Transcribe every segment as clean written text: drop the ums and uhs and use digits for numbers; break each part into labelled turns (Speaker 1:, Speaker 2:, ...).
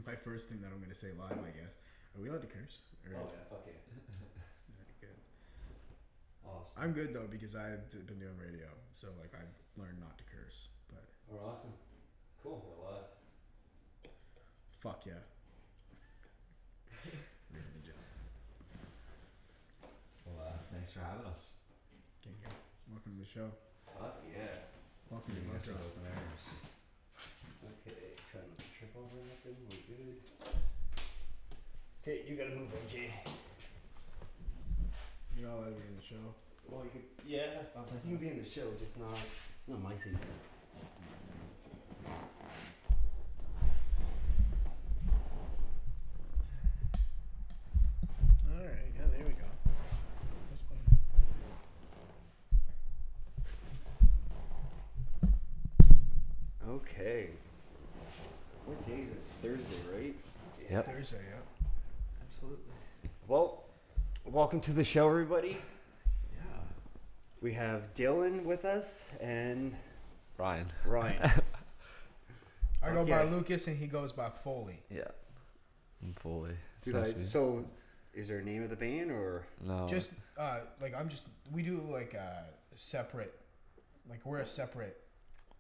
Speaker 1: my first thing that I'm gonna say live, I guess. Are we allowed to curse? Or
Speaker 2: Oh
Speaker 1: is-
Speaker 2: yeah, fuck yeah.
Speaker 1: Good.
Speaker 2: Awesome.
Speaker 1: I'm good though because I've been doing radio, so like I've learned not to curse. But
Speaker 2: We're awesome. Cool. We're live.
Speaker 1: fuck yeah. Really good job.
Speaker 3: Well, thanks for having us.
Speaker 1: Okay, go. Welcome to the show.
Speaker 2: Fuck yeah.
Speaker 1: Welcome to
Speaker 3: You guys
Speaker 1: Glovedrop.
Speaker 3: are open airs.
Speaker 2: Okay, try not to trip over nothing. We're good. Okay, you gotta move, AJ.
Speaker 1: You're not allowed to be in the show.
Speaker 2: Well, you could. Yeah. You can be in the show, just not my seat.
Speaker 1: All right. Yeah, there we go. That's fine.
Speaker 2: Okay. What day is this? Thursday, right?
Speaker 3: Yep.
Speaker 1: Thursday. Yeah.
Speaker 2: Absolutely. Well, welcome to the show, everybody.
Speaker 3: Yeah.
Speaker 2: We have Dylan with us and
Speaker 3: Ryan.
Speaker 2: Ryan.
Speaker 1: I go
Speaker 2: Okay.
Speaker 1: by Lucas and he goes by Foley.
Speaker 3: Yeah. I'm fully. It's
Speaker 2: Dude,
Speaker 3: nice to meet you.
Speaker 2: so, is there a name of the band or?
Speaker 3: No.
Speaker 1: Just we do like a separate, like we're a separate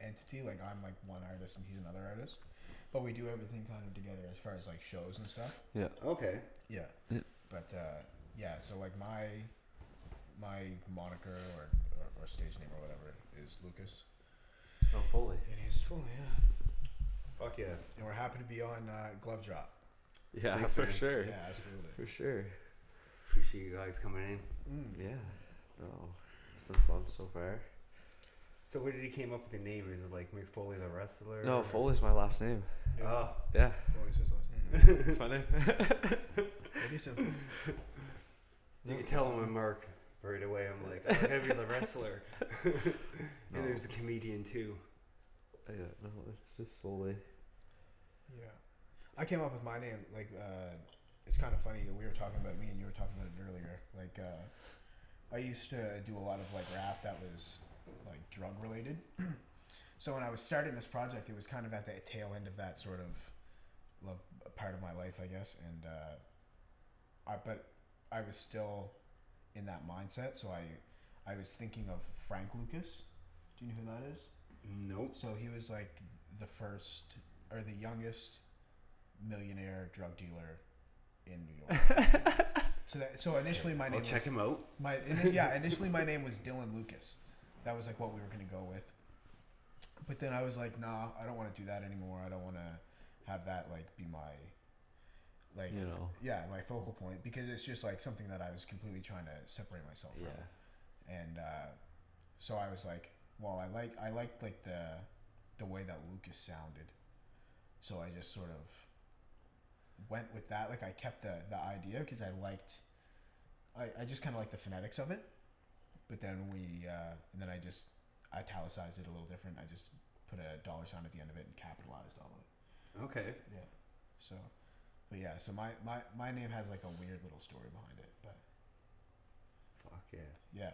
Speaker 1: entity. Like I'm like one artist and he's another artist, but we do everything kind of together as far as like shows and stuff.
Speaker 3: Yeah.
Speaker 2: Okay.
Speaker 1: Yeah.
Speaker 3: Yeah.
Speaker 1: But yeah, so like my moniker or stage name or whatever is Lucas.
Speaker 2: Oh, fully.
Speaker 1: It is Foley, yeah.
Speaker 2: Fuck yeah.
Speaker 1: And we're happy to be on Glovedrop.
Speaker 3: Yeah,
Speaker 2: Thanks,
Speaker 3: for
Speaker 2: man.
Speaker 3: sure.
Speaker 1: Yeah, absolutely.
Speaker 3: For sure.
Speaker 2: Appreciate you guys coming in.
Speaker 3: Yeah. No. It's been fun so far.
Speaker 2: So, where did he came up with the name? Is it like Mick Foley the wrestler?
Speaker 3: No,
Speaker 2: or-
Speaker 3: Foley's my last name.
Speaker 1: Yeah.
Speaker 2: Oh.
Speaker 3: Yeah.
Speaker 1: Foley's his last name.
Speaker 3: That's my name.
Speaker 1: Pretty simple.
Speaker 2: You can tell him I'm Mark right away. I'm like, I'm gonna be the wrestler.
Speaker 3: No.
Speaker 2: And there's the comedian too.
Speaker 3: Yeah, no, it's just Foley.
Speaker 1: Yeah. I came up with my name, like, it's kind of funny that we were talking about me and you were talking about it earlier. Like, I used to do a lot of, like, rap that was, like, drug related. So when I was starting this project, it was kind of at the tail end of that sort of part of my life, I guess. And, but I was still in that mindset. So I was thinking of Frank Lucas. Do you know who that is?
Speaker 2: Nope.
Speaker 1: So he was like the first or the youngest millionaire drug dealer in New York. so initially my name
Speaker 2: I'll
Speaker 1: was,
Speaker 2: check him out.
Speaker 1: initially my name was Dylan Lucas. That was like what we were gonna go with. But then I was like, nah, I don't want to do that anymore. I don't want to have that like be my like my focal point because it's just like something that I was completely trying to separate myself from.
Speaker 3: Yeah.
Speaker 1: And so I was like, well, I liked like the way that Lucas sounded, so I just sort of went with that. Like I kept the idea because I just kind of liked the phonetics of it, but then and then I just italicized it a little different. I just put a dollar sign at the end of it and capitalized all of it.
Speaker 2: Okay.
Speaker 1: Yeah. So, but yeah, so my name has like a weird little story behind it, but
Speaker 2: Fuck yeah.
Speaker 1: yeah.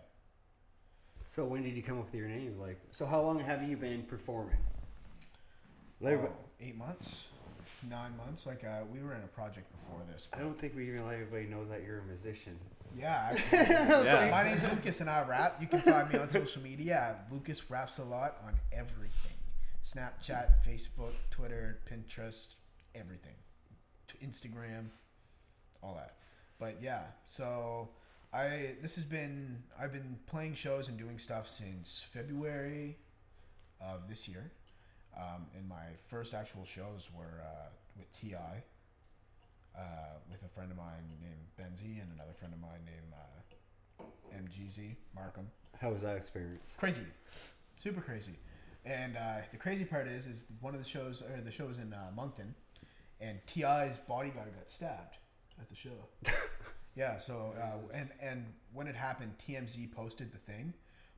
Speaker 2: So when did you come up with your name? Like, so how long have you been performing? Let everybody-
Speaker 1: 8 months, 9 months. Like we were in a project before this.
Speaker 2: I don't think we even let everybody know that you're a musician.
Speaker 1: Yeah, actually.
Speaker 3: Yeah.
Speaker 1: My name's Lucas and I rap. You can find me on social media. Lucas raps a lot on everything: Snapchat, Facebook, Twitter, Pinterest, everything, Instagram, all that. But yeah, so I've been playing shows and doing stuff since February of this year. And my first actual shows were with T.I., with a friend of mine named Benzie and another friend of mine named MGZ, Markham.
Speaker 2: How was that experience?
Speaker 1: Crazy. Super crazy. And the crazy part is one of the shows in Moncton, and T.I.'s bodyguard got stabbed at the show. Yeah, so, and when it happened, TMZ posted the thing,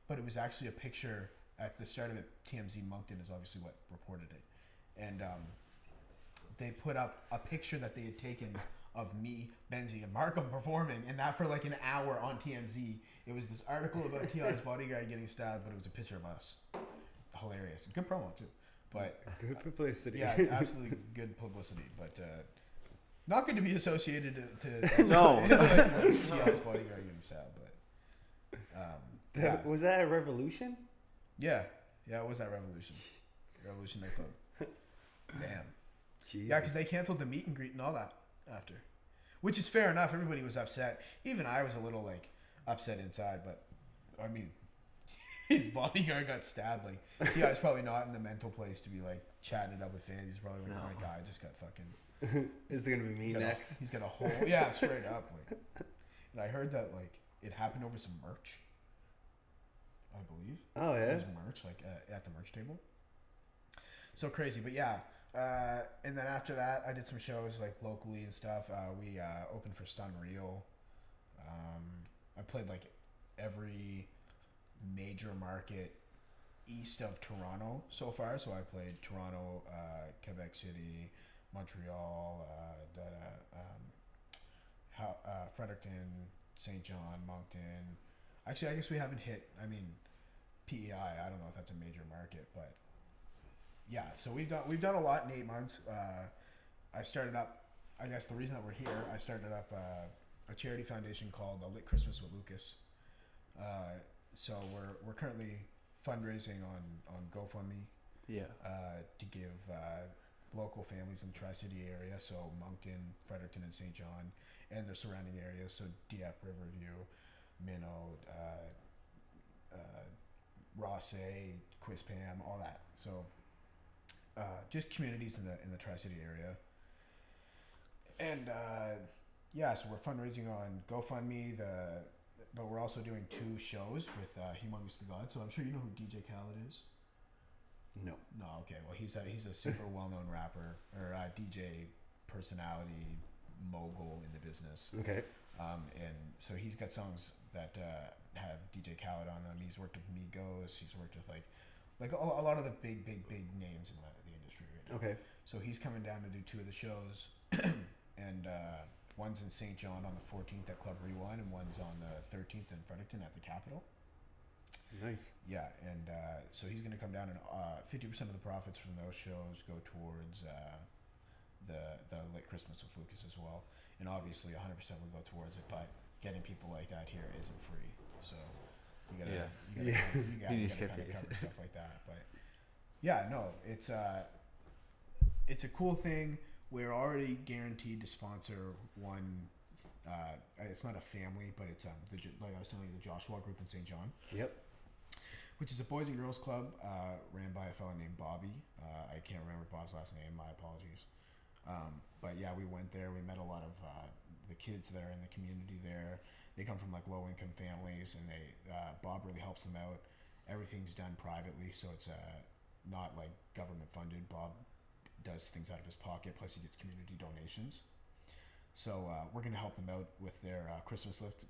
Speaker 1: but it was actually a picture at the start of it. TMZ Moncton is obviously what reported it. And they put up a picture that they had taken of me, Benzie, and Markham performing, and that for like an hour on TMZ. It was this article about T.I.'s bodyguard getting stabbed, but it was a picture of us. Hilarious. Good promo, too. But
Speaker 2: Good publicity.
Speaker 1: yeah, absolutely good publicity, but not good to be associated to
Speaker 3: No.
Speaker 1: like T.I.'s bodyguard getting stabbed. But yeah.
Speaker 2: Was that a revolution?
Speaker 1: Yeah, it was that Revolution nightclub. Damn.
Speaker 2: Jeez.
Speaker 1: Yeah, because they canceled the meet and greet and all that after, which is fair enough. Everybody was upset. Even I was a little like upset inside, but I mean, his bodyguard got stabbed. Like, T.I.'s probably not in the mental place to be like chatting it up with fans. He's probably like,
Speaker 3: No.
Speaker 1: oh my God, I just got fucking.
Speaker 2: Is it gonna be me next?
Speaker 1: He's got a whole straight up. Like, and I heard that like it happened over some merch. I believe.
Speaker 2: Oh yeah.
Speaker 1: It was merch like at the merch table. So crazy, but yeah. And then after that, I did some shows like locally and stuff. We opened for Stun Real. I played like every major market east of Toronto so far. So I played Toronto, Quebec City, Montreal, Fredericton, St. John, Moncton. Actually, I guess we haven't hit. I mean, PEI. I don't know if that's a major market, but yeah. So we've done a lot in 8 months. I started up. I guess the reason that we're here, I started up a charity foundation called Lit Christmas with Lucas. So we're currently fundraising on GoFundMe.
Speaker 3: Yeah.
Speaker 1: To give local families in the Tri-City area, so Moncton, Fredericton, and St. John, and their surrounding areas, so Dieppe, Riverview, Minot, Rossay, Quispam, all that. So just communities in the Tri-City area. And yeah, so we're fundraising on GoFundMe, but we're also doing 2 shows with Humongous the God. So I'm sure you know who DJ Khaled is.
Speaker 2: No.
Speaker 1: No, okay. Well, he's a super well-known rapper or DJ personality mogul in the business.
Speaker 2: Okay.
Speaker 1: And so he's got songs that have DJ Khaled on them. He's worked with Migos. He's worked with like a lot of the big names in the industry right now.
Speaker 2: Okay.
Speaker 1: So he's coming down to do 2 of the shows, and one's in St. John on the 14th at Club Rewind, and one's on the 13th in Fredericton at the Capitol.
Speaker 2: Nice.
Speaker 1: Yeah, and so he's going to come down, and 50% of the profits from those shows go towards the Lit Christmas with Lucas as well, and obviously 100% will go towards it. But getting people like that here isn't free, so you gotta kind of cover stuff like that. But yeah, no, it's a cool thing. We're already guaranteed to sponsor one. It's not a family, but it's like I was telling you, the Joshua Group in St. John.
Speaker 2: Yep.
Speaker 1: Which is a boys and girls club ran by a fellow named Bobby. I can't remember Bob's last name. My apologies. But yeah, we went there. We met a lot of the kids that are in the community there. They come from like low income families, and Bob really helps them out. Everything's done privately, so it's not like government funded. Bob does things out of his pocket. Plus, he gets community donations. So we're gonna help them out with their Christmas list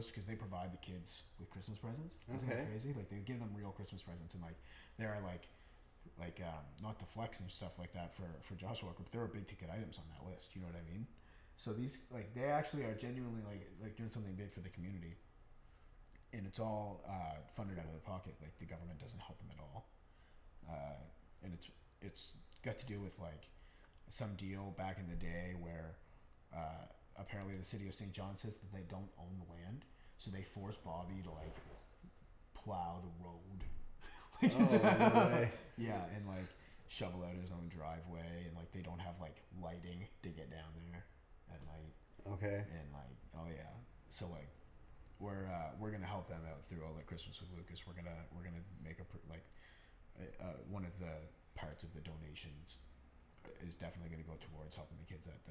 Speaker 1: because they provide the kids with Christmas presents. Isn't that crazy? Like they give them real Christmas presents, and like there are like not to flex and stuff like that for Joshua Group. There are big ticket items on that list. You know what I mean? So these like they actually are genuinely like doing something big for the community, and it's all funded out of their pocket. Like the government doesn't help them at all, and it's got to do with like some deal back in the day where. Apparently the city of St. John says that they don't own the land, so they force Bobby to like plow the road. Yeah, and like shovel out his own driveway, and like they don't have like lighting to get down there at night.
Speaker 2: Okay.
Speaker 1: And like yeah, so like we're gonna help them out through all that Christmas with Lucas. We're gonna make one of the parts of the donations is definitely gonna go towards helping the kids at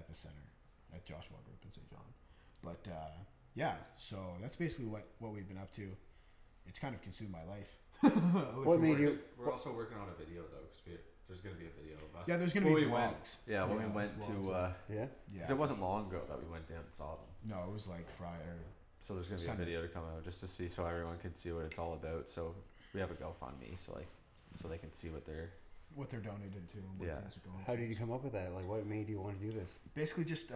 Speaker 1: the center at Joshua Group in St. John. But yeah, so that's basically what we've been up to. It's kind of consumed my life.
Speaker 2: What made you?
Speaker 3: We're also working on a video though, because there's going to be a video of us.
Speaker 1: Yeah, there's going to be vlogs.
Speaker 3: Yeah, when we went to
Speaker 2: Yeah.
Speaker 3: because it wasn't long ago that we went down and saw them.
Speaker 1: No, it was like Friday.
Speaker 3: So there's going to be
Speaker 1: Sunday.
Speaker 3: a video to come out just to see, so everyone can see what it's all about. So we have a GoFundMe, so they can see what they're
Speaker 1: donated to. And what
Speaker 3: Yeah.
Speaker 1: things are going
Speaker 2: How
Speaker 1: to.
Speaker 2: did you come up with that? Like, what made you want to do this?
Speaker 1: Basically just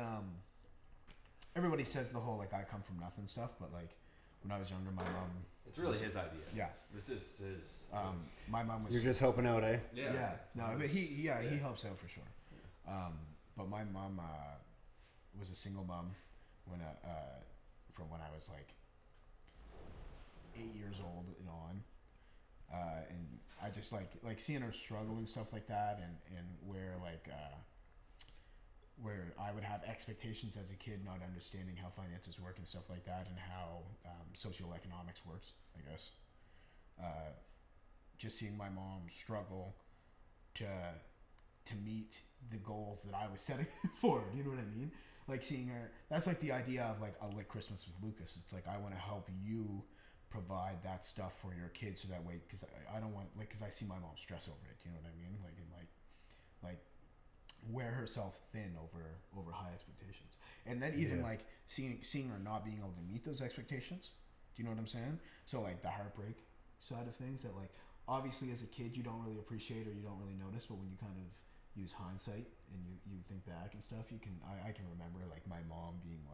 Speaker 1: everybody says the whole like I come from nothing stuff, but like when I was younger, my mom.
Speaker 3: It's really his idea.
Speaker 1: Yeah.
Speaker 3: This is his.
Speaker 1: My mom was.
Speaker 2: You're just helping out, eh?
Speaker 3: Yeah.
Speaker 1: Yeah. No, but he helps out for sure. But my mom was a single mom when from when I was like 8 years old and on. And I just like seeing her struggle and stuff like that, and where where I would have expectations as a kid, not understanding how finances work and stuff like that, and how socioeconomics works, I guess. Just seeing my mom struggle to meet the goals that I was setting for, you know what I mean? Like seeing her, that's like the idea of like a lit Christmas with Lucas. It's like I want to help you provide that stuff for your kids, so that way, because I don't want, like, because I see my mom stress over it, you know what I mean, like, and like wear herself thin over high expectations, and then even like seeing her not being able to meet those expectations, do you know what I'm saying? So like the heartbreak side of things that, like, obviously as a kid you don't really appreciate or you don't really notice, but when you kind of use hindsight and you think back and stuff, you can I can remember like my mom being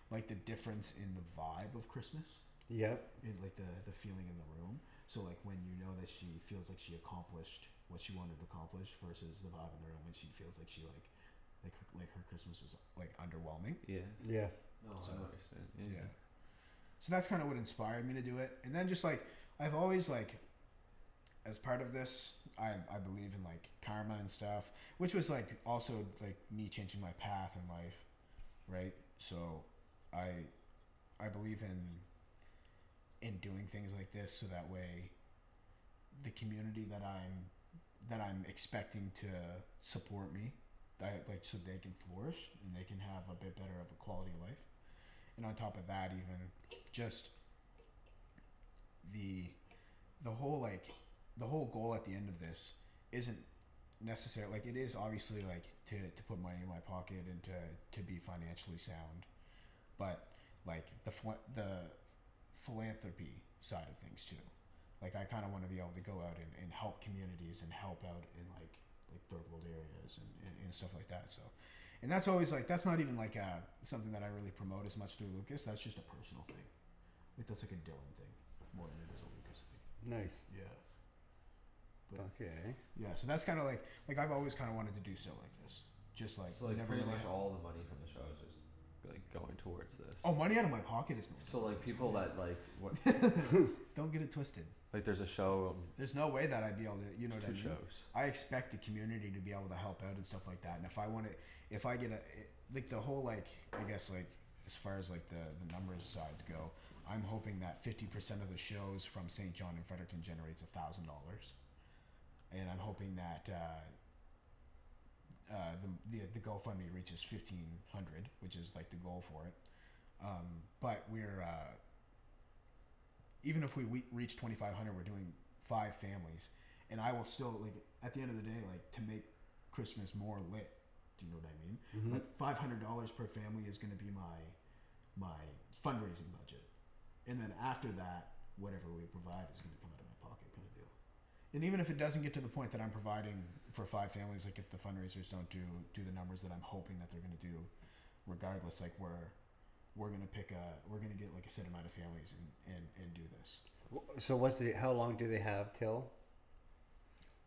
Speaker 1: like the difference in the vibe of Christmas.
Speaker 2: Yep.
Speaker 1: In like the feeling in the room. So like when you know that she feels like she accomplished what she wanted to accomplish versus the vibe in the room when she feels like she like her Christmas was like underwhelming.
Speaker 3: Yeah.
Speaker 2: Yeah.
Speaker 3: No,
Speaker 1: So,
Speaker 3: I understand.
Speaker 1: Yeah. So that's kind of what inspired me to do it. And then just like I've always like, as part of this, I believe in like karma and stuff, which was like also like me changing my path in life, right? So I believe in doing things like this, so that way the community that I'm expecting to support me, like, so they can flourish and they can have a bit better of a quality of life. And on top of that, even just the whole goal at the end of this isn't necessarily, like, it is obviously like to put money in my pocket and to be financially sound, but like the philanthropy side of things too. Like I kind of want to be able to go out and help communities and help out in like third world areas and stuff like that. So, and that's always like, that's not even like something that I really promote as much through Lucas. That's just a personal thing. Like that's like a Dylan thing more than it is a Lucas thing.
Speaker 2: Nice.
Speaker 1: Yeah. But,
Speaker 2: Okay.
Speaker 1: yeah. So that's kind of like I've always kind of wanted to do so like this. Just like,
Speaker 3: So like
Speaker 1: never
Speaker 3: pretty
Speaker 1: really
Speaker 3: much
Speaker 1: had-
Speaker 3: all the money from the shows is like going towards this.
Speaker 1: Oh, money out of my pocket is no.
Speaker 3: So like people that like what
Speaker 1: Don't get it twisted.
Speaker 3: like there's a show.
Speaker 1: There's no way that I'd be able to, you know what I
Speaker 3: There's
Speaker 1: mean?
Speaker 3: 2 shows.
Speaker 1: I expect the community to be able to help out and stuff like that. And if I get like the whole, like, I guess like as far as like the numbers sides go, I'm hoping that 50% of the shows from St. John and Fredericton generates $1,000, and I'm hoping that the GoFundMe reaches 1,500, which is like the goal for it. But we're even if we reach 2,500, we're doing 5 families, and I will still, like, at the end of the day, like, to make Christmas more lit. Do you know what I mean?
Speaker 2: Mm-hmm.
Speaker 1: Like $500 per family is going to be my fundraising budget, and then after that, whatever we provide is going to come out of my pocket, kind of deal. And even if it doesn't get to the point that I'm providing for 5 families, like if the fundraisers don't do the numbers that I'm hoping that they're going to do, regardless, like we're going to get like a set amount of families and do this.
Speaker 2: So how long do they have till?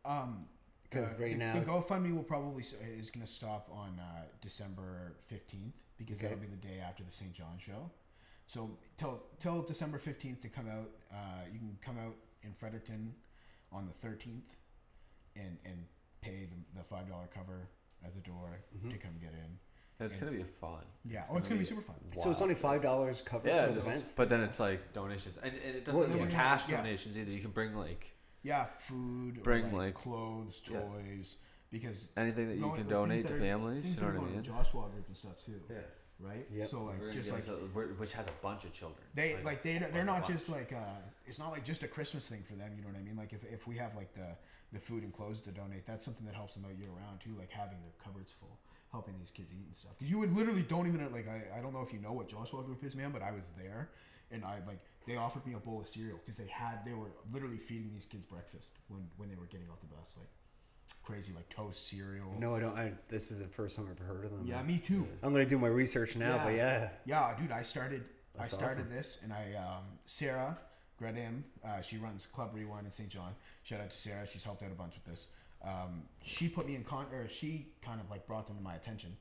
Speaker 2: Because right now
Speaker 1: the GoFundMe will probably is going to stop on December 15th, because that'll be the day after the St. John show. So till December 15th to come out. You can come out in Fredericton on the 13th and pay the $5 cover at the door to come get in.
Speaker 3: It's gonna be fun.
Speaker 1: Yeah, it's gonna be super fun.
Speaker 2: So it's only $5 covered for the events.
Speaker 3: But then it's like donations, and it doesn't have to be cash donations either. You can bring like
Speaker 1: food,
Speaker 3: bring
Speaker 1: or
Speaker 3: like
Speaker 1: clothes, toys, because
Speaker 3: anything that you can donate to families. You know what I mean?
Speaker 1: Joshua group and stuff too.
Speaker 3: Yeah.
Speaker 1: Right.
Speaker 2: Yep.
Speaker 1: So like just like
Speaker 3: which has a bunch of children.
Speaker 1: They're not just like it's not like just a Christmas thing for them. You know what I mean? Like if we have like the food and clothes to donate, that's something that helps them out year round too. Like having their cupboards full, helping these kids eat and stuff. Because you would literally don't even like I don't know if you know what Joshua group is, man, but I was there, and they offered me a bowl of cereal because they were literally feeding these kids breakfast when they were getting off the bus, like crazy, like toast, cereal.
Speaker 2: No, I don't. This is the first time I've ever heard of them.
Speaker 1: Yeah, me too.
Speaker 2: I'm gonna do my research now, but yeah.
Speaker 1: Yeah, dude, I started I started this, and Sarah Gredham, she runs Club Rewind in St. John. Shout out to Sarah. She's helped out a bunch with this. She put me in she kind of like brought them to my attention.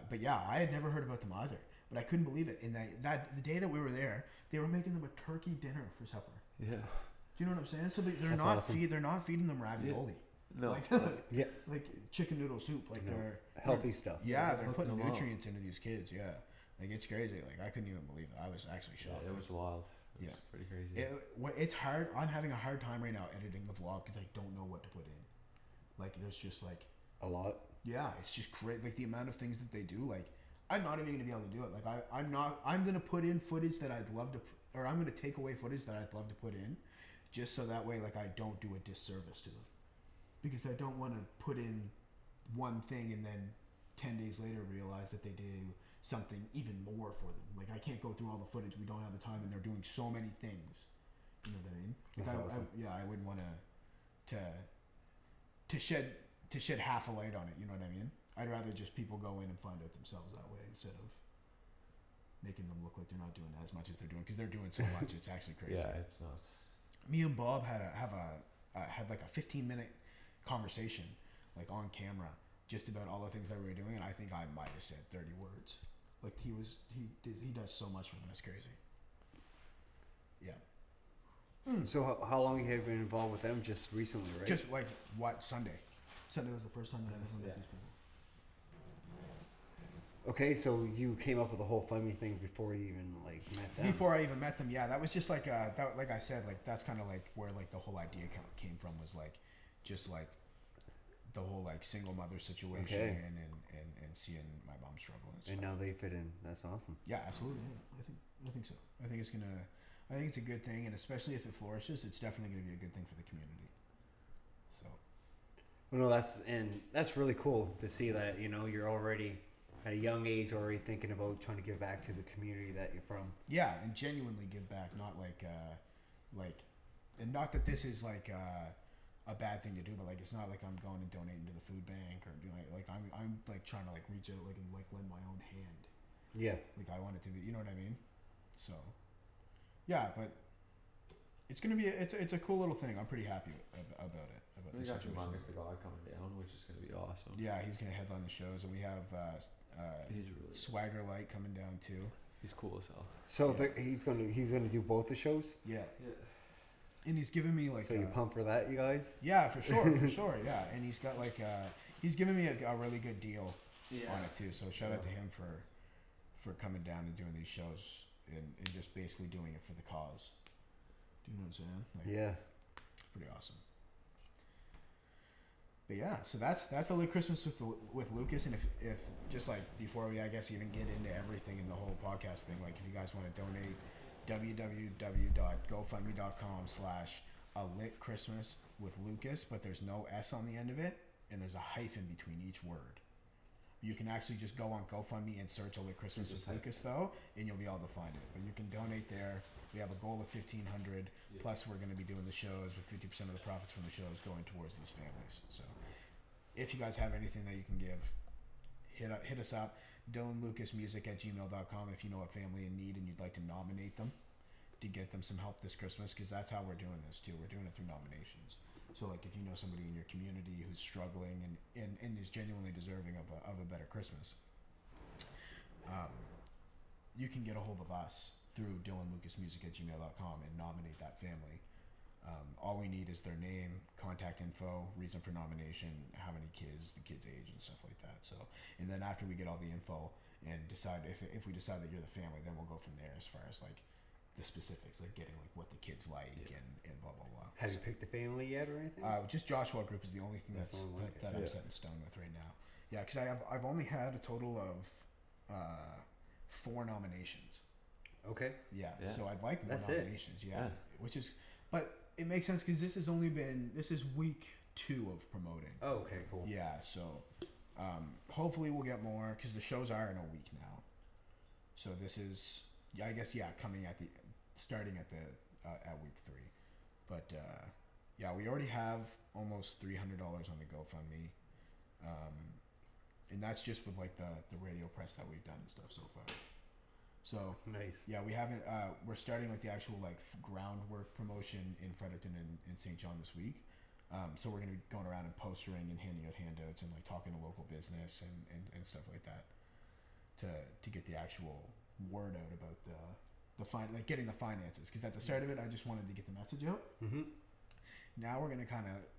Speaker 1: But yeah, I had never heard about them either. But I couldn't believe it. And the day that we were there, they were making them a turkey dinner for supper.
Speaker 3: Yeah.
Speaker 1: Do you know what I'm saying? So they're
Speaker 2: That's
Speaker 1: not
Speaker 2: awesome.
Speaker 1: they're not feeding them ravioli.
Speaker 3: No.
Speaker 1: Like, like chicken noodle soup. Like they're
Speaker 2: healthy stuff.
Speaker 1: Yeah, they're
Speaker 3: hooking
Speaker 1: putting
Speaker 3: them up.
Speaker 1: nutrients into these kids. Yeah, like it's crazy. Like I couldn't even believe it. I was actually shocked.
Speaker 3: Yeah, it was wild. It was
Speaker 1: Yeah.
Speaker 3: pretty crazy.
Speaker 1: It's hard. I'm having a hard time right now editing the vlog because I don't know what to put in. Like there's just like
Speaker 2: A lot.
Speaker 1: yeah, it's just great. Like the amount of things that they do. Like I'm not even gonna be able to do it. Like I'm gonna put in footage that I'd love to, or I'm gonna take away footage that I'd love to put in, just so that way like I don't do a disservice to them, because I don't want to put in one thing and then 10 days later realize that they do something even more for them. Like I can't go through all the footage. We don't have the time, and they're doing so many things. You know what I mean? Like
Speaker 2: That's awesome.
Speaker 1: I wouldn't want to shed half a light on it. You know what I mean? I'd rather just people go in and find out themselves that way instead of making them look like they're not doing as much as they're doing, because they're doing so much. It's actually crazy.
Speaker 3: Yeah, it's nuts.
Speaker 1: Me and Bob had like a 15-minute conversation, like on camera, just about all the things that we were doing, and I think I might have said 30 words. Like he does so much for them. It's crazy. Yeah.
Speaker 2: So how long have you been involved with them? Just recently, right?
Speaker 1: Just like what Sunday? Sunday was the first time that I was with these people.
Speaker 2: Okay, so you came up with the whole funny thing before you even like met them.
Speaker 1: Before I even met them, yeah, that was just like like I said, like that's kind of like where like the whole idea came from, was like just like the whole like single mother situation.
Speaker 2: Okay.
Speaker 1: and seeing my mom struggle and stuff.
Speaker 2: And now they fit in. That's awesome.
Speaker 1: Yeah, absolutely. Yeah. I think so. I think it's a good thing, and especially if it flourishes, it's definitely going to be a good thing for the community. So.
Speaker 2: Well, no, that's really cool to see that, you know, you're already at a young age already thinking about trying to give back to the community that you're from.
Speaker 1: Yeah, and genuinely give back, not like and not that this is like a bad thing to do, but like it's not like I'm going and donating to the food bank or doing like I'm like trying to like reach out like and like lend my own hand.
Speaker 2: Yeah.
Speaker 1: Like I want it to be, you know what I mean? So, yeah, but it's gonna be it's a cool little thing. I'm pretty happy about it. About
Speaker 3: We
Speaker 1: the
Speaker 3: got
Speaker 1: situation.
Speaker 3: Humongous the God coming down, which is going to be awesome.
Speaker 1: Yeah, he's gonna headline the shows, and we have
Speaker 3: He's really
Speaker 1: Swagger Light coming down too.
Speaker 3: he's cool as hell.
Speaker 2: So
Speaker 1: Yeah.
Speaker 2: he's gonna do both the shows.
Speaker 1: Yeah,
Speaker 3: Yeah.
Speaker 1: and he's giving me like
Speaker 2: So you pumped for that, you guys?
Speaker 1: yeah, for sure, yeah, and he's got like he's giving me a really good deal on it too. So shout out to him for coming down and doing these shows and just basically doing it for the cause. Do you know what I'm saying? Like,
Speaker 2: Yeah.
Speaker 1: pretty awesome. But yeah, so that's a little Christmas with Lucas, and if just like before we I guess even get into everything in the whole podcast thing, like if you guys want to donate, www.gofundme.com/alitchristmas with Lucas, but there's no S on the end of it, and there's a hyphen between each word. You can actually just go on GoFundMe and search A Lit Christmas with Lucas though, and you'll be able to find it. But you can donate there. We have a goal of 1,500. Plus, we're going to be doing the shows with 50% of the profits from the shows going towards these families. So, if you guys have anything that you can give, hit us up. DylanLucasMusic@gmail.com if you know a family in need and you'd like to nominate them to get them some help this Christmas, because that's how we're doing this too. We're doing it through nominations. So, like, if you know somebody in your community who's struggling and is genuinely deserving of a better Christmas, you can get a hold of us through DylanLucasMusic@gmail.com and nominate that family. All we need is their name, contact info, reason for nomination, how many kids, the kid's age, and stuff like that. So, and then after we get all the info and decide if we decide that you're the family, then we'll go from there as far as like the specifics, like getting like what the kids like and blah blah blah.
Speaker 2: Have you picked a family yet or anything?
Speaker 1: Just Joshua Group is the only thing
Speaker 2: That's the only one.
Speaker 1: that I'm set in stone with right now. Yeah, because I've only had a total of 4 nominations.
Speaker 2: Okay.
Speaker 1: Yeah.
Speaker 3: Yeah.
Speaker 1: So I'd like more
Speaker 2: That's it.
Speaker 1: nominations. Yeah. Which is, but it makes sense because this is week 2 of promoting.
Speaker 2: Oh, okay, cool.
Speaker 1: Yeah. So hopefully we'll get more because the shows are in a week now. So this is, I guess, coming starting at week 3. But yeah, we already have almost $300 on the GoFundMe, and that's just with like the radio press that we've done and stuff so far. So
Speaker 2: Nice.
Speaker 1: yeah, we haven't. We're starting with the actual like groundwork promotion in Fredericton and St. John this week. So we're gonna be going around and postering and handing out handouts and like talking to local business and stuff like that to get the actual word out about like getting the finances. Because at the start of it, I just wanted to get the message out.
Speaker 2: Mm-hmm.
Speaker 1: Now we're gonna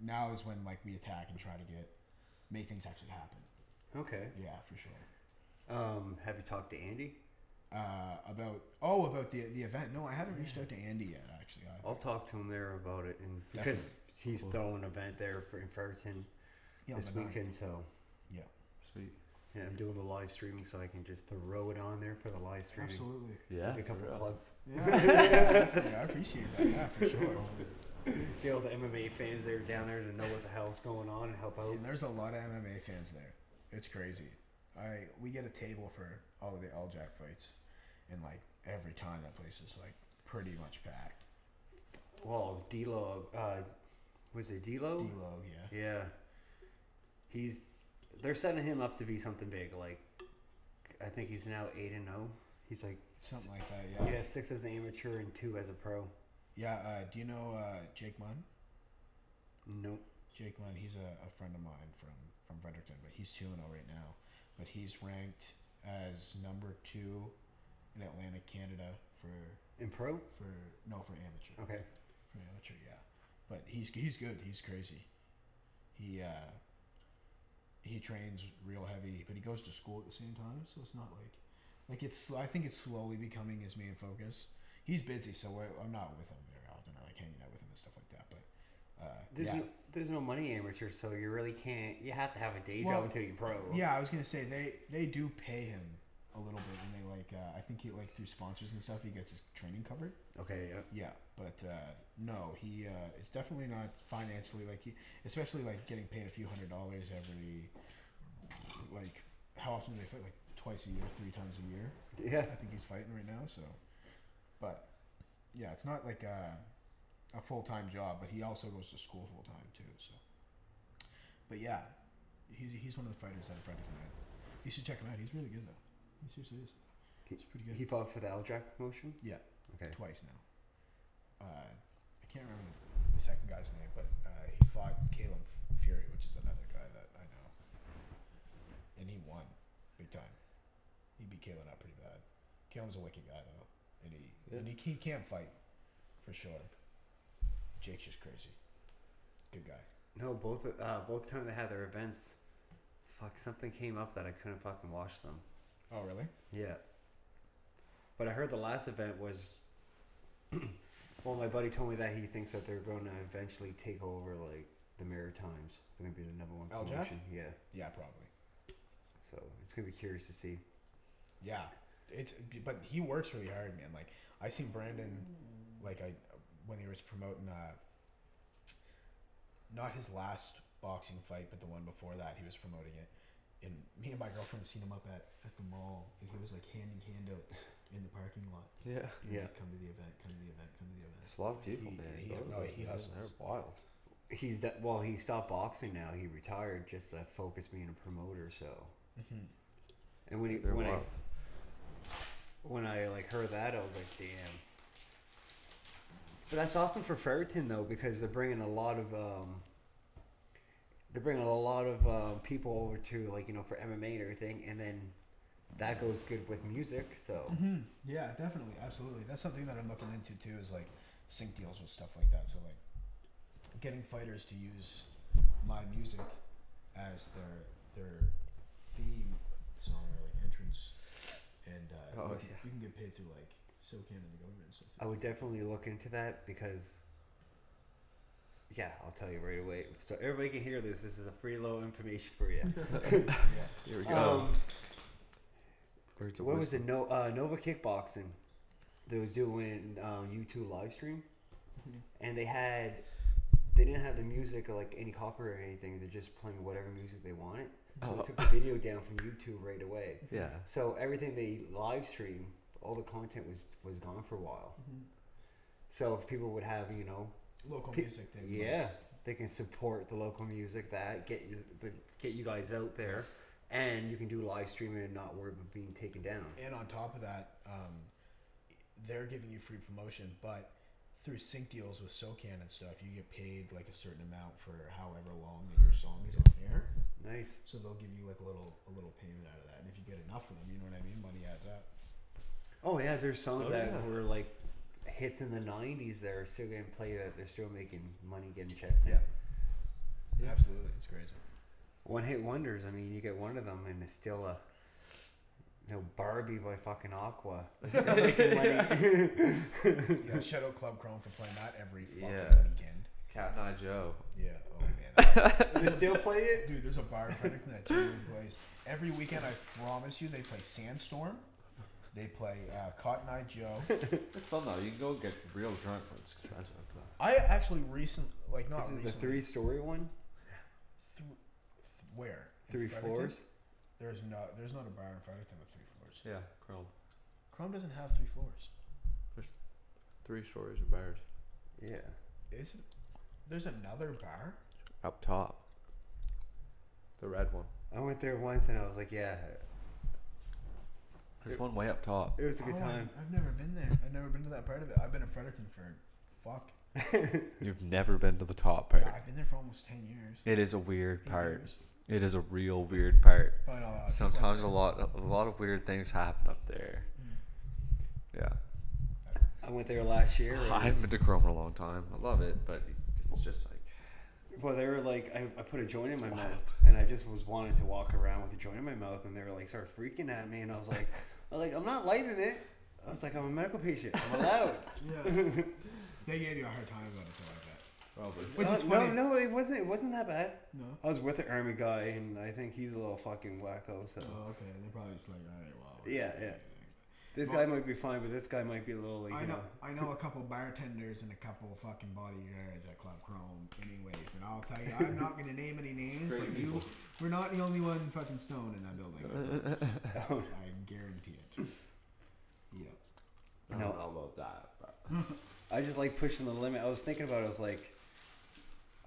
Speaker 1: now is when like we attack and try to make things actually happen.
Speaker 2: Okay.
Speaker 1: Yeah, for sure.
Speaker 2: Have you talked to Andy?
Speaker 1: About the event. No, I haven't reached out to Andy yet. Actually,
Speaker 2: I'll talk to him there about it, and because he's throwing an event there in Fredericton this weekend. So
Speaker 1: yeah,
Speaker 3: Sweet.
Speaker 2: yeah, I'm doing the live streaming, so I can just throw it on there for the live streaming.
Speaker 1: absolutely.
Speaker 3: Yeah.
Speaker 2: Give a couple of plugs.
Speaker 1: Yeah, definitely. I appreciate that. Yeah, for sure.
Speaker 2: Get all the MMA fans there down there to know what the hell's going on and help out.
Speaker 1: And there's a lot of MMA fans there. It's crazy. We get a table for all of the L-Jack fights, and like every time that place is like pretty much packed.
Speaker 2: Well, D-Lo, was it D-Lo?
Speaker 1: D-Lo, yeah.
Speaker 2: Yeah. They're setting him up to be something big. Like, I think he's now 8-0. He's like
Speaker 1: Something like that, yeah.
Speaker 2: Yeah, 6 as an amateur and 2 as a pro.
Speaker 1: Yeah, do you know Jake Munn?
Speaker 2: Nope.
Speaker 1: Jake Munn, he's a friend of mine from Fredericton, but he's 2-0 right now. But he's ranked as number 2 in Atlantic Canada
Speaker 2: In pro?
Speaker 1: for amateur.
Speaker 2: Okay.
Speaker 1: For amateur, yeah. But he's good. He's crazy. He trains real heavy, but he goes to school at the same time, so it's not like it's. I think it's slowly becoming his main focus. He's busy, so I'm not with him very often. I like hanging out with him and stuff like that. But
Speaker 2: there's no money amateur, so you really can't. You have to have a day job until you're pro.
Speaker 1: Yeah, I was gonna say they do pay him a little bit, and they I think he through sponsors and stuff he gets his training covered.
Speaker 2: Okay. Yeah.
Speaker 1: Yeah, but no, he it's definitely not financially especially like getting paid a few $100s every how often do they fight, like twice a year, 3 times a year?
Speaker 2: Yeah.
Speaker 1: I think he's fighting right now, so. But yeah, it's not like a full-time job, but he also goes to school full-time too, so. But yeah, he's one of the fighters that I'm friends with. You should check him out. He's really good though. He seriously is. He's pretty good.
Speaker 2: He fought for the L-Jack promotion?
Speaker 1: Yeah.
Speaker 2: Okay.
Speaker 1: Twice now. I can't remember the second guy's name, but he fought Caleb Fury, which is another guy that I know, and he won big time. He beat Caleb up pretty bad. Caleb's a wicked guy though, and he can fight for sure. Jake's just crazy. Good guy.
Speaker 2: No, both times they had their events, something came up that I couldn't fucking watch them.
Speaker 1: Oh really?
Speaker 2: Yeah. But I heard the last event was. Well, my buddy told me that he thinks that they're going to eventually take over like the Maritimes. They're going to be the number 1 promotion. Yeah.
Speaker 1: Yeah, probably.
Speaker 2: So it's going to be curious to see.
Speaker 1: Yeah, but he works really hard, man. Like I seen Brandon, when he was promoting, not his last boxing fight, but the one before that, he was promoting it. And me and my girlfriend seen him up at the mall, and he was like handing handouts in the parking lot.
Speaker 3: Yeah.
Speaker 2: Yeah.
Speaker 1: Come to the event. Come to the event. Come to the event.
Speaker 3: It's a lot of people, man.
Speaker 1: He hustles.
Speaker 3: They're wild.
Speaker 2: He stopped boxing now. He retired just to focus being a promoter. So, and when I heard that, I was like, damn. But that's awesome for Fredericton though, because they're bringing a lot of people over to for MMA and everything, and then that goes good with music. So
Speaker 1: yeah, definitely, absolutely. That's something that I'm looking into too. Is sync deals with stuff like that. So getting fighters to use my music as their theme song or entrance, and you can get paid through SoCan and the government and stuff.
Speaker 2: I would definitely look into that because. Yeah, I'll tell you right away. So everybody can hear this. This is a free low information for you.
Speaker 1: Yeah.
Speaker 3: Here we go.
Speaker 2: What was it? Nova Kickboxing. They was doing YouTube live stream, and they didn't have the music or any copyright or anything. They're just playing whatever music they wanted. So they took the video down from YouTube right away.
Speaker 3: Yeah.
Speaker 2: So everything they live stream, all the content was gone for a while. So if people would have
Speaker 1: local music,
Speaker 2: they can support the local music. That get you guys out there, and you can do live streaming and not worry about being taken down.
Speaker 1: And on top of that, they're giving you free promotion, but through sync deals with SoCan and stuff, you get paid like a certain amount for however long that your song is on air.
Speaker 2: Nice.
Speaker 1: So they'll give you like a little payment out of that, and if you get enough of them, you know what I mean, money adds up.
Speaker 2: Oh yeah, there's songs
Speaker 3: Oh,
Speaker 2: that
Speaker 3: yeah.
Speaker 2: were like hits in the '90s that are still getting played. That they're still making money, getting checks in.
Speaker 1: Yeah, absolutely, it's crazy.
Speaker 2: One hit wonders. I mean, you get one of them, and it's still a Barbie by fucking Aqua. It's still making money.
Speaker 1: Yeah, shout out Club Chrome for playing that every fucking
Speaker 3: Yeah.
Speaker 1: weekend.
Speaker 3: Cat and Eye Joe.
Speaker 1: Yeah, oh man.
Speaker 2: They still play it?
Speaker 1: Dude, there's a bar in Fredericton that genuinely plays. Every weekend, I promise you, they play Sandstorm. They play Cotton Eye Joe.
Speaker 3: It's fun though. You can go get real drunk, but it's expensive.
Speaker 1: I actually not
Speaker 2: Is it
Speaker 1: recently.
Speaker 2: the 3-story one?
Speaker 1: Where? In
Speaker 2: 3
Speaker 1: Fredericton?
Speaker 2: floors?
Speaker 1: There's not a bar in Fredericton with 3 floors.
Speaker 3: Yeah, Chrome.
Speaker 1: Chrome doesn't have 3 floors.
Speaker 3: 3 stories of bars.
Speaker 2: Yeah.
Speaker 1: There's another bar?
Speaker 3: Up top. The red one.
Speaker 2: I went there once and I was like, yeah,
Speaker 3: There's one way up top.
Speaker 2: it was a good
Speaker 1: Oh,
Speaker 2: time.
Speaker 1: I've never been there. I've never been to that part of it. I've been in Fredericton for
Speaker 3: You've never been to the top part.
Speaker 1: Yeah, I've been there for almost 10 years.
Speaker 3: It is a weird
Speaker 1: 8
Speaker 3: part.
Speaker 1: years.
Speaker 3: It is a real weird part.
Speaker 1: Probably not a lot of
Speaker 3: Sometimes
Speaker 1: people
Speaker 3: a lot of weird things happen up there. Yeah.
Speaker 2: I went there last year.
Speaker 3: I haven't been to Chrome in a long time. I love it, but it's just like
Speaker 2: Well, they were like, I put a joint in my
Speaker 3: Wild.
Speaker 2: mouth, and I just was wanting to walk around with a joint in my mouth, and they were like, started freaking at me, and I was like, I'm not lighting it. I was like, I'm a medical patient. I'm allowed.
Speaker 1: Yeah. They gave you a hard time about it though, like that.
Speaker 3: probably.
Speaker 1: Which is funny.
Speaker 2: No, it wasn't that bad.
Speaker 1: No.
Speaker 2: I was with an army guy, and I think he's a little fucking wacko. So
Speaker 1: Oh, okay. They're probably just like, all right, well.
Speaker 2: Yeah. This
Speaker 1: Well-
Speaker 2: guy might be fine, but this guy might be a little like.
Speaker 1: I know a couple bartenders and a couple fucking bodyguards at Club Chrome, anyways. And I'll tell you, I'm not gonna name any names,
Speaker 3: Great
Speaker 1: but
Speaker 3: people.
Speaker 1: we're not the only one fucking stoned in that building.
Speaker 2: Oh,
Speaker 1: I guarantee it. Yeah.
Speaker 3: I
Speaker 2: No.
Speaker 3: don't know about that. But
Speaker 2: I just like pushing the limit. I was thinking about it. I was like,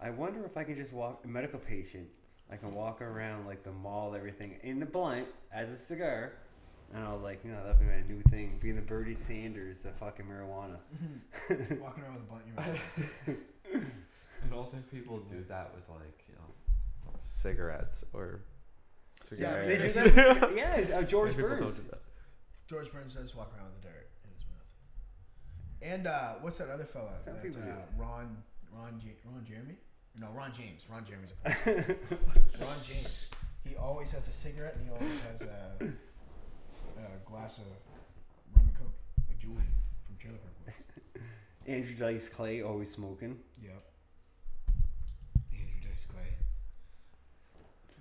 Speaker 2: I wonder if I can just walk a medical patient. I can walk around like the mall, everything in the blunt as a cigar. And I was like, that'd be my new thing. Being the Bertie Sanders, the fucking marijuana.
Speaker 1: Walking around with a blunt in your mouth.
Speaker 3: I don't think people do that with cigarettes or
Speaker 1: Yeah,
Speaker 3: cigars.
Speaker 1: they
Speaker 2: They
Speaker 1: do
Speaker 2: do that with- yeah, George
Speaker 3: People don't
Speaker 2: Burns.
Speaker 3: do that.
Speaker 1: George Burns does walk around with a dart in his mouth. And what's that other fella?
Speaker 2: Some
Speaker 1: That,
Speaker 2: people do.
Speaker 1: Ron Jeremy? No, Ron James. Ron Jeremy's a player. Ron James. He always has a cigarette and he always has a glass of rum and coke, like Julian from Trailer Park Boys.
Speaker 2: Andrew Dice Clay, always smoking.
Speaker 1: Yep. Andrew Dice Clay.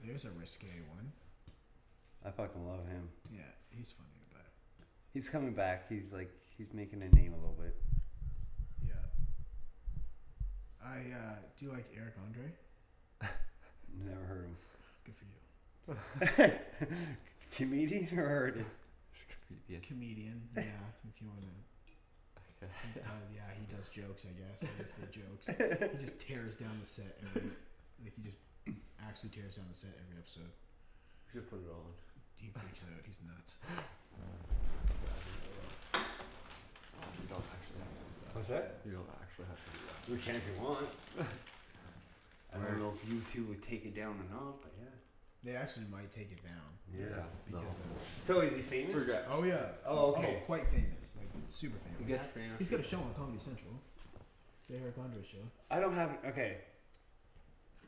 Speaker 1: There's a risque one.
Speaker 2: I fucking love him.
Speaker 1: Yeah, he's funny about it.
Speaker 2: He's coming back. He's making a name a little bit.
Speaker 1: Yeah. Do you like Eric Andre?
Speaker 2: Never heard him.
Speaker 1: Good for you.
Speaker 2: Comedian or artist?
Speaker 3: It's comedian.
Speaker 1: Comedian, yeah, if you want to.
Speaker 3: Okay.
Speaker 1: Yeah, he does jokes, I guess. I guess they're jokes. He just tears down the set he just actually tears down the set every episode.
Speaker 3: We should put it on.
Speaker 1: He freaks out. He's nuts.
Speaker 3: You don't actually have to do that.
Speaker 2: What's that?
Speaker 3: You don't actually have to do that.
Speaker 2: We can if you want. I don't know if you two would take it down or not, but yeah.
Speaker 1: They actually might take it down because
Speaker 2: So is he famous?
Speaker 3: Forget.
Speaker 1: oh yeah.
Speaker 2: Oh, okay.
Speaker 1: Quite famous, like super famous.
Speaker 3: He gets famous.
Speaker 1: He's got a show on Comedy Central. The Eric Andre show.
Speaker 2: I don't have okay.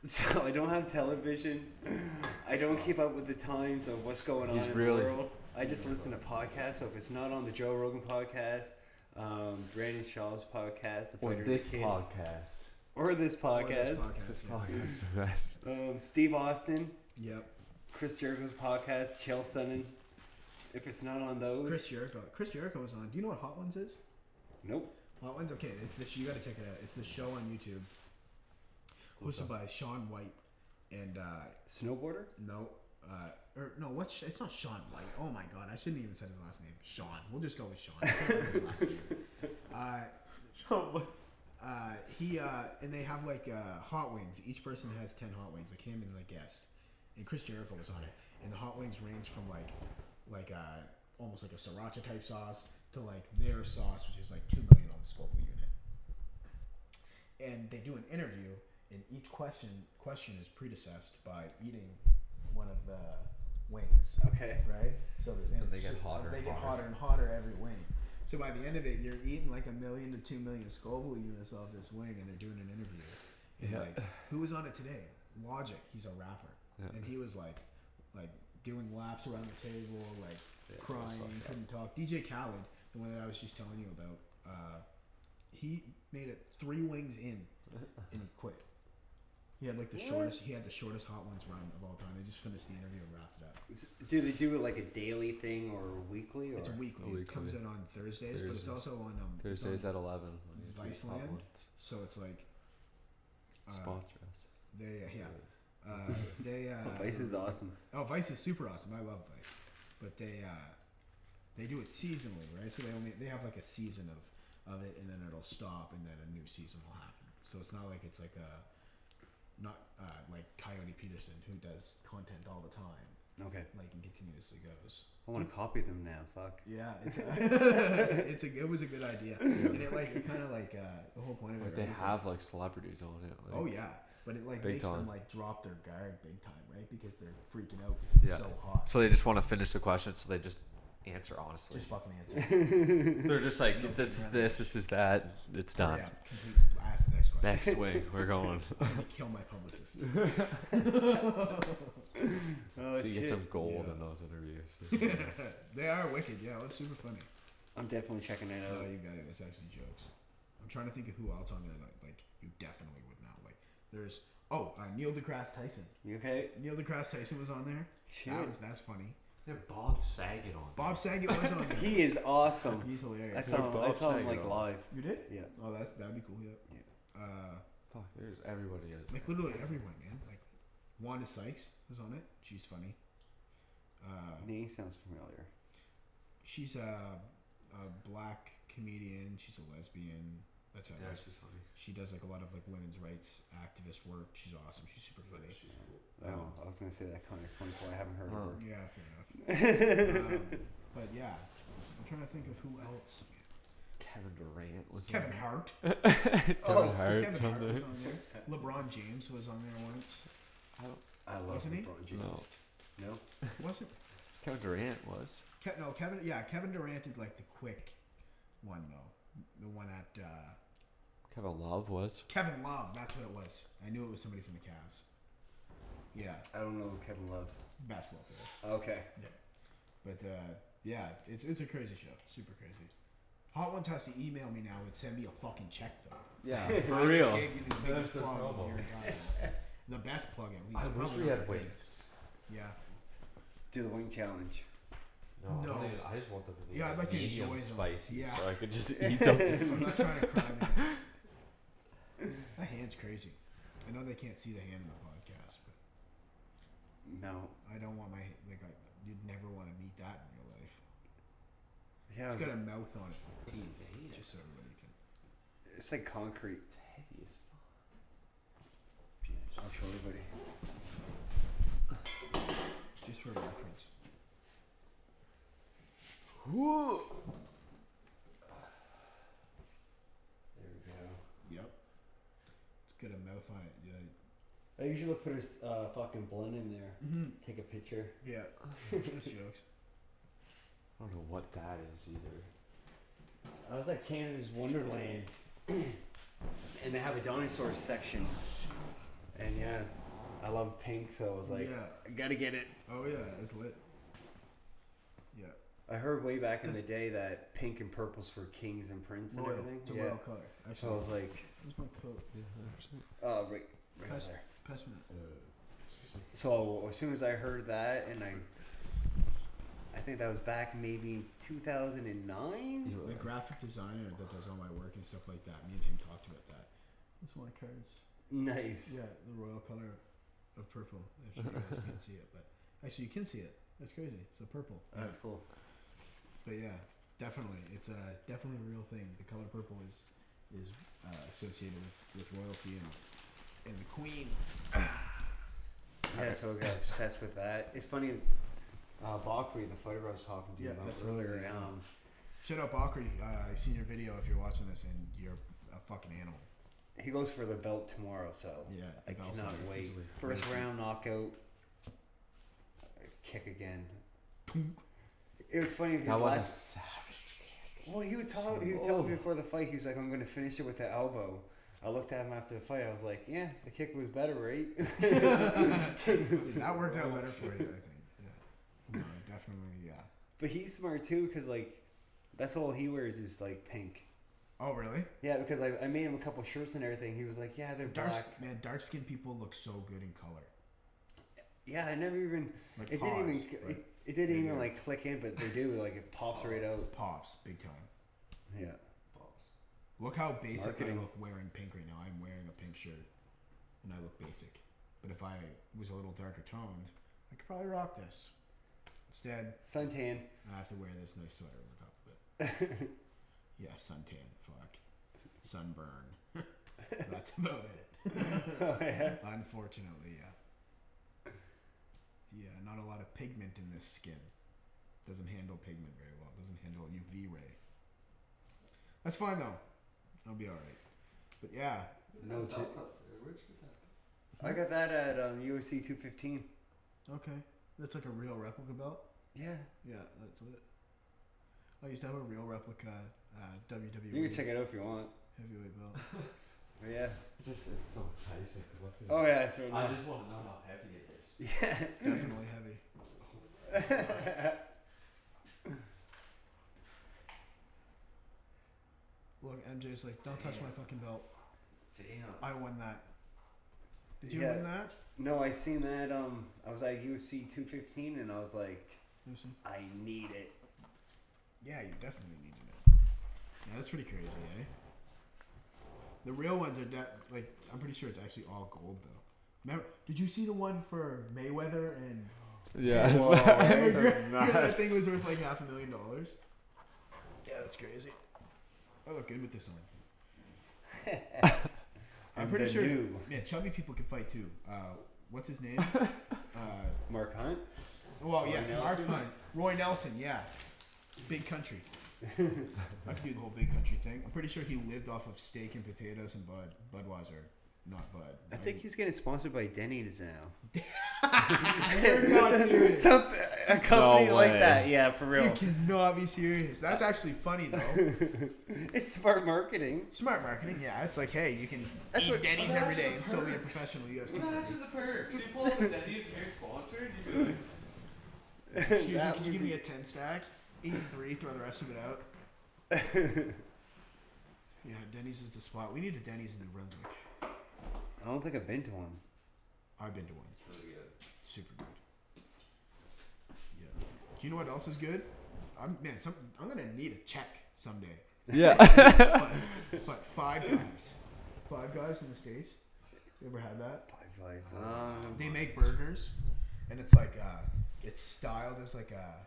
Speaker 2: So I don't have television. I don't keep up with the times of what's going on
Speaker 3: He's
Speaker 2: in
Speaker 3: really-
Speaker 2: the world. I just listen to podcasts. So if it's not on the Joe Rogan podcast, Brandon Shaw's podcast, the
Speaker 3: Or
Speaker 2: Fighter
Speaker 3: this
Speaker 2: Kid,
Speaker 3: podcast.
Speaker 2: or this podcast,
Speaker 3: This
Speaker 1: yeah.
Speaker 3: podcast is the best.
Speaker 2: Steve Austin,
Speaker 1: Yep.
Speaker 2: Chris Jericho's podcast, Chael Sonnen. If it's not on those,
Speaker 1: Chris Jericho. Chris Jericho is on. Do you know what Hot Ones is?
Speaker 2: nope.
Speaker 1: Hot Ones. Okay, it's this. You got to check it out. It's the show on YouTube, hosted by Sean White and
Speaker 2: Snowboarder.
Speaker 1: it's not Sean White. Oh my god, I shouldn't even said his last name. Sean. We'll just go with Sean. I can't remember his last name. And they have like hot wings. Each person has 10 hot wings, like him and the guest. and Chris Jericho was on it. And the hot wings range from like almost like a sriracha type sauce to like their sauce, which is like $2 million on the Scoville unit. And they do an interview, and each question is predecessed by eating one of the wings.
Speaker 2: Okay.
Speaker 1: Right. So that
Speaker 3: they get hotter.
Speaker 1: They get hotter and hotter every wing. So by the end of it, you're eating like 1 million to 2 million Scoville units off this wing, and they're doing an interview. And like, who was on it today? Logic. He's a rapper, and he was like doing laps around the table, like crying, couldn't talk. DJ Khaled, the one that I was just telling you about, he made it 3 wings in, and he quit. He had like the shortest. He had the shortest hot wings run of all time. They just finished the interview and wrapped it up.
Speaker 2: Do they do it like a daily thing or weekly? Or?
Speaker 1: It's a weekly. It comes in on Thursdays, but it's also on
Speaker 3: Thursdays at 11.
Speaker 1: Viceland. So it's like
Speaker 3: sponsor us.
Speaker 2: Vice is awesome.
Speaker 1: Oh, Vice is super awesome. I love Vice, but they do it seasonally, right? So they have like a season of it, and then it'll stop, and then a new season will happen. So it's not like it's like like Coyote Peterson, who does content all the time.
Speaker 2: Okay.
Speaker 1: Like, and continuously goes.
Speaker 2: I want to copy them now. Fuck.
Speaker 1: Yeah, it was a good idea, and it kind of like the whole point of it.
Speaker 3: They
Speaker 1: right,
Speaker 3: have like celebrities on it. Like,
Speaker 1: oh yeah, but it like makes them like drop their guard big time, right? Because they're freaking out because it's so hot.
Speaker 3: So they just want to finish the question, so they just answer honestly.
Speaker 1: Just fucking answer.
Speaker 3: They're just like, this is that. It's done.
Speaker 1: Yeah, complete. Ask the next question.
Speaker 3: Next swing, we're going.
Speaker 1: I'm gonna kill my publicist.
Speaker 3: So you get some gold in those interviews.
Speaker 1: They are wicked. Yeah, it was super funny.
Speaker 2: I'm definitely checking it out.
Speaker 1: Oh, you got it. It's actually jokes. I'm trying to think of who else on there like you definitely would know. Like there's Neil deGrasse Tyson.
Speaker 2: You okay?
Speaker 1: Neil deGrasse Tyson was on there.
Speaker 2: Shit.
Speaker 1: That's funny.
Speaker 3: They have Bob Saget on.
Speaker 1: Bob Saget was on there.
Speaker 2: He is awesome.
Speaker 1: He's hilarious.
Speaker 2: I saw him like live.
Speaker 1: You did?
Speaker 2: Yeah.
Speaker 1: Oh, that'd be cool. Yeah.
Speaker 3: Fuck, there's everybody.
Speaker 1: Like literally everyone, man. Like Wanda Sykes was on it. She's funny.
Speaker 2: Name sounds familiar.
Speaker 1: She's a black comedian. She's a lesbian. That's how.
Speaker 3: Yeah, she's funny.
Speaker 1: She does like a lot of like women's rights activist work. She's awesome. She's super funny.
Speaker 3: She's cool.
Speaker 2: I was gonna say that kind of explains why I haven't heard of her.
Speaker 1: Yeah, fair enough. But yeah, I'm trying to think of who else.
Speaker 3: Kevin Durant was
Speaker 1: Kevin
Speaker 3: on
Speaker 1: Hart.
Speaker 3: Kevin
Speaker 1: Kevin
Speaker 3: Hart's on
Speaker 1: Hart
Speaker 3: there.
Speaker 1: was on there. LeBron James was on there once.
Speaker 2: I love
Speaker 1: Wasn't he?
Speaker 2: LeBron James. No.
Speaker 1: Was it?
Speaker 3: Kevin Durant was.
Speaker 1: Kevin. Yeah, Kevin Durant did like the quick one though. The one at
Speaker 3: Kevin Love was.
Speaker 1: Kevin Love. That's what it was. I knew it was somebody from the Cavs. Yeah,
Speaker 2: I don't know Kevin Love.
Speaker 1: basketball player.
Speaker 2: Okay.
Speaker 1: Yeah, but yeah, it's a crazy show. Super crazy. Hot Ones has to email me now and send me a fucking check though.
Speaker 3: Yeah,
Speaker 1: I
Speaker 3: for
Speaker 1: just
Speaker 3: real.
Speaker 1: gave you the biggest
Speaker 3: That's the
Speaker 1: plug
Speaker 3: problem.
Speaker 1: here, guys. The best plug at least.
Speaker 3: I wish
Speaker 1: Probably
Speaker 3: we
Speaker 1: not
Speaker 3: had
Speaker 1: the
Speaker 3: wings.
Speaker 1: biggest. Yeah.
Speaker 2: Do the wing challenge.
Speaker 1: No.
Speaker 3: I just want them to be
Speaker 1: Yeah, I'd like to
Speaker 3: medium
Speaker 1: enjoy them.
Speaker 3: spicy,
Speaker 1: Yeah.
Speaker 3: so I could just eat them.
Speaker 1: I'm not trying to cry, man. My hand's crazy. I know they can't see the hand in the podcast, but
Speaker 2: No.
Speaker 1: I don't want my you'd never want to meet that in real life.
Speaker 2: Yeah.
Speaker 1: It's got a mouth on it, with teeth, just so everybody can.
Speaker 2: It's like concrete.
Speaker 3: It's heavy as
Speaker 2: I'll show everybody.
Speaker 1: Just for reference.
Speaker 2: Whoa. There we go.
Speaker 1: Yep. It's got a mouth on it. Yeah.
Speaker 2: I usually put a fucking blend in there.
Speaker 1: Mm-hmm.
Speaker 2: Take a picture.
Speaker 1: Yeah. Just jokes.
Speaker 3: I don't know what that is either.
Speaker 2: I was at Canada's Wonderland, and they have a dinosaur section. And yeah, I love pink, so I was like,
Speaker 1: Yeah.
Speaker 2: I gotta get it.
Speaker 1: Oh yeah, it's lit. Yeah.
Speaker 2: I heard way back in the day that pink and purple's for kings and prince and
Speaker 1: Royal.
Speaker 2: everything.
Speaker 1: It's a
Speaker 2: Yeah.
Speaker 1: royal color.
Speaker 2: So
Speaker 1: Actually,
Speaker 2: I was like,
Speaker 1: where's my coat?
Speaker 2: right
Speaker 1: Pass-
Speaker 2: there.
Speaker 1: Pass me that.
Speaker 2: So as soon as I heard that, and I think that was back maybe 2009.
Speaker 1: The graphic designer that does all my work and stuff like that, me and him talked about that. That's one of cards.
Speaker 2: Nice.
Speaker 1: Yeah, the royal color of purple. If you guys can't see it, but actually you can see it. That's crazy. So purple.
Speaker 2: That's cool.
Speaker 1: But yeah, definitely, it's definitely a real thing. The color purple is associated with royalty and the queen.
Speaker 2: Yeah, so I got obsessed with that. It's funny, Bakri, the fighter I was talking to you about
Speaker 1: that's
Speaker 2: earlier.
Speaker 1: really, shout out Bakri. I seen your video if you're watching this, and you're a fucking animal.
Speaker 2: He goes for the belt tomorrow, so
Speaker 1: Yeah,
Speaker 2: I cannot wait. First round knockout, kick again. It was funny.
Speaker 3: That was savage.
Speaker 2: Well, he was telling me before the fight. He was like, "I'm going to finish it with the elbow." I looked at him after the fight. I was like, "Yeah, the kick was better, right?"
Speaker 1: That worked out better for you, I think. Yeah, no, definitely. Yeah.
Speaker 2: But he's smart too, because like, that's all he wears is like pink.
Speaker 1: Oh, really?
Speaker 2: Yeah, because I made him a couple shirts and everything. He was like, "Yeah, they're black."
Speaker 1: Man, dark skinned people look so good in color.
Speaker 2: Yeah, I never even.
Speaker 1: Like
Speaker 2: It didn't even like click in, but they do. Like it pops right out.
Speaker 1: It pops big time.
Speaker 2: Yeah.
Speaker 1: Look how basic
Speaker 2: Marketing.
Speaker 1: I look wearing pink right now. I'm wearing a pink shirt, and I look basic. But if I was a little darker toned, I could probably rock this. Instead,
Speaker 2: Suntan.
Speaker 1: I have to wear this nice sweater over the top of it. Yeah, suntan. Fuck. Sunburn. That's about it.
Speaker 2: Oh, yeah.
Speaker 1: Unfortunately, yeah. Yeah, not a lot of pigment in this skin. Doesn't handle pigment very well. Doesn't handle UV ray. That's fine though. I'll be alright. But yeah.
Speaker 2: No. I got that at UFC 215.
Speaker 1: Okay. That's like a real replica belt?
Speaker 2: Yeah.
Speaker 1: Yeah, that's it. I used to have a real replica WWE.
Speaker 2: You can check it out if you want.
Speaker 1: Heavyweight belt.
Speaker 2: But yeah.
Speaker 3: It's so basic.
Speaker 2: Oh yeah, so
Speaker 3: I just want to know how heavy it is.
Speaker 2: Yeah.
Speaker 1: Definitely heavy. Look, MJ's like, don't touch my fucking belt.
Speaker 3: Damn.
Speaker 1: I won that. Did you
Speaker 2: Yeah.
Speaker 1: win that?
Speaker 2: No, I seen that. I was at UFC 215, and I was like,
Speaker 1: Listen.
Speaker 2: I need it.
Speaker 1: Yeah, you definitely needed it. Yeah, that's pretty crazy, eh? The real ones are like, I'm pretty sure it's actually all gold though. Remember? Did you see the one for Mayweather and?
Speaker 3: Yeah,
Speaker 1: that thing was worth like $500,000. Yeah, that's crazy. I look good with this on. I'm pretty sure. Man, chubby people can fight too. What's his name?
Speaker 2: Mark Hunt.
Speaker 1: Well,
Speaker 2: Roy
Speaker 1: yes,
Speaker 2: Nelson?
Speaker 1: Mark Hunt. Roy Nelson, yeah. Big country. I could do the whole big country thing. I'm pretty sure he lived off of steak and potatoes and Budweiser. Not Bud.
Speaker 2: I think he's getting sponsored by Denny's now.
Speaker 1: You're not serious.
Speaker 2: A company
Speaker 3: No
Speaker 2: like
Speaker 3: way.
Speaker 2: that, yeah, for real.
Speaker 1: You cannot be serious. That's actually funny though.
Speaker 2: It's smart marketing.
Speaker 1: Smart marketing, yeah. It's like, hey, you can
Speaker 2: That's
Speaker 1: eat
Speaker 2: what-
Speaker 1: Denny's every day and still be a professional UFC fighter.
Speaker 3: Imagine the perks. You pull up with Denny's and you're sponsored. You'd be like,
Speaker 1: Excuse me,
Speaker 2: That
Speaker 1: could you
Speaker 2: would
Speaker 1: give me
Speaker 2: be-
Speaker 1: a 10 stack? Eat 3, throw the rest of it out. Yeah, Denny's is the spot. We need a Denny's in New Brunswick.
Speaker 2: I don't think I've been to one.
Speaker 1: I've been to one.
Speaker 3: it's really good.
Speaker 1: Super good. Yeah. Do you know what else is good? I'm gonna need a check someday.
Speaker 3: Yeah.
Speaker 1: But Five Guys. Five Guys in the States. You ever had that?
Speaker 2: Five Guys.
Speaker 1: They make burgers, and it's like it's styled as like a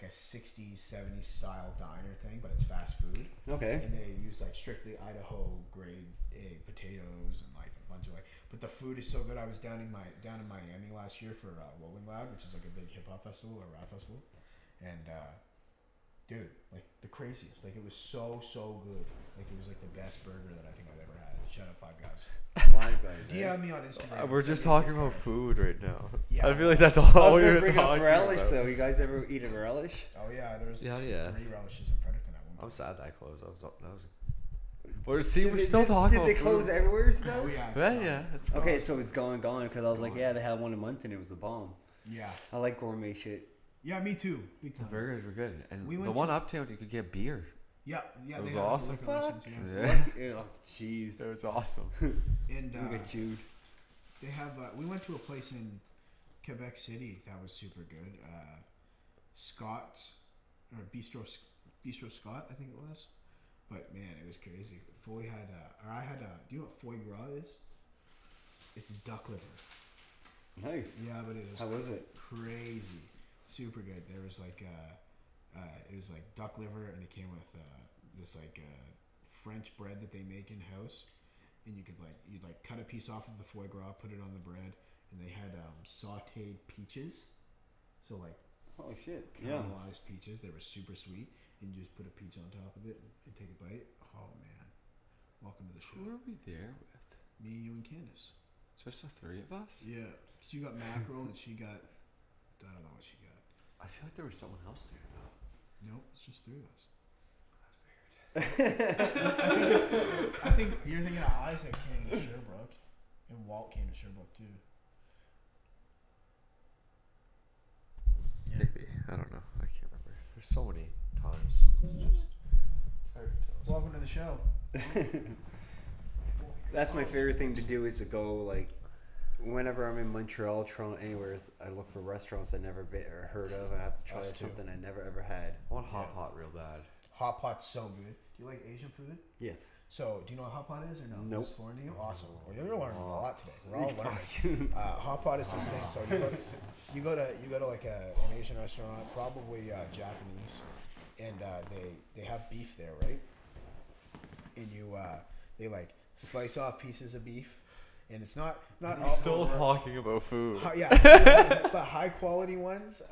Speaker 1: 60s, 70s style diner thing, but it's fast food.
Speaker 2: Okay.
Speaker 1: And they use like strictly Idaho grade A potatoes and like a bunch of like. But the food is so good. I was down in Miami last year for Rolling Loud, which is like a big hip hop festival or rap festival, and dude, like the craziest. Like it was so good. Like it was like the best burger that I think I've ever had. Shout out Five Guys.
Speaker 2: Five Guys.
Speaker 1: DM me on Instagram.
Speaker 3: We're
Speaker 1: Send
Speaker 3: just
Speaker 1: me a
Speaker 3: talking
Speaker 1: gift
Speaker 3: about
Speaker 1: card.
Speaker 3: food right now.
Speaker 1: Yeah.
Speaker 3: I feel like that's
Speaker 2: I
Speaker 3: all
Speaker 2: was
Speaker 3: we
Speaker 2: gonna
Speaker 3: were
Speaker 2: bring up
Speaker 3: talking
Speaker 2: relish
Speaker 3: about.
Speaker 2: though. You guys ever eat a relish?
Speaker 1: Oh yeah, there was
Speaker 3: Yeah,
Speaker 1: 3
Speaker 3: yeah.
Speaker 1: relishes in Fredericton at one
Speaker 3: I'm
Speaker 1: point.
Speaker 3: sad that closed. That was. We're
Speaker 2: Did
Speaker 3: still talking
Speaker 2: Did
Speaker 3: about
Speaker 2: they
Speaker 3: food.
Speaker 2: close everywhere
Speaker 1: Oh
Speaker 2: though?
Speaker 1: yeah. it's
Speaker 3: Yeah,
Speaker 1: gone.
Speaker 3: yeah. It's
Speaker 2: Okay,
Speaker 3: gone.
Speaker 2: so it's gone because I was like, yeah, they had one in Moncton. It was a bomb.
Speaker 1: Yeah.
Speaker 2: I like gourmet shit.
Speaker 1: Yeah, me too. Big
Speaker 3: The
Speaker 1: time.
Speaker 3: burgers were good, and
Speaker 1: We
Speaker 3: the
Speaker 1: went
Speaker 3: one uptown you could get beer.
Speaker 1: Yeah, yeah.
Speaker 3: It was
Speaker 1: they had
Speaker 3: awesome.
Speaker 1: liquor license, yeah.
Speaker 3: Yeah,
Speaker 2: Oh, jeez.
Speaker 3: it was awesome.
Speaker 1: And
Speaker 2: Look at you.
Speaker 1: they have. We went to a place in Quebec City that was super good. Scott's or Bistro Scott, I think it was. But man, it was crazy. Foley had, or I had. Do you know what foie gras is? It's duck liver.
Speaker 2: Nice.
Speaker 1: Yeah, but it was
Speaker 2: How was it?
Speaker 1: crazy, super good. There was like it was like duck liver, and it came with this like French bread that they make in house, and you'd cut a piece off of the foie gras, put it on the bread, and they had sautéed peaches. So like
Speaker 2: Holy shit! Yeah.
Speaker 1: caramelized peaches. They were super sweet, and you just put a peach on top of it and take a bite. Oh man, welcome to the show.
Speaker 3: Who are we there with?
Speaker 1: Me, you, and Candace.
Speaker 3: Just the three of us?
Speaker 1: Yeah, 'cause you got mackerel and she got, I don't know what she got.
Speaker 3: I feel like there was someone else there though.
Speaker 1: Nope, it's just three of us.
Speaker 3: That's weird.
Speaker 1: I think you're thinking of Isaac came to Sherbrooke, and Walt came to Sherbrooke too. Yeah.
Speaker 3: Maybe. I don't know. I can't remember. There's so many times. It's just it's hard to tell.
Speaker 1: Welcome to the show.
Speaker 2: That's my favorite thing to do is to go like whenever I'm in Montreal, Toronto, anywhere. I look for restaurants I never heard of. I have to try
Speaker 1: Us too.
Speaker 2: something I never ever had.
Speaker 3: I want hot
Speaker 1: Yeah.
Speaker 3: pot real bad.
Speaker 1: Hot pot's so good. Do you like Asian food?
Speaker 2: Yes.
Speaker 1: So, do you know what hot pot is or no?
Speaker 2: Nope.
Speaker 1: It's foreign to you? Awesome. Well, you're learning a lot today. We're all learning. Hot pot is this thing. So you go to like an Asian restaurant, probably Japanese, and they have beef there, right? And they like slice off pieces of beef, and it's not
Speaker 3: We're
Speaker 1: all
Speaker 3: still
Speaker 1: over.
Speaker 3: talking about food.
Speaker 1: Yeah, but high quality ones,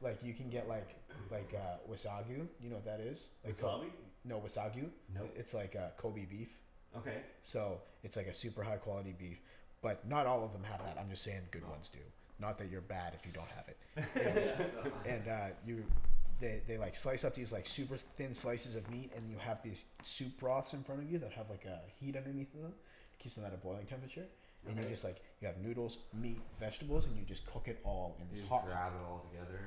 Speaker 1: like you can get like Wagyu. You know what that is? Like
Speaker 2: Wasabi?
Speaker 1: No, Wagyu.
Speaker 2: Nope.
Speaker 1: It's like Kobe beef.
Speaker 2: Okay.
Speaker 1: So it's like a super high quality beef, but not all of them have that. I'm just saying good ones do. Not that you're bad if you don't have it. Anyways, and they like slice up these like super thin slices of meat, and you have these soup broths in front of you that have like a heat underneath of them. It keeps them at a boiling temperature, and you just like you have noodles, meat, vegetables, and you just cook it all in this
Speaker 3: You
Speaker 1: hot.
Speaker 3: grab it all together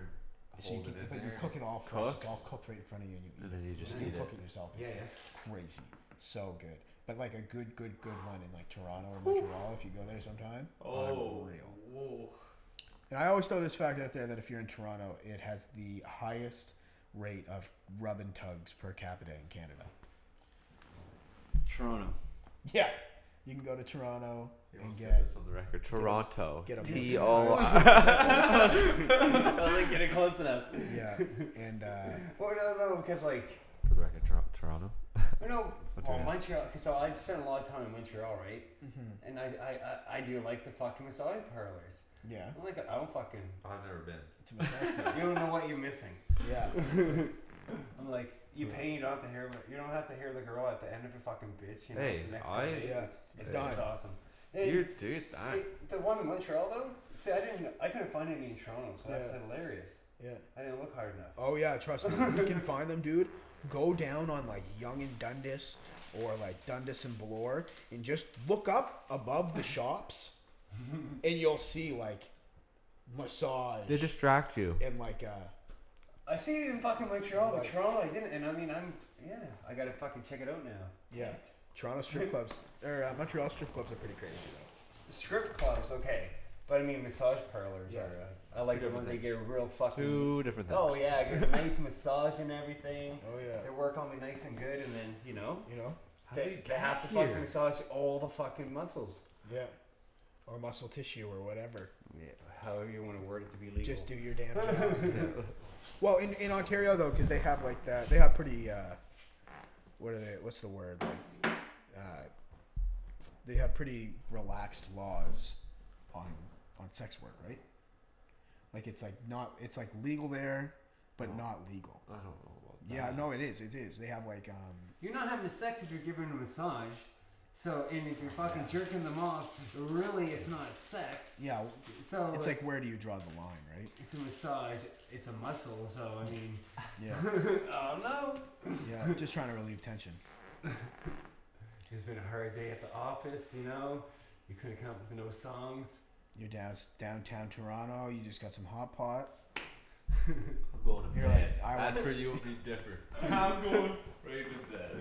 Speaker 3: and
Speaker 1: So you
Speaker 3: hold it in
Speaker 1: but
Speaker 3: there.
Speaker 1: you cook it all fresh. It's all
Speaker 3: cooks.
Speaker 1: cooked right in front of you, and you eat
Speaker 3: And then you just
Speaker 1: it.
Speaker 3: eat
Speaker 1: You cook
Speaker 3: it.
Speaker 1: it yourself.
Speaker 2: Yeah,
Speaker 1: It's crazy, so good. But like a good one in like Toronto or Montreal, if you go there sometime, unreal.
Speaker 3: Whoa.
Speaker 1: And I always throw this fact out there that if you're in Toronto, it has the highest rate of rub and tugs per capita in Canada.
Speaker 2: Toronto.
Speaker 1: Yeah, you can go to Toronto
Speaker 3: You
Speaker 1: and
Speaker 3: must get
Speaker 1: get
Speaker 3: this on the record. Toronto.
Speaker 1: get a
Speaker 3: T-O.
Speaker 2: I wasn't getting close enough.
Speaker 1: yeah, and
Speaker 2: Well, no, because like,
Speaker 3: For the record, Toronto.
Speaker 2: well,
Speaker 3: Okay.
Speaker 2: Montreal. Cause so I spent a lot of time in Montreal, right? And I do like the fucking massage parlors.
Speaker 1: yeah,
Speaker 2: I'm like, I don't fucking.
Speaker 3: I've never been.
Speaker 1: it's a massage.
Speaker 2: You don't know what you're missing.
Speaker 1: Yeah,
Speaker 2: I'm like, you pay, you don't have to hear. You don't have to hear the girl at the end of your fucking bitch. You know,
Speaker 3: Hey,
Speaker 2: the next
Speaker 3: I-
Speaker 2: couple days.
Speaker 1: Yeah,
Speaker 2: It's
Speaker 1: done.
Speaker 2: awesome. Hey,
Speaker 3: Dude, that.
Speaker 2: hey, the one in Montreal though. See, I couldn't find any in Toronto, so that's
Speaker 1: Yeah.
Speaker 2: hilarious.
Speaker 1: yeah.
Speaker 2: I didn't look hard enough.
Speaker 1: Oh yeah, trust me, you can find them, dude. Go down on like Yonge and Dundas or like Dundas and Bloor, and just look up above the shops, and you'll see like massage
Speaker 3: They distract you.
Speaker 1: and like
Speaker 2: I see it in fucking Montreal, but
Speaker 1: Like-
Speaker 2: Toronto I didn't. And I mean, I gotta fucking check it out now.
Speaker 1: yeah, Toronto strip clubs or Montreal strip clubs are pretty crazy though.
Speaker 2: Strip clubs, okay, but I mean massage parlors
Speaker 1: Yeah.
Speaker 2: are. I like the
Speaker 3: Different
Speaker 2: ones that you
Speaker 3: things.
Speaker 2: get a real fucking.
Speaker 3: Two different things.
Speaker 2: Oh yeah, get a nice massage and everything.
Speaker 1: Oh yeah,
Speaker 2: They work on me nice and good, and then
Speaker 1: you know,
Speaker 3: How did
Speaker 2: they
Speaker 3: you get
Speaker 2: have to
Speaker 3: here?
Speaker 2: fucking massage all the fucking muscles.
Speaker 1: yeah, or muscle tissue or whatever.
Speaker 2: Yeah, however you want to word it to be legal.
Speaker 1: Just do your damn job. Well, in Ontario though, because they have like that, they have pretty. What are they? What's the word? Like, they have pretty relaxed laws on sex work, right? Like it's like legal there, but not legal.
Speaker 3: I don't know about that.
Speaker 1: Yeah, no, it is. It is. They have like
Speaker 2: You're not having sex if you're giving a massage. So, and if you're fucking jerking them off, really it's not sex.
Speaker 1: yeah.
Speaker 2: So
Speaker 1: It's like where do you draw the line, right?
Speaker 2: it's a massage, it's a muscle. So I mean,
Speaker 1: Yeah,
Speaker 2: oh no.
Speaker 1: yeah. Just trying to relieve tension.
Speaker 2: It's been a hard day at the office, you know. You couldn't come up with no songs.
Speaker 1: You're downtown Toronto. You just got some hot pot.
Speaker 3: I'm going to
Speaker 1: You're
Speaker 3: bed.
Speaker 1: like,
Speaker 3: That's where you will be different. I'm going right to bed.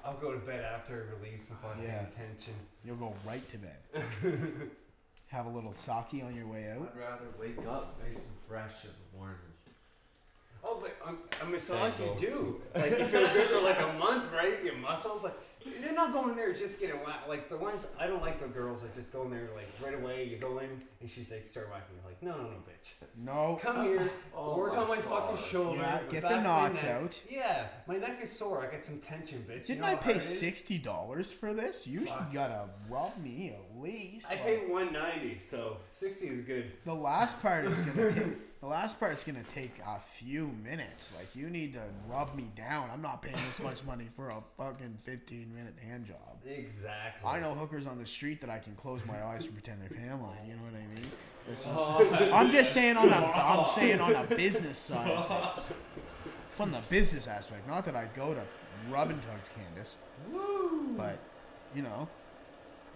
Speaker 2: I'll go to bed after release some fucking
Speaker 1: Yeah.
Speaker 2: tension.
Speaker 1: You'll go right to bed. Have a little sake on your way out.
Speaker 3: I'd rather wake up nice and fresh in the morning.
Speaker 2: Oh, but a massage
Speaker 3: Then
Speaker 2: you
Speaker 3: go
Speaker 2: do. Like you feel good for like a month, right? Your muscles, like They're not going there just getting whacked. Like the ones I don't like the girls that just go in there like right away. You go in and she's like start whacking. You're like, no, bitch.
Speaker 1: No.
Speaker 2: Come here.
Speaker 3: Oh
Speaker 2: work
Speaker 3: my
Speaker 2: on my
Speaker 3: God.
Speaker 2: fucking shoulder.
Speaker 1: Yeah,
Speaker 2: the
Speaker 1: get
Speaker 2: back
Speaker 1: the
Speaker 2: of my
Speaker 1: knots
Speaker 2: neck.
Speaker 1: out.
Speaker 2: Yeah, my neck is sore. I got some tension, bitch.
Speaker 1: Didn't
Speaker 2: you know
Speaker 1: I
Speaker 2: how
Speaker 1: pay
Speaker 2: hard it is?
Speaker 1: $60 for this? You gotta rub me at least.
Speaker 2: I paid $190, so 60 is good.
Speaker 1: The last part is gonna take. The last part's gonna take a few minutes. Like you need to rub me down. I'm not paying this much money for a fucking 15-minute hand job.
Speaker 2: Exactly.
Speaker 1: I know hookers on the street that I can close my eyes and pretend they're Pamela. You know what I mean? I'm just saying on a business side of things. From the business aspect. Not that I go to rub and tugs, Candace.
Speaker 2: Woo!
Speaker 1: But, you know,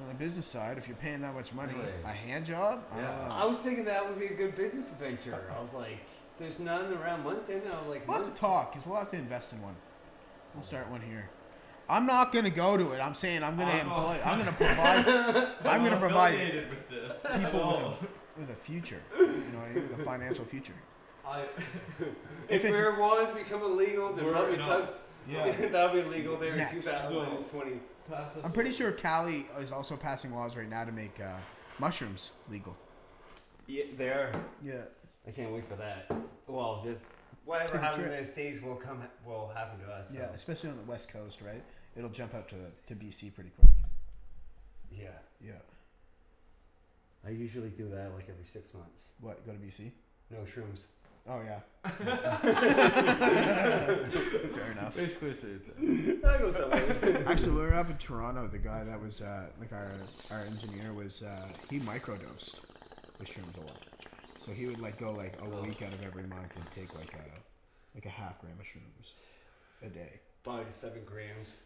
Speaker 1: on the business side, if you're paying that much money,
Speaker 3: Anyways.
Speaker 1: a hand job? I don't know.
Speaker 2: I was thinking that would be a good business venture. I was like, there's none around Moncton. I was like,
Speaker 1: We'll have to talk, because we'll have to invest in one. We'll start one here. I'm not going to go to it. I'm saying I'm going to employ, I'm going to provide
Speaker 3: affiliated with this.
Speaker 1: people with a future. You know what I mean? With a financial future.
Speaker 2: if
Speaker 1: it's-
Speaker 2: marijuana's become illegal, then
Speaker 3: We're
Speaker 2: probably
Speaker 3: not-
Speaker 2: tugs.
Speaker 1: Yeah.
Speaker 2: That'll be legal there
Speaker 1: Next.
Speaker 2: in 2020.
Speaker 1: I'm pretty sure Cali is also passing laws right now to make mushrooms legal.
Speaker 2: Yeah, they are.
Speaker 1: Yeah.
Speaker 2: I can't wait for that. Well, just whatever
Speaker 1: Take a
Speaker 2: happens in
Speaker 1: trip.
Speaker 2: the States will happen to us. So.
Speaker 1: Yeah, especially on the West Coast, right? It'll jump up to BC pretty quick.
Speaker 2: Yeah.
Speaker 1: Yeah.
Speaker 2: I usually do that like every 6 months.
Speaker 1: What? Go to BC?
Speaker 2: No shrooms.
Speaker 1: Oh yeah. Fair enough.
Speaker 3: Basically, same thing.
Speaker 2: I go somewhere.
Speaker 1: Actually, we were up in Toronto. The guy that was like our engineer was he microdosed with shrooms a lot. So he would like go like a week out of every month and take like a half gram of shrooms a day.
Speaker 2: 5 to 7 grams.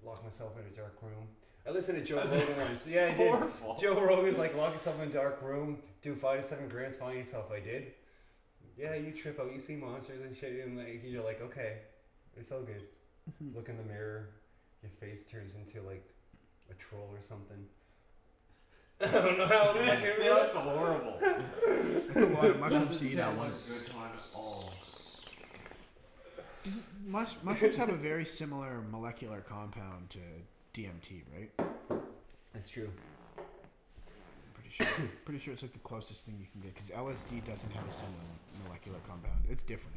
Speaker 2: Lock myself in a dark room. I listened to Joe Rogan once. Yeah, I did.
Speaker 3: Horrible.
Speaker 2: Joe Rogan's like, lock yourself in a dark room, do 5 to 7 grams, find yourself. I did. Yeah, you trip out, you see monsters and shit, and like you're like, okay, it's all good. Look in the mirror, your face turns into like a troll or something. I don't know how it is.
Speaker 3: That's horrible.
Speaker 1: That's a lot of mushrooms to eat at once.
Speaker 3: Good time at all.
Speaker 1: Mushrooms have a very similar molecular compound to DMT, right?
Speaker 2: That's true.
Speaker 1: Pretty sure it's like the closest thing you can get because LSD doesn't have a similar molecular compound. It's different.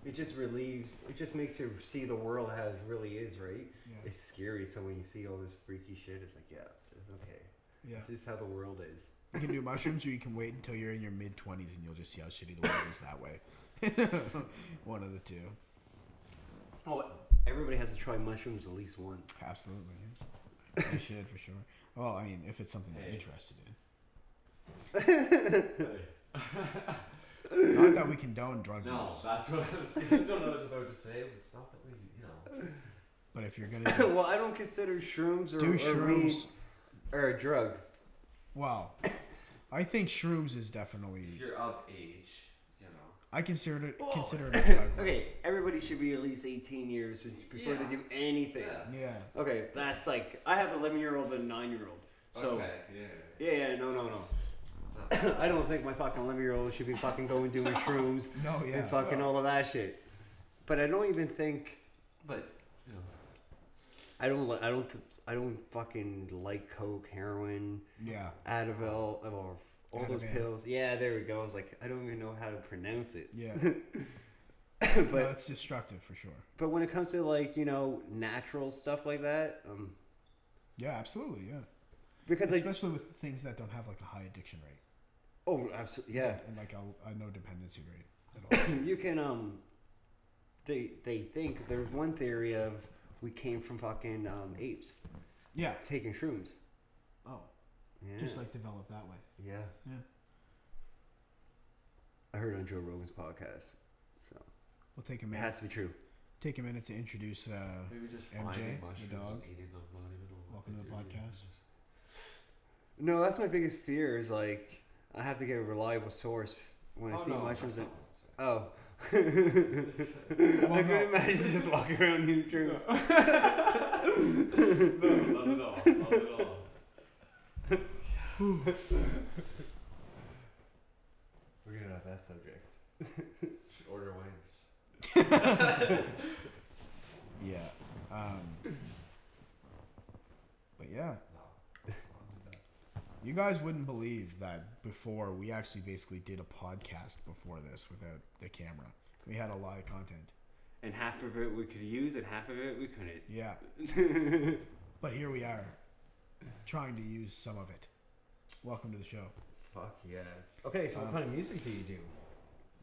Speaker 2: It just relieves. It just makes you see the world how it really is, right?
Speaker 1: Yeah.
Speaker 2: It's scary. So when you see all this freaky shit, it's like, yeah, it's okay.
Speaker 1: Yeah.
Speaker 2: It's just how the world is.
Speaker 1: You can do mushrooms, or you can wait until you're in your mid-20s and you'll just see how shitty the world is that way. One of the two.
Speaker 2: Oh, everybody has to try mushrooms at least once.
Speaker 1: Absolutely. Yeah. You should for sure. Well, I mean, if it's something you're interested in. Not that we condone drug
Speaker 3: No,
Speaker 1: use.
Speaker 3: that's what I was about to say. It's not that we,
Speaker 1: But if you're gonna do,
Speaker 2: Well, I don't consider shrooms or,
Speaker 1: do
Speaker 2: or weed
Speaker 1: shrooms,
Speaker 2: or a drug.
Speaker 1: wow, I think shrooms is definitely.
Speaker 3: if you're of age,
Speaker 1: I consider it a drug.
Speaker 2: Okay, everybody should be at least 18 years before they do anything.
Speaker 1: Yeah.
Speaker 2: Okay, that's like I have an 11-year-old and a 9-year-old. So
Speaker 3: okay,
Speaker 2: yeah, no. I don't think my fucking 11-year-old should be fucking going doing shrooms
Speaker 1: No, yeah.
Speaker 2: and fucking all of that shit. But I don't even think
Speaker 3: But
Speaker 2: I don't fucking like coke, heroin,
Speaker 1: Yeah.
Speaker 2: Advil, or all those
Speaker 1: Ativan.
Speaker 2: pills. Yeah, there we go. I was like, I don't even know how to pronounce it.
Speaker 1: Yeah.
Speaker 2: but
Speaker 1: No, it's destructive for sure.
Speaker 2: but when it comes to like natural stuff like that,
Speaker 1: Yeah, absolutely. Yeah.
Speaker 2: because like
Speaker 1: Especially with things that don't have like a high addiction rate.
Speaker 2: oh absolutely yeah.
Speaker 1: And like a no dependency rate at all.
Speaker 2: You can they think there's one theory of we came from fucking apes
Speaker 1: Yeah.
Speaker 2: taking shrooms.
Speaker 1: Oh.
Speaker 2: Yeah.
Speaker 1: Just like develop that way.
Speaker 2: Yeah.
Speaker 1: Yeah.
Speaker 2: I heard on Joe Rogan's podcast. So
Speaker 1: We'll take a
Speaker 2: it
Speaker 1: minute.
Speaker 2: has to be true.
Speaker 1: Take a minute to introduce
Speaker 3: maybe just
Speaker 1: MJ,
Speaker 3: finding
Speaker 1: the
Speaker 3: mushrooms
Speaker 1: dog.
Speaker 3: and eating them, not even know what
Speaker 1: Welcome to
Speaker 3: they
Speaker 1: the
Speaker 3: do.
Speaker 1: podcast.
Speaker 2: No, that's my biggest fear is like I have to get a reliable source when I see mushrooms.
Speaker 3: That's
Speaker 2: And,
Speaker 3: not
Speaker 2: oh. I couldn't imagine just walking around eating shrooms.
Speaker 3: no, not at all. Not at all.
Speaker 2: We're getting off that subject.
Speaker 3: Should order wings.
Speaker 1: Yeah. Yeah. You guys wouldn't believe that before we actually basically did a podcast before this without the camera. We had a lot of content.
Speaker 2: And half of it we could use, and half of it we couldn't.
Speaker 1: Yeah. But here we are, trying to use some of it. Welcome to the show.
Speaker 2: Fuck yes. Okay, so what kind of music do you do?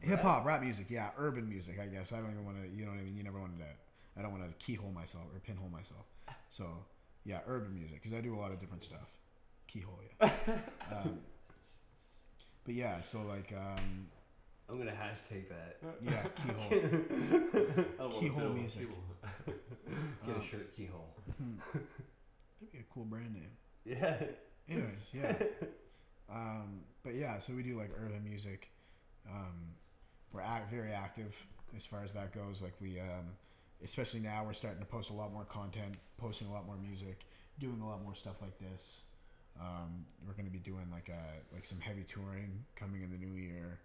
Speaker 1: Hip hop, rap music, yeah, urban music. I guess I don't even want to. You know what I mean? You never wanted to. I don't want to keyhole myself or pinhole myself. So yeah, urban music because I do a lot of different stuff. Keyhole, yeah. But yeah, so like.
Speaker 2: I'm gonna hashtag that.
Speaker 1: Yeah, keyhole. Keyhole music.
Speaker 2: Get a shirt, keyhole.
Speaker 1: That'd be a cool brand name.
Speaker 2: Yeah.
Speaker 1: Anyways, yeah. But yeah, so we do like urban music. We're very active as far as that goes. Like we, especially now, we're starting to post a lot more content, posting a lot more music, doing a lot more stuff like this. We're going to be doing like some heavy touring coming in the new year.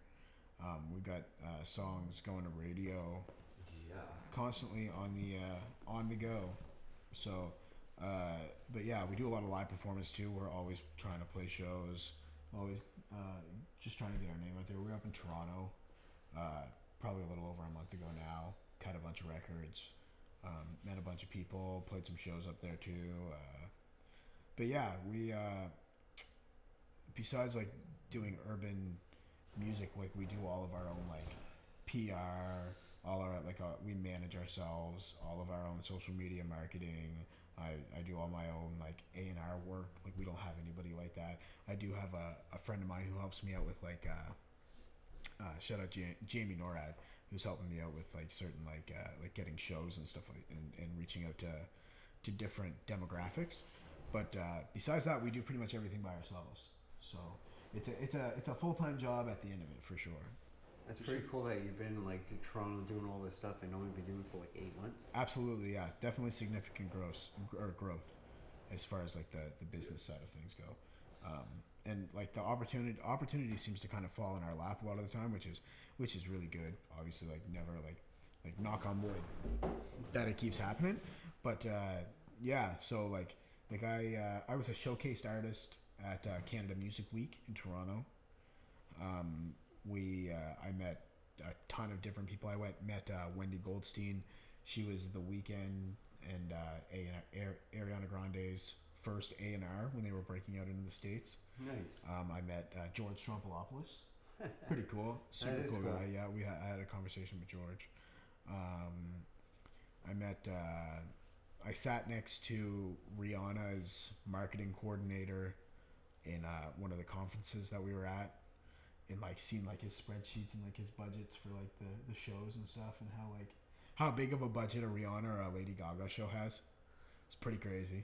Speaker 1: We've got songs going to radio, constantly on the go. So, but yeah, we do a lot of live performance too. We're always trying to play shows, always just trying to get our name out there. We were up in Toronto, probably a little over a month ago now. Cut a bunch of records, met a bunch of people, played some shows up there too. But yeah, we besides like doing urban music, like we do all of our own like PR, all our we manage ourselves, all of our own social media marketing. I do all my own like A&R work. Like we don't have anybody like that. I do have a friend of mine who helps me out with like shout out Jamie Norad, who's helping me out with like certain like getting shows and stuff like and reaching out to different demographics. But besides that, we do pretty much everything by ourselves. So it's a full-time job at the end of it for sure.
Speaker 2: That's pretty cool that you've been like to Toronto doing all this stuff and only been doing it for like 8 months.
Speaker 1: Absolutely, yeah, definitely significant growth as far as like the business side of things go. And like the opportunity seems to kind of fall in our lap a lot of the time, which is really good. Obviously, like never like knock on wood that it keeps happening, but yeah. So like I was a showcased artist at Canada Music Week in Toronto. I met a ton of different people. I met Wendy Goldstein. She was The Weeknd and Ariana Grande's first A&R when they were breaking out into the States.
Speaker 2: Nice.
Speaker 1: I met George Strompolopoulos. Pretty cool. Super cool guy. Yeah, I had a conversation with George. I sat next to Rihanna's marketing coordinator in one of the conferences that we were at, and like seeing like his spreadsheets and like his budgets for like the shows and stuff, and how big of a budget a Rihanna or a Lady Gaga show has. It's pretty crazy.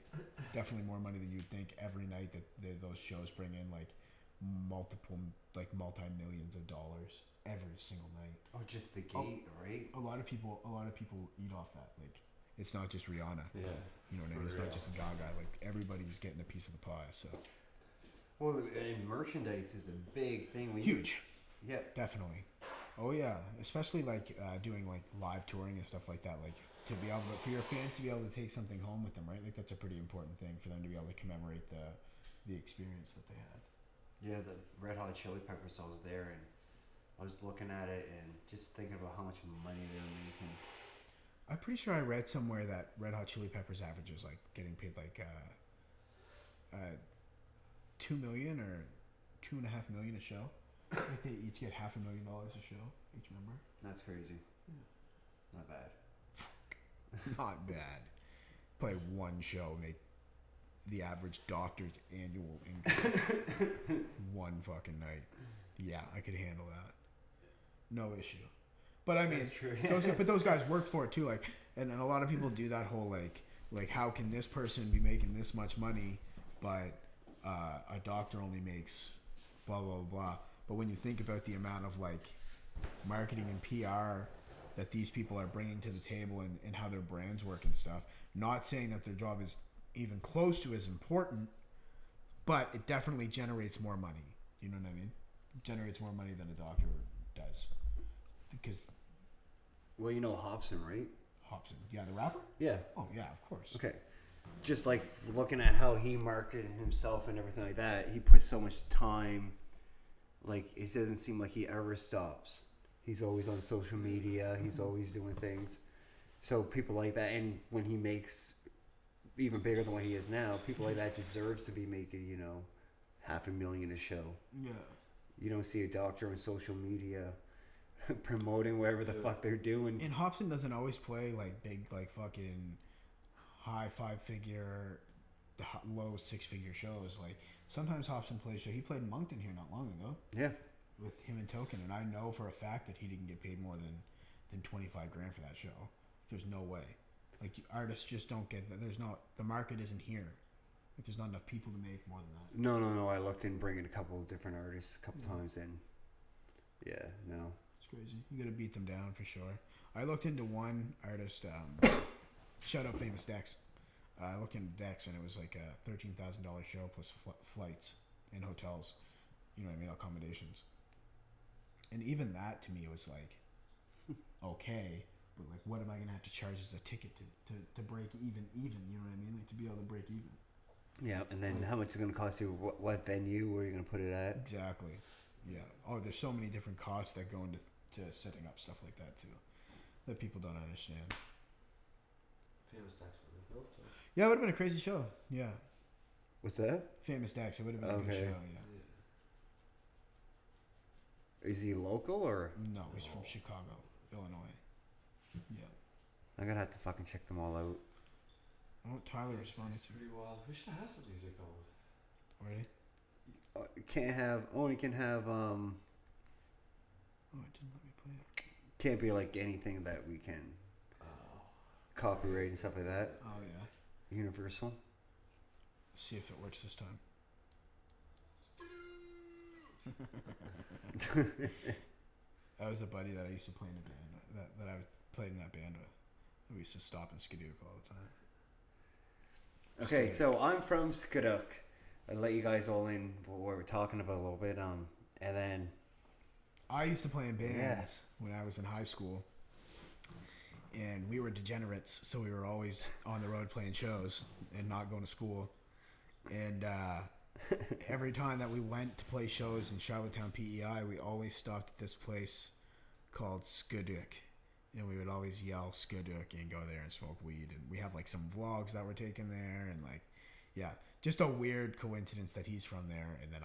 Speaker 1: Definitely more money than you'd think every night that those shows bring in like multi-millions of dollars every single night.
Speaker 2: Oh, just the gate, right?
Speaker 1: A lot of people eat off that. Like it's not just Rihanna.
Speaker 2: Yeah.
Speaker 1: You know what I mean? It's not just Gaga. Like everybody's getting a piece of the pie. So.
Speaker 2: Well, and merchandise is a big thing.
Speaker 1: Huge.
Speaker 2: Yeah.
Speaker 1: Definitely. Oh yeah, especially like doing like live touring and stuff like that. Like to be able for your fans to be able to take something home with them, right? Like that's a pretty important thing for them to be able to commemorate the experience that they had.
Speaker 2: Yeah, the Red Hot Chili Peppers. I was there and I was looking at it and just thinking about how much money they were making.
Speaker 1: I'm pretty sure I read somewhere that Red Hot Chili Peppers averages like getting paid like $2 million or $2.5 million a show. Like they each get $500,000 a show, each member.
Speaker 2: That's crazy. Yeah. Not bad.
Speaker 1: Not bad. Play one show, make the average doctor's annual income. One fucking night. Yeah, I could handle that. No issue. But I mean, those guys worked for it too. Like, and a lot of people do that whole like how can this person be making this much money, but a doctor only makes blah blah blah. But when you think about the amount of like marketing and PR that these people are bringing to the table and how their brands work and stuff, not saying that their job is even close to as important, but it definitely generates more money. You know what I mean? It generates more money than a doctor does. Because,
Speaker 2: well, you know Hobson, right?
Speaker 1: Hobson, yeah, the rapper.
Speaker 2: Yeah.
Speaker 1: Oh yeah, of course.
Speaker 2: Okay. just like looking at how he marketed himself and everything like that, he puts so much time. Like, it doesn't seem like he ever stops. He's always on social media. He's always doing things. So people like that, and when he makes even bigger than what he is now, people like that deserves to be making, you know, $500,000 a show.
Speaker 1: Yeah.
Speaker 2: You don't see a doctor on social media promoting whatever the fuck they're doing.
Speaker 1: And Hobson doesn't always play like big, like fucking high 5-figure, low 6-figure shows. Like sometimes Hobson plays show. He played in Moncton here not long ago.
Speaker 2: Yeah.
Speaker 1: With him and Token, and I know for a fact that he didn't get paid more than $25,000 for that show. There's no way. Like artists just don't get that. There's not, the market isn't here. Like there's not enough people to make more than that.
Speaker 2: No. I looked in bringing a couple of different artists a couple times in. Yeah, no.
Speaker 1: It's crazy. You gotta beat them down for sure. I looked into one artist. Shout out Famous Dex. I looked into Dex, and it was like a $13,000 show plus flights and hotels. You know what I mean? Accommodations. And even that to me was like, okay, but like, what am I gonna have to charge as a ticket to break even? You know what I mean? Like to be able to break even.
Speaker 2: Yeah, and then how much is it gonna cost you? What venue? Where are you gonna put it at?
Speaker 1: Exactly. Yeah. Oh, there's so many different costs that go into setting up stuff like that too, that people don't understand.
Speaker 3: Famous Dex would have built it.
Speaker 1: Yeah, it would have been a crazy show. Yeah.
Speaker 2: What's that?
Speaker 1: Famous Dex. It would have been a good
Speaker 2: Okay.
Speaker 1: show. Yeah.
Speaker 2: Is he local or?
Speaker 1: No, he's from Chicago, Illinois. Yeah.
Speaker 2: I'm gonna have to fucking check them all out.
Speaker 1: Oh, Tyler responded
Speaker 3: It's
Speaker 1: to
Speaker 3: pretty wild. We should have some music on.
Speaker 1: Ready?
Speaker 2: Can't have. Only can have.
Speaker 1: Oh, it didn't let me play it.
Speaker 2: Can't be like anything that we can copyright and stuff like that.
Speaker 1: Oh yeah.
Speaker 2: Universal.
Speaker 1: See if it works this time. That was a buddy that I used to play in a band that I played in that band with. We used to stop in Skidoo all the time.
Speaker 2: Okay, so I'm from Skidoo. I'll let you guys all in what we're talking about a little bit. And then
Speaker 1: I used to play in bands when I was in high school, and we were degenerates, so we were always on the road playing shows and not going to school. And every time that we went to play shows in Charlottetown, PEI, we always stopped at this place called Skidoo. And we would always yell Skidoo and go there and smoke weed. And we have like some vlogs that were taken there, and like, yeah, just a weird coincidence that he's from there. And then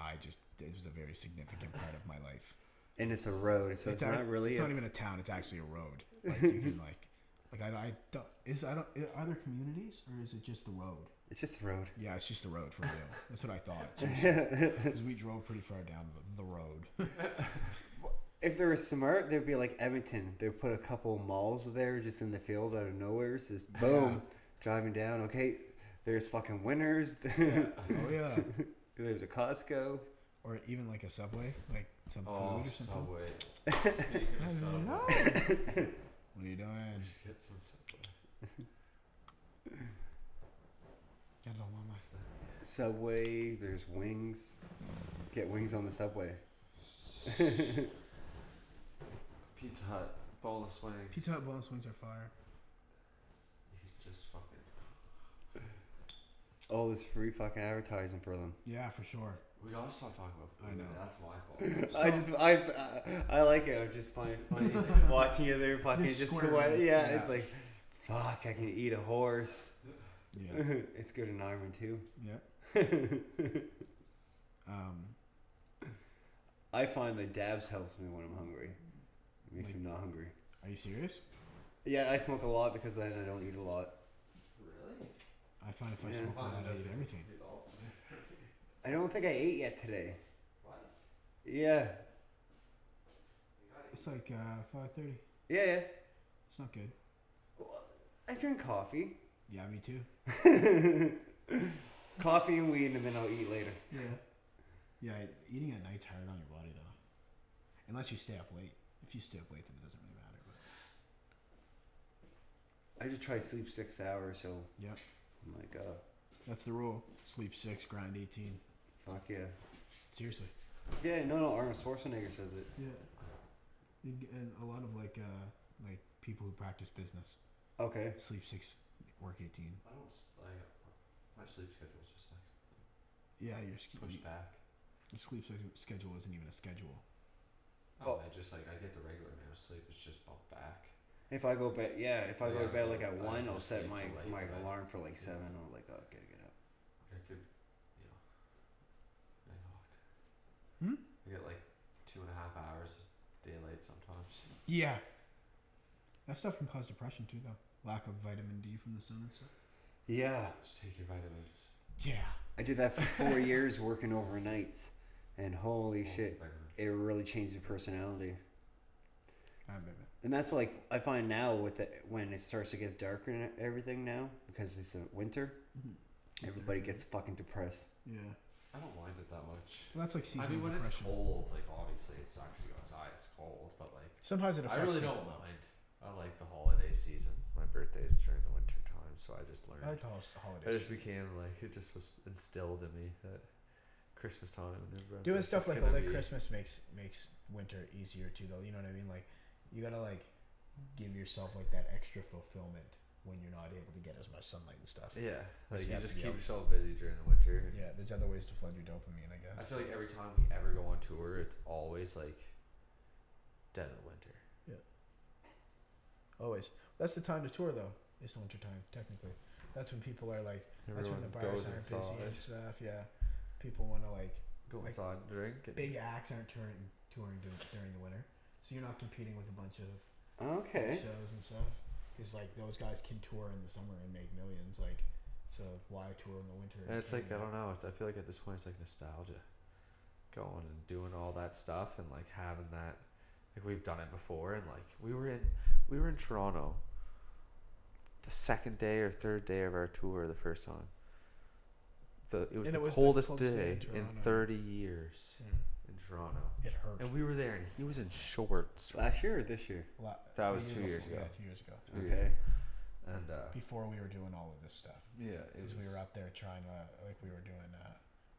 Speaker 1: it was a very significant part of my life.
Speaker 2: and it's a road, so it's not really.
Speaker 1: It's not even a town. It's actually a road. Like you can I don't. Are there communities, or is it just the road?
Speaker 2: It's just a road.
Speaker 1: Yeah, it's just the road for real. That's what I thought. Because we drove pretty far down the road.
Speaker 2: If they were smart, they'd be like Edmonton. They'd put a couple malls there just in the field out of nowhere. So just boom, driving down. Okay, there's fucking Winners.
Speaker 1: Oh yeah.
Speaker 2: There's a Costco.
Speaker 1: Or even like a Subway, like some food or something.
Speaker 3: Subway. Speaking of Subway.
Speaker 1: What are you doing?
Speaker 3: Get some Subway.
Speaker 1: I don't want my
Speaker 2: Subway. There's wings. Get wings on the Subway.
Speaker 3: Pizza Hut. Boneless wings.
Speaker 1: Pizza Hut boneless wings are fire.
Speaker 3: You just fucking.
Speaker 2: All this free fucking advertising for them.
Speaker 1: Yeah, for sure.
Speaker 3: We gotta stop talking about food.
Speaker 1: I know.
Speaker 3: That's my fault.
Speaker 2: I like it. I'm just funny watching you there fucking just sweat. Yeah, it's like, fuck, I can eat a horse.
Speaker 1: Yeah.
Speaker 2: It's good in Iron too.
Speaker 1: Yeah.
Speaker 2: I find that dabs helps me when I'm hungry. It makes me not hungry.
Speaker 1: Are you serious?
Speaker 2: Yeah, I smoke a lot because then I don't eat a lot.
Speaker 3: Really?
Speaker 1: I find if I smoke a lot, I eat everything.
Speaker 2: I don't think I ate yet today.
Speaker 3: What?
Speaker 2: Yeah.
Speaker 1: It's like 5:30.
Speaker 2: Yeah.
Speaker 1: It's not good.
Speaker 2: Well, I drink coffee.
Speaker 1: Yeah, me too.
Speaker 2: Coffee and weed, and then I'll eat later.
Speaker 1: Yeah. Yeah, eating at night's hard on your body though. Unless you stay up late. If you stay up late, then it doesn't really matter. But
Speaker 2: I just try to sleep 6 hours, so
Speaker 1: yep,
Speaker 2: I'm like,
Speaker 1: that's the rule. Sleep 6, grind 18.
Speaker 2: fuck yeah.
Speaker 1: Seriously.
Speaker 2: Yeah, no, Arnold Schwarzenegger says it.
Speaker 1: Yeah. And a lot of like people who practice business
Speaker 2: Okay.
Speaker 1: sleep 6, work 18.
Speaker 3: I don't. My sleep schedule is just like
Speaker 1: Yeah,
Speaker 3: pushed back.
Speaker 1: your sleep schedule isn't even a schedule.
Speaker 3: Oh, I just like I get the regular amount of sleep. It's just bumped back.
Speaker 2: If I go bed, if I go to bed like at
Speaker 3: I
Speaker 2: 1, I'll
Speaker 3: just
Speaker 2: set
Speaker 3: sleep
Speaker 2: my
Speaker 3: till late, but
Speaker 2: alarm for like 7. I'm like, oh, gotta get up.
Speaker 3: I could, you know, my God. I get like 2.5 hours daylight sometimes.
Speaker 1: Yeah. That stuff can cause depression too, though. Lack of vitamin D from the sun and stuff.
Speaker 2: Yeah,
Speaker 3: Just take your vitamins.
Speaker 1: Yeah.
Speaker 2: I did that for 4 years working overnights, and holy shit, it really changed your personality.
Speaker 1: I bet.
Speaker 2: And that's like I find now with when it starts to get darker and everything now because it's winter, everybody gets fucking depressed.
Speaker 1: Yeah.
Speaker 3: I don't mind it that much.
Speaker 1: Well, that's like seasonal
Speaker 3: I mean, when
Speaker 1: depression.
Speaker 3: it's cold, like obviously it sucks to go outside. It's cold, but like
Speaker 1: Sometimes it affects
Speaker 3: I really
Speaker 1: people,
Speaker 3: don't
Speaker 1: though.
Speaker 3: mind. I like the holiday season. My birthday is during the winter time, so I just learned.
Speaker 1: I like the holidays.
Speaker 3: I just became like it just was instilled in me that Christmas time and
Speaker 1: doing stuff like
Speaker 3: gonna
Speaker 1: Christmas makes winter easier too, though. You know what I mean? Like you gotta like give yourself like that extra fulfillment when you're not able to get as much sunlight and stuff.
Speaker 3: Yeah, like
Speaker 1: you
Speaker 3: you
Speaker 1: have
Speaker 3: just
Speaker 1: to be
Speaker 3: keep
Speaker 1: out.
Speaker 3: yourself busy during the winter.
Speaker 1: Yeah, there's other ways to flood your dopamine, I guess.
Speaker 3: I feel like every time we ever go on tour, it's always like dead of the winter.
Speaker 1: Always. That's the time to tour, though. It's the winter time, technically. That's when people are like. That's when the
Speaker 3: Everyone
Speaker 1: bars
Speaker 3: goes
Speaker 1: aren't busy and
Speaker 3: inside.
Speaker 1: stuff. Yeah, people want to like.
Speaker 3: Go
Speaker 1: Like,
Speaker 3: inside and drink. And
Speaker 1: Big acts aren't touring during the winter, so you're not competing with a bunch of
Speaker 2: Okay.
Speaker 1: shows and stuff. Because like those guys can tour in the summer and make millions. Like, so why tour in the winter?
Speaker 3: And it's like I don't know. I feel like at this point it's like nostalgia, going and doing all that stuff and like having that. Like we've done it before, and like we were in Toronto. The second day or third day of our tour, the first time. It was the coldest day in 30 years in Toronto.
Speaker 1: It hurt.
Speaker 3: And we were there, and he was in shorts.
Speaker 2: Last year or this year?
Speaker 3: That was 2 years ago.
Speaker 1: Yeah, 2 years ago.
Speaker 2: Okay.
Speaker 3: And
Speaker 1: Before we were doing all of this stuff.
Speaker 3: yeah, it was.
Speaker 1: Because we were up there trying to like we were doing.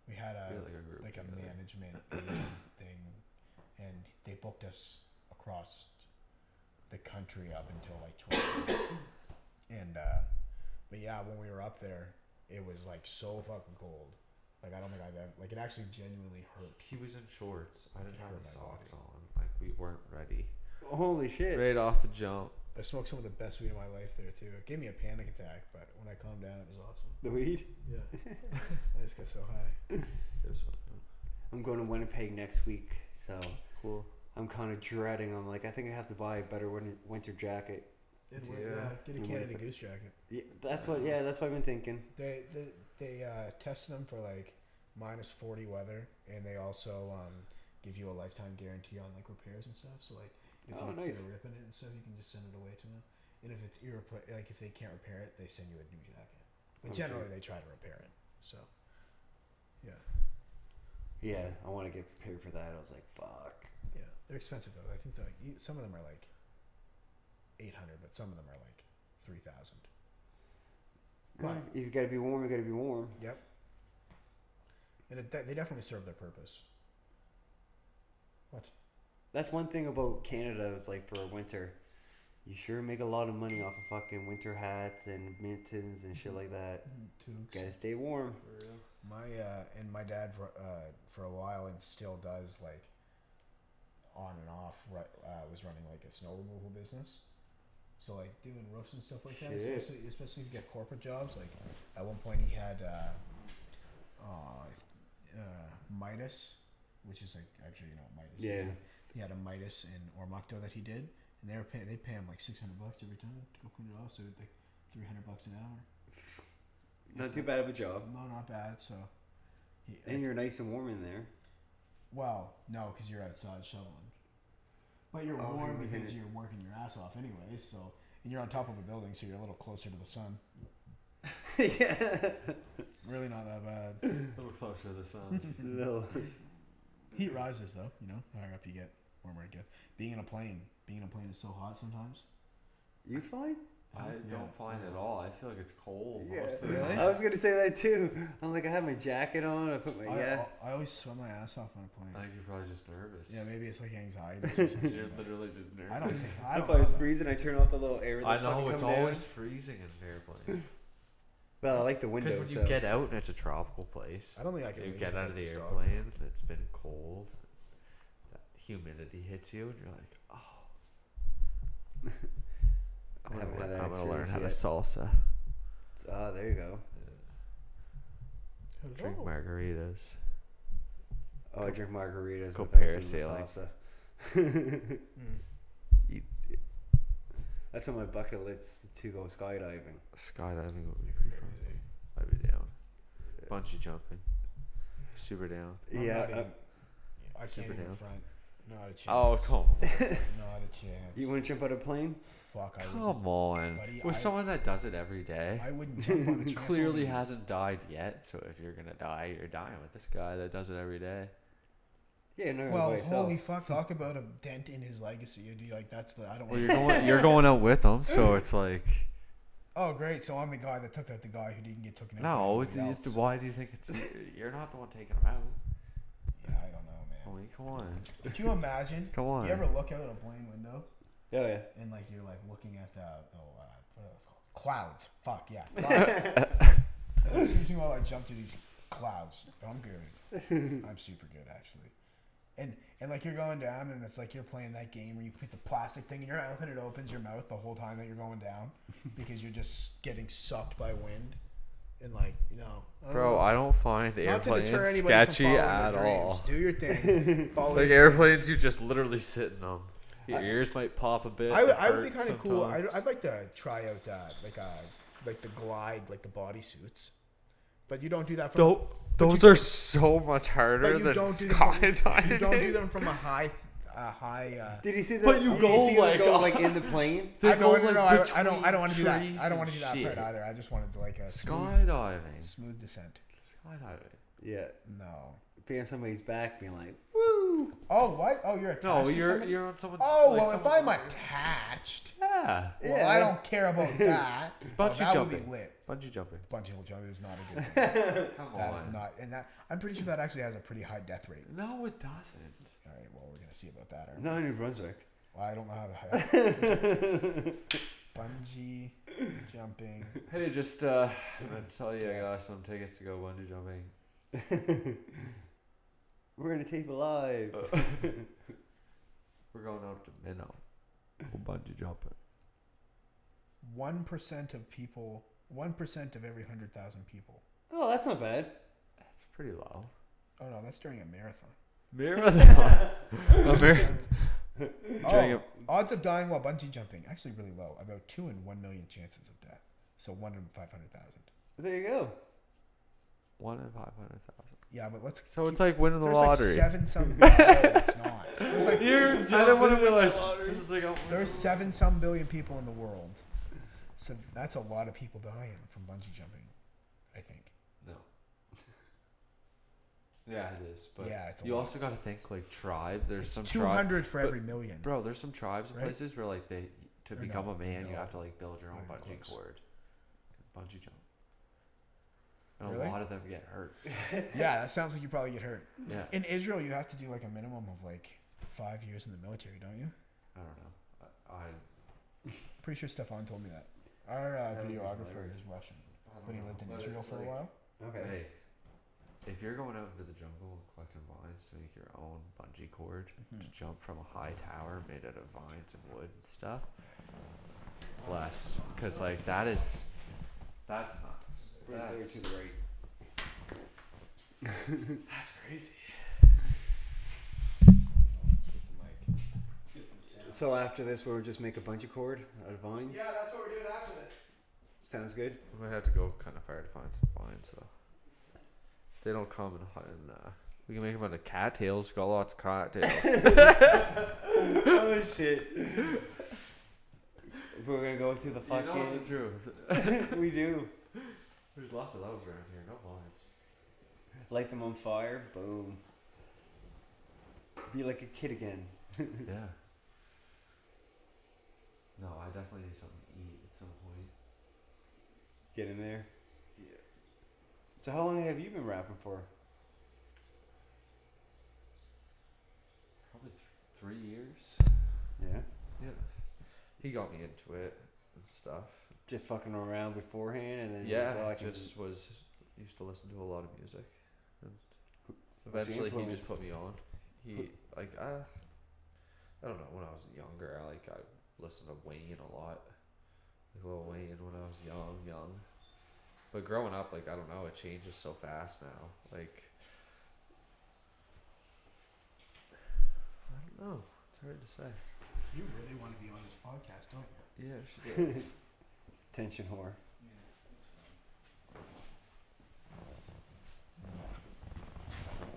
Speaker 1: We had
Speaker 3: we had, like, a group
Speaker 1: like a
Speaker 3: together.
Speaker 1: management agent thing, and they booked us across the country up until like 12. And but yeah, when we were up there, it was like so fucking cold. Like I don't think I've ever like it actually genuinely hurt.
Speaker 3: He was in shorts. I didn't have
Speaker 1: Hurt
Speaker 3: any
Speaker 1: my
Speaker 3: socks
Speaker 1: body.
Speaker 3: on. Like we weren't ready.
Speaker 2: Holy shit.
Speaker 3: Right off the jump.
Speaker 1: I smoked some of the best weed of my life there too. It gave me a panic attack, but when I calmed down, it was awesome.
Speaker 2: The weed?
Speaker 1: Yeah, I just got so high.
Speaker 3: It was fun.
Speaker 2: I'm going to Winnipeg next week, so
Speaker 3: Cool.
Speaker 2: I'm kind of dreading. I'm like, I think I have to buy a better winter jacket.
Speaker 1: Get a
Speaker 2: And
Speaker 1: Canada
Speaker 2: Winnipeg.
Speaker 1: Goose jacket.
Speaker 2: Yeah, that's what I've been thinking.
Speaker 1: They tested them for like -40 weather, and they also give you a lifetime guarantee on like repairs and stuff. So like if
Speaker 2: Oh,
Speaker 1: you
Speaker 2: nice.
Speaker 1: get a rip in it and stuff, you can just send it away to them. And if it's like if they can't repair it, they send you a new jacket. But
Speaker 2: Oh,
Speaker 1: generally,
Speaker 2: shit.
Speaker 1: they try to repair it. So yeah,
Speaker 2: Yeah, I want to get prepared for that. I was like, fuck.
Speaker 1: yeah, they're expensive though. I think some of them are like 800, but some of them are like 3,000.
Speaker 2: Well, you gotta be warm. You gotta be warm.
Speaker 1: Yep. And they definitely serve their purpose. What?
Speaker 2: That's one thing about Canada. It's like for winter, you sure make a lot of money off of fucking winter hats and mittens and shit like that.
Speaker 1: Tubes.
Speaker 2: Gotta stay warm.
Speaker 3: For real.
Speaker 1: My dad for a while and still does like on and off was running like a snow removal business. So like doing roofs and stuff like that,
Speaker 2: Shit.
Speaker 1: especially if you get corporate jobs. Like at one point he had Midas, which is like actually Midas.
Speaker 2: Yeah.
Speaker 1: He had a Midas in Ormocto that he did, and they pay him like $600 every time to go clean it off. So like $300 an hour.
Speaker 2: Not too bad of a job.
Speaker 1: No, not bad. So.
Speaker 2: And you're nice and warm in there.
Speaker 1: Well, no, because you're outside shoveling. But you're
Speaker 2: Oh,
Speaker 1: warm
Speaker 2: you're
Speaker 1: because
Speaker 2: in it.
Speaker 1: you're working your ass off anyways. So, and you're on top of a building, so you're a little closer to the sun.
Speaker 2: Yeah.
Speaker 1: Really not that bad.
Speaker 3: A little closer to the sun.
Speaker 2: No.
Speaker 1: Heat rises though. You know, the higher up you get, warmer it gets. Being in a plane is so hot sometimes.
Speaker 2: You fine?
Speaker 3: I
Speaker 1: Yeah.
Speaker 3: don't find it at all. I feel like it's cold
Speaker 2: Yeah.
Speaker 3: most of the
Speaker 1: Really?
Speaker 3: time.
Speaker 2: I was gonna say that too. I'm like, I have my jacket on. I put my
Speaker 1: I always sweat my ass off on a
Speaker 3: I
Speaker 1: plane.
Speaker 3: think you're probably just nervous.
Speaker 1: Yeah, maybe it's like anxiety. Or something,
Speaker 3: You're
Speaker 1: but
Speaker 3: literally just nervous.
Speaker 1: I don't.
Speaker 2: If I was freezing, I turn off the little air
Speaker 3: I
Speaker 2: that's
Speaker 3: know
Speaker 2: fucking
Speaker 3: it's
Speaker 2: come down.
Speaker 3: always freezing in an airplane.
Speaker 2: Well, I like the window.
Speaker 3: Because when you get out and it's a tropical place,
Speaker 1: I don't think I can.
Speaker 3: you
Speaker 1: leave
Speaker 3: get out of the
Speaker 1: this dog.
Speaker 3: airplane and it's been cold. That humidity hits you and you're like, oh.
Speaker 2: I haven't had that
Speaker 3: I'm gonna learn
Speaker 2: experience
Speaker 3: how to
Speaker 2: yet.
Speaker 3: salsa.
Speaker 2: Ah, there you go.
Speaker 3: Drink margaritas.
Speaker 2: Oh, I drink margaritas.
Speaker 3: Go
Speaker 2: without doing the
Speaker 3: parasailing.
Speaker 2: salsa.
Speaker 3: Eat,
Speaker 2: That's on my bucket list to go skydiving.
Speaker 3: skydiving would be pretty fun. I'd be down. Bungee jumping. Super down.
Speaker 1: I'm
Speaker 2: Yeah.
Speaker 1: not even- I can't
Speaker 3: super
Speaker 1: even
Speaker 3: down.
Speaker 1: front. Not a chance.
Speaker 3: Oh, come on.
Speaker 1: Not a chance.
Speaker 2: You want to jump out of a plane?
Speaker 1: Fuck. I wouldn't.
Speaker 3: Come on.
Speaker 1: Buddy,
Speaker 3: With someone that does it every day,
Speaker 1: I wouldn't jump on a trampoline.
Speaker 3: clearly hasn't died yet. So if you're going to die, you're dying with this guy that does it every day.
Speaker 2: Yeah, no.
Speaker 1: Well,
Speaker 2: by yourself.
Speaker 1: holy fuck! Talk about a dent in his legacy. You'd be like, that's the I don't.
Speaker 3: Well,
Speaker 1: Want
Speaker 3: you're going out with him, so it's like,
Speaker 1: Oh, great! So I'm the guy that took out the guy who didn't get taken out.
Speaker 3: no.
Speaker 1: by
Speaker 3: It's,
Speaker 1: anybody
Speaker 3: it's
Speaker 1: else.
Speaker 3: why do you think it's? You're not the one taking him out.
Speaker 1: Yeah, I don't know, man.
Speaker 3: I mean, come on,
Speaker 1: Could you imagine?
Speaker 3: come on.
Speaker 1: You ever look out a plane window
Speaker 2: Oh yeah.
Speaker 1: and like you're like looking at the what are those called? Clouds. Fuck yeah. Clouds. Excuse me while I jump through these clouds. I'm good. I'm super good actually. And like you're going down and it's like you're playing that game where you put the plastic thing in your mouth and it opens your mouth the whole time that you're going down because you're just getting sucked by wind. And like, you know,
Speaker 3: Bro, I don't find
Speaker 1: not to deter
Speaker 3: airplanes
Speaker 1: anybody from
Speaker 3: sketchy
Speaker 1: following
Speaker 3: at
Speaker 1: their dreams.
Speaker 3: all.
Speaker 1: Do your thing. Follow
Speaker 3: Like
Speaker 1: your dreams.
Speaker 3: airplanes, you just literally sit in them. Your ears might pop a bit.
Speaker 1: I would be kind of cool.
Speaker 3: sometimes.
Speaker 1: I'd like to try out like the glide, like the bodysuits. But you don't do that from.
Speaker 3: Those are so much harder
Speaker 1: But you
Speaker 3: than
Speaker 1: don't do them from,
Speaker 3: skydiving.
Speaker 1: you don't do them from a high.
Speaker 2: Did you see that?
Speaker 3: But you
Speaker 2: did
Speaker 3: go,
Speaker 2: see them
Speaker 3: like,
Speaker 2: go like in the plane.
Speaker 3: They
Speaker 1: I don't
Speaker 3: go,
Speaker 1: know.
Speaker 3: like,
Speaker 1: I don't want to do that.
Speaker 3: between
Speaker 1: I don't want to do
Speaker 3: trees
Speaker 1: that
Speaker 3: and
Speaker 1: part
Speaker 3: shit.
Speaker 1: either. I just wanted to like a
Speaker 3: Skydiving.
Speaker 1: smooth descent.
Speaker 3: Skydiving.
Speaker 2: Yeah.
Speaker 1: No.
Speaker 2: Being on somebody's back, being like, "Woo!"
Speaker 1: Oh what? Oh, you're attached.
Speaker 3: No,
Speaker 1: to
Speaker 3: you're
Speaker 1: someone?
Speaker 3: you're on someone's.
Speaker 1: Oh
Speaker 3: like
Speaker 1: well, if
Speaker 3: someone's
Speaker 1: I'm
Speaker 3: lap.
Speaker 1: attached,
Speaker 3: Yeah.
Speaker 1: well,
Speaker 2: Yeah.
Speaker 1: I don't care about that.
Speaker 3: Bungee
Speaker 1: that
Speaker 3: jumping.
Speaker 1: would be lit.
Speaker 3: Bungee jumping.
Speaker 1: Bungee jumping is not a good thing.
Speaker 3: Come
Speaker 1: That
Speaker 3: on.
Speaker 1: is not, and that I'm pretty sure that actually has a pretty high death rate.
Speaker 3: No, it doesn't.
Speaker 1: All right, well we're gonna see about that. Aren't we?
Speaker 2: Not in New Brunswick.
Speaker 1: Well, I don't know how to bungee jumping.
Speaker 3: Hey, just I'm gonna tell you, I got some tickets to go bungee jumping.
Speaker 2: We're gonna tape alive.
Speaker 3: We're going out to Minnow. We'll bungee jumping.
Speaker 1: 1% of people. 1% of every 100,000 people.
Speaker 2: Oh, that's not bad.
Speaker 3: That's pretty low.
Speaker 1: Oh no, that's during a marathon.
Speaker 3: Marathon. A marathon. During
Speaker 1: Oh, odds of dying while bungee jumping actually really low. About 2 in 1 million chances of death. So 1 in 500,000.
Speaker 2: There you go.
Speaker 3: 1 in 500,000.
Speaker 1: Yeah, but let's.
Speaker 3: So it's like winning the
Speaker 1: There's
Speaker 3: lottery.
Speaker 1: like 7 some. No, it's not. There's like
Speaker 3: I don't want to be like. This is like
Speaker 1: there's 7 some billion people in the world. So that's a lot of people dying from bungee jumping. I think.
Speaker 3: No. Yeah, it is. But
Speaker 1: Yeah, it's a
Speaker 3: you
Speaker 1: lot.
Speaker 3: also got to think like tribes. There's some
Speaker 1: 200
Speaker 3: tribes,
Speaker 1: for every million.
Speaker 3: bro. There's some tribes and
Speaker 1: Right?
Speaker 3: places where like they to
Speaker 1: Or
Speaker 3: become
Speaker 1: no,
Speaker 3: a man, you
Speaker 1: no.
Speaker 3: have to like build your own
Speaker 1: Not even
Speaker 3: bungee
Speaker 1: close.
Speaker 3: cord, bungee jump, and
Speaker 1: Really?
Speaker 3: a lot of them get hurt.
Speaker 1: Yeah, that sounds like you probably get hurt.
Speaker 3: Yeah,
Speaker 1: In Israel, you have to do like a minimum of like 5 years in the military, don't you?
Speaker 3: I don't know. I
Speaker 1: Pretty sure Stefan told me that. Our videographer is Russian, but he lived in Israel for a while.
Speaker 2: Okay.
Speaker 3: Hey, if you're going out into the jungle and collecting vines to make your own bungee cord to jump from a high tower made out of vines and wood and stuff, bless, because like that's nuts.
Speaker 2: Right there to the right.
Speaker 3: That's crazy.
Speaker 2: So after this, we'll just make a bungee cord out of vines.
Speaker 1: Yeah, that's what we're doing after this.
Speaker 2: Sounds good.
Speaker 3: We might have to go kind of far to find some vines though. They don't come in we can make them out of cattails. We've got lots of cattails.
Speaker 2: Oh shit. If we're gonna go through the
Speaker 3: You know it's the
Speaker 2: fucking.
Speaker 3: truth.
Speaker 2: We do.
Speaker 3: There's lots of those around here. No vines.
Speaker 2: Light them on fire. Boom. Be like a kid again.
Speaker 3: Yeah. No, I definitely need something to eat at some point.
Speaker 2: Get in there.
Speaker 3: Yeah.
Speaker 2: So how long have you been rapping for?
Speaker 3: Probably 3 years.
Speaker 2: Yeah.
Speaker 3: Yeah. He got me into it and stuff.
Speaker 2: Just fucking around beforehand, and then
Speaker 3: Yeah,
Speaker 2: go
Speaker 3: I
Speaker 2: back and-
Speaker 3: just used to listen to a lot of music, and
Speaker 2: What's your
Speaker 3: eventually he
Speaker 2: influence?
Speaker 3: just put me on. He like I don't know, when I was younger, I listened to Wayne a lot, like Lil Wayne when I was young. But growing up, like I don't know, it changes so fast now. Like I don't know, it's hard to say.
Speaker 1: You really want to be on this podcast, don't you?
Speaker 3: Yeah, she does.
Speaker 2: Tension whore.
Speaker 1: Yeah, that's fine.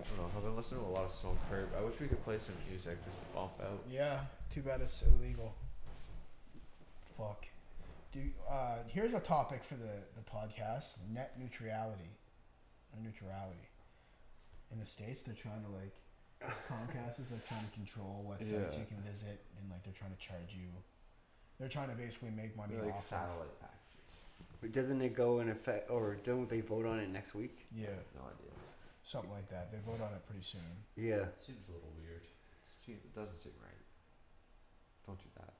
Speaker 3: I don't know. I've been listening to a lot of Stone Curb. I wish we could play some music, just bump out.
Speaker 1: Yeah, too bad it's illegal. Fuck. Here's a topic for the podcast: net neutrality. Or neutrality. In the States, they're trying to like Comcast is like trying to control what sites
Speaker 3: Yeah.
Speaker 1: you can visit, and like they're trying to charge you. They're trying to basically make money
Speaker 3: Like
Speaker 1: off of.
Speaker 3: satellite packages.
Speaker 2: But doesn't it go in effect, or don't they vote on it next week?
Speaker 1: Yeah,
Speaker 3: No idea.
Speaker 1: something like that. They vote on it pretty soon.
Speaker 2: Yeah.
Speaker 3: It seems a little weird. It doesn't seem right. Don't do that.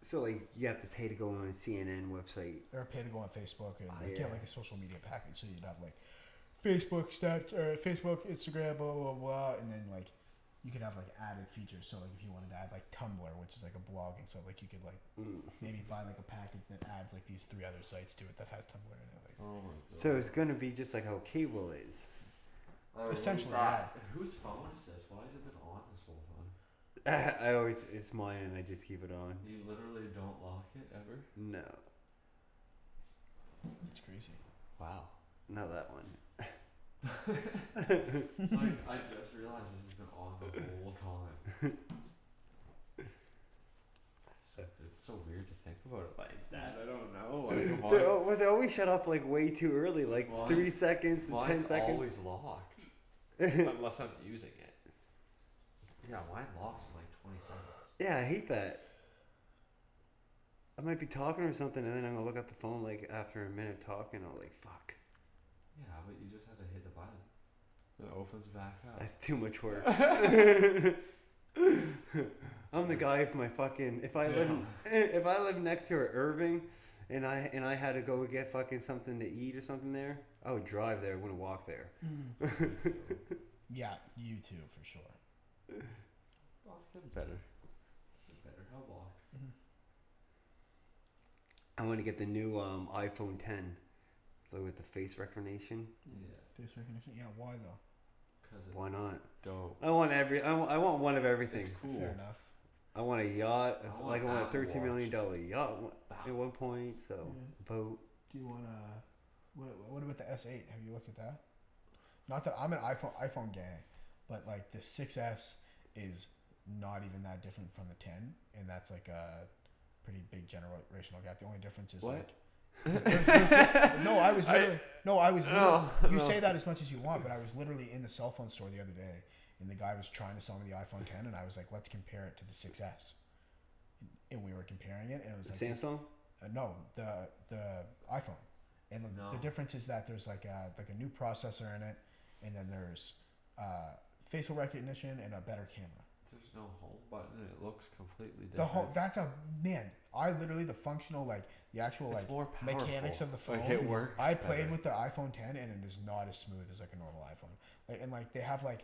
Speaker 2: So like you have to pay to go on a CNN website.
Speaker 1: Or pay to go on Facebook and like,
Speaker 2: Yeah.
Speaker 1: get like a social media package, so you'd have like Facebook Facebook, Instagram, blah blah blah, and then like you could have like added features. So like if you wanted to add like Tumblr, which is like a blogging stuff, like you could like maybe buy like a package that adds like these 3 other sites to it that has Tumblr in it. Like,
Speaker 3: Oh my god.
Speaker 2: So it's gonna be just like how cable is.
Speaker 1: Essentially, yeah.
Speaker 3: Whose phone is this? Why has it been on this whole time?
Speaker 2: I always it's mine and I just keep it on.
Speaker 3: You literally don't lock it ever?
Speaker 2: No,
Speaker 1: it's crazy.
Speaker 2: wow, not that one.
Speaker 3: Like, I just realized this has been on the whole time. It's so weird to think about it like that. I don't know. Like,
Speaker 2: They always shut off like way too early, like
Speaker 3: Mine-
Speaker 2: 3 seconds and 10
Speaker 3: mine's
Speaker 2: seconds.
Speaker 3: always locked. Unless I'm using it. Yeah, mine locks in like 20 seconds.
Speaker 2: Yeah, I hate that. I might be talking or something, and then I'm gonna look at the phone like after a minute talking. I'm like, fuck,
Speaker 3: Yeah, but you just have to hit the button. It opens back up.
Speaker 2: that's too much work. I'm the guy if my fucking if I live next to Irving, and I had to go get fucking something to eat or something there, I would drive there. I wouldn't walk there.
Speaker 1: Yeah, you too for sure.
Speaker 3: Getting better. How long?
Speaker 2: I want to get the new iPhone 10, so with the face recognition.
Speaker 3: Yeah.
Speaker 1: Face recognition. Yeah, why though?
Speaker 3: Because
Speaker 2: Why not?
Speaker 3: dope.
Speaker 2: I want one of everything.
Speaker 3: It's cool.
Speaker 1: Fair enough.
Speaker 2: I want a yacht.
Speaker 3: I
Speaker 2: I
Speaker 3: want
Speaker 2: want a
Speaker 3: Apple
Speaker 2: $13 million
Speaker 3: Watch.
Speaker 2: yacht at one point. So
Speaker 1: Yeah.
Speaker 2: boat.
Speaker 1: Do you want to? What about the S8? Have you looked at that? Not that I'm an iPhone guy, but like the 6S is not even that different from the 10, and that's like a pretty big generational gap. The only difference is
Speaker 3: What?
Speaker 1: like. No, I was literally. You say that as much as you want, but I was literally in the cell phone store the other day, and the guy was trying to sell me the iPhone 10, and I was like, "Let's compare it to the 6S," and we were comparing it, and it was like
Speaker 2: Samsung.
Speaker 1: no, the iPhone, and the difference is that there's like a new processor in it, and then there's facial recognition and a better camera.
Speaker 3: There's no home button. It looks completely different.
Speaker 1: The whole I literally the functional like the actual
Speaker 3: It's
Speaker 1: like
Speaker 3: more powerful.
Speaker 1: mechanics of the phone.
Speaker 3: Like it works.
Speaker 1: I played
Speaker 3: better.
Speaker 1: with the iPhone 10 and it is not as smooth as like a normal iPhone. Like and like they have like